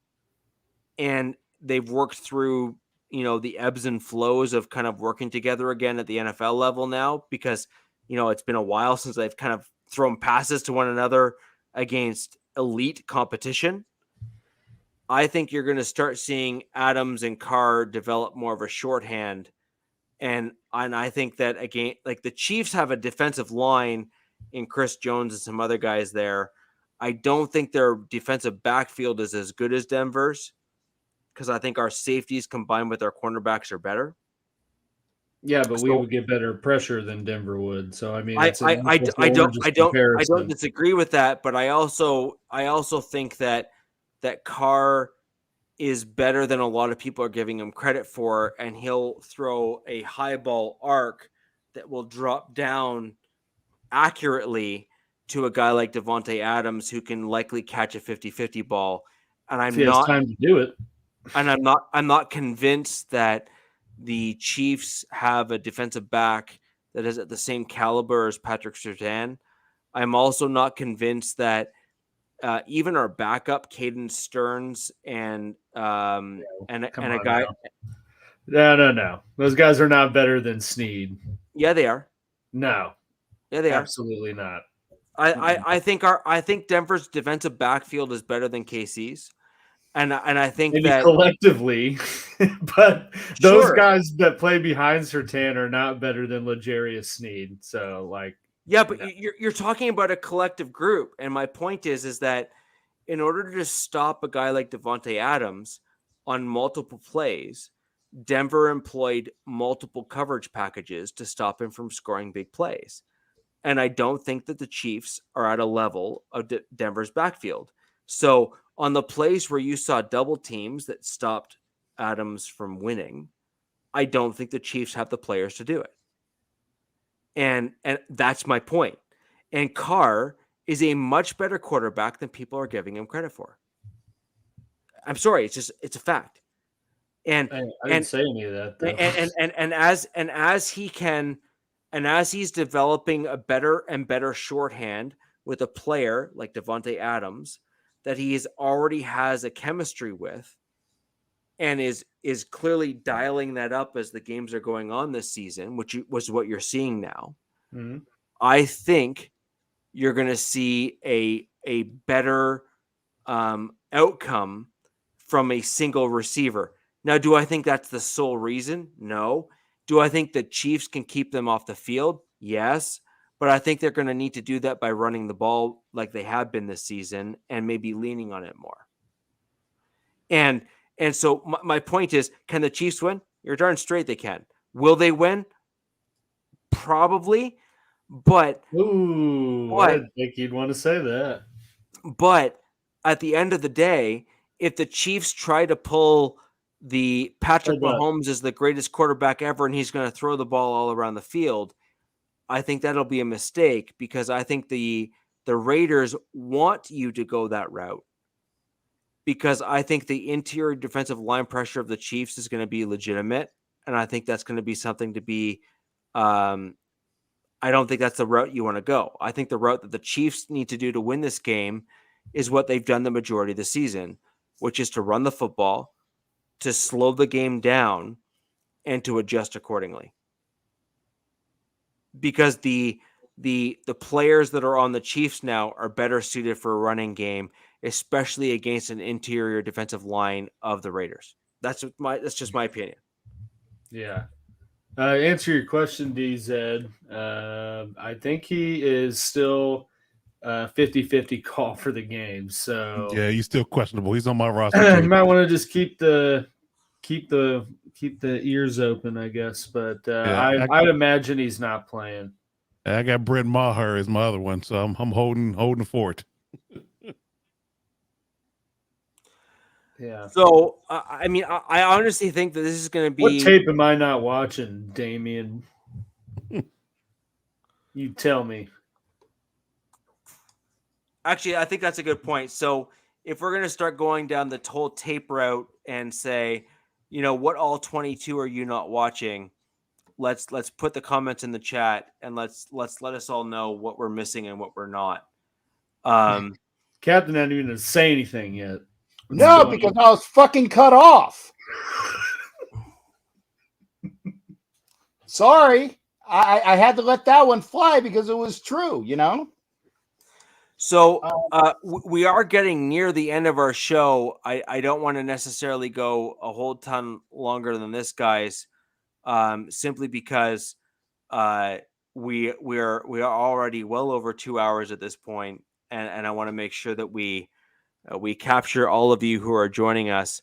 and they've worked through, the ebbs and flows of kind of working together again at the NFL level now, because, it's been a while since they've kind of thrown passes to one another against elite competition. I think you're going to start seeing Adams and Carr develop more of a shorthand. And I think that, again, like the Chiefs have a defensive line in Chris Jones and some other guys there. I don't think their defensive backfield is as good as Denver's, because I think our safeties combined with our cornerbacks are better. Yeah, but we would get better pressure than Denver would. So I mean, I don't disagree with that, but I also think that Carr is better than a lot of people are giving him credit for, and he'll throw a high ball arc that will drop down accurately to a guy like Devontae Adams, who can likely catch a 50-50 ball. And he has time to do it. And I'm not convinced that the Chiefs have a defensive back that is at the same caliber as Patrick Surtain. I'm also not convinced that even our backup, Caden Stearns, and a guy. No. Those guys are not better than Snead. Yeah, they are. No. Yeah, they are. Absolutely not. I think Denver's defensive backfield is better than KC's. And I think maybe that collectively, but those guys that play behind Surtain are not better than L'Jarius Sneed. So, yeah, but you're talking about a collective group, and my point is that in order to stop a guy like Devontae Adams on multiple plays, Denver employed multiple coverage packages to stop him from scoring big plays, and I don't think that the Chiefs are at a level of Denver's backfield. So On the plays where you saw double teams that stopped Adams from winning, I don't think the Chiefs have the players to do it. And that's my point. And Carr is a much better quarterback than people are giving him credit for. I'm sorry, it's a fact. And I didn't say any of that, though. As he's developing a better and better shorthand with a player like Devontae Adams that he already has a chemistry with, and is clearly dialing that up as the games are going on this season, which was what you're seeing now. Mm-hmm. I think you're going to see a better outcome from a single receiver. Now, do I think that's the sole reason? No. Do I think the Chiefs can keep them off the field? Yes. But I think they're going to need to do that by running the ball like they have been this season and maybe leaning on it more. And so my point is, can the Chiefs win? You're darn straight they can. Will they win? Probably. But I didn't think you'd want to say that. But at the end of the day, if the Chiefs try to pull the Patrick Mahomes is the greatest quarterback ever and he's going to throw the ball all around the field, I think that'll be a mistake, because I think the Raiders want you to go that route, because I think the interior defensive line pressure of the Chiefs is going to be legitimate. And I think that's going to be something to be, I don't think that's the route you want to go. I think the route that the Chiefs need to do to win this game is what they've done the majority of the season, which is to run the football, to slow the game down, and to adjust accordingly. Because the players that are on the Chiefs now are better suited for a running game, especially against an interior defensive line of the Raiders. That's just my opinion. Yeah. Answer your question, DZ. I think he is still 50-50 call for the game. So yeah, he's still questionable. He's on my roster. You might want to just keep the ears open, I guess. But I'd imagine he's not playing. I got Brett Maher as my other one, so I'm holding the fort. Yeah. So I mean, I honestly think that this is going to be. What tape am I not watching, Damien? You tell me. Actually, I think that's a good point. So if we're going to start going down the whole tape route and say, what all 22 are you not watching? Let's put the comments in the chat and let's let us all know what we're missing and what we're not. Captain didn't even say anything yet. No, because I was fucking cut off. Sorry. I had to let that one fly because it was true, So we are getting near the end of our show. I don't want to necessarily go a whole ton longer than this, guys, simply because we are already well over 2 hours at this point, and I want to make sure that we capture all of you who are joining us.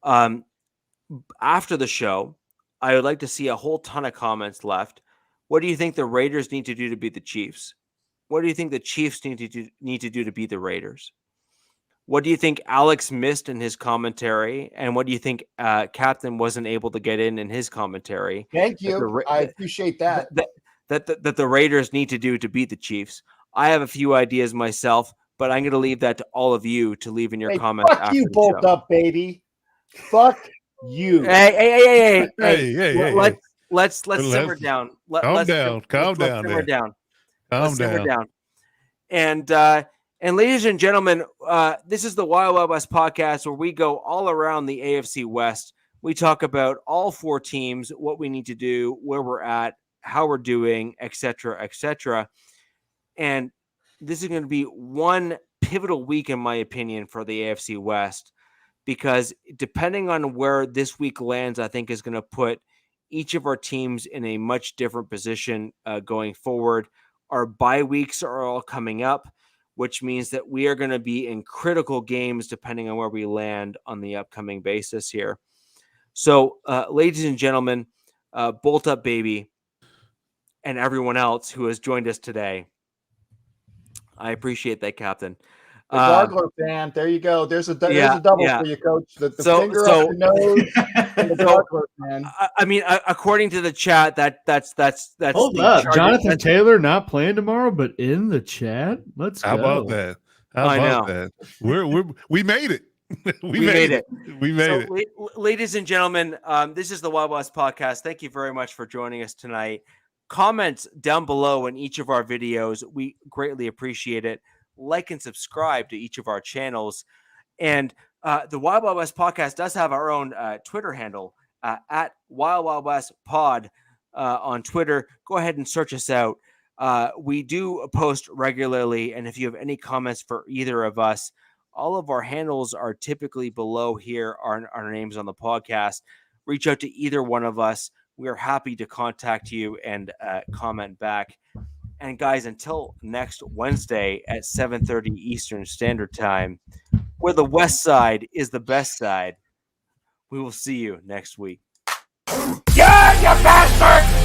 After the show, I would like to see a whole ton of comments left. What do you think the Raiders need to do to beat the Chiefs? What do you think the Chiefs need to do to beat the Raiders? What do you think Alex missed in his commentary? And what do you think Captain wasn't able to get in his commentary? Thank you. I appreciate that. That the Raiders need to do to beat the Chiefs. I have a few ideas myself, but I'm going to leave that to all of you to leave in your comments. Fuck you both up, baby. Fuck you. Hey. Let's simmer down. Calm down. Simmer down. And ladies and gentlemen, this is the Wild Wild West podcast, where we go all around the AFC West. We talk about all four teams, what we need to do, where we're at, how we're doing, etc., etc. And this is going to be one pivotal week, in my opinion, for the AFC West, because depending on where this week lands, I think is going to put each of our teams in a much different position going forward. Our bye weeks are all coming up, which means that we are going to be in critical games depending on where we land on the upcoming basis here. So, ladies and gentlemen, Bolt Up Baby, and everyone else who has joined us today, I appreciate that, Captain. The Gargler fan. There you go. There's a double for you, Coach. The finger up the nose. And the Gargler fan. I mean, according to the chat, that's. Hold up, Jonathan Taylor not playing tomorrow, but in the chat. Let's go. How about that? How about that? We made it. We made it. We made it. Ladies and gentlemen, this is the Wild West Podcast. Thank you very much for joining us tonight. Comments down below in each of our videos. We greatly appreciate it. Like and subscribe to each of our channels. And the Wild Wild West Podcast does have our own Twitter handle at Wild Wild West Pod on Twitter. Go ahead and search us out. We do post regularly. And if you have any comments for either of us, all of our handles are typically below here, our names on the podcast. Reach out to either one of us. We are happy to contact you and comment back. And guys, until next Wednesday at 7:30 Eastern Standard Time, where the West Side is the best side, we will see you next week. Yeah, you bastard!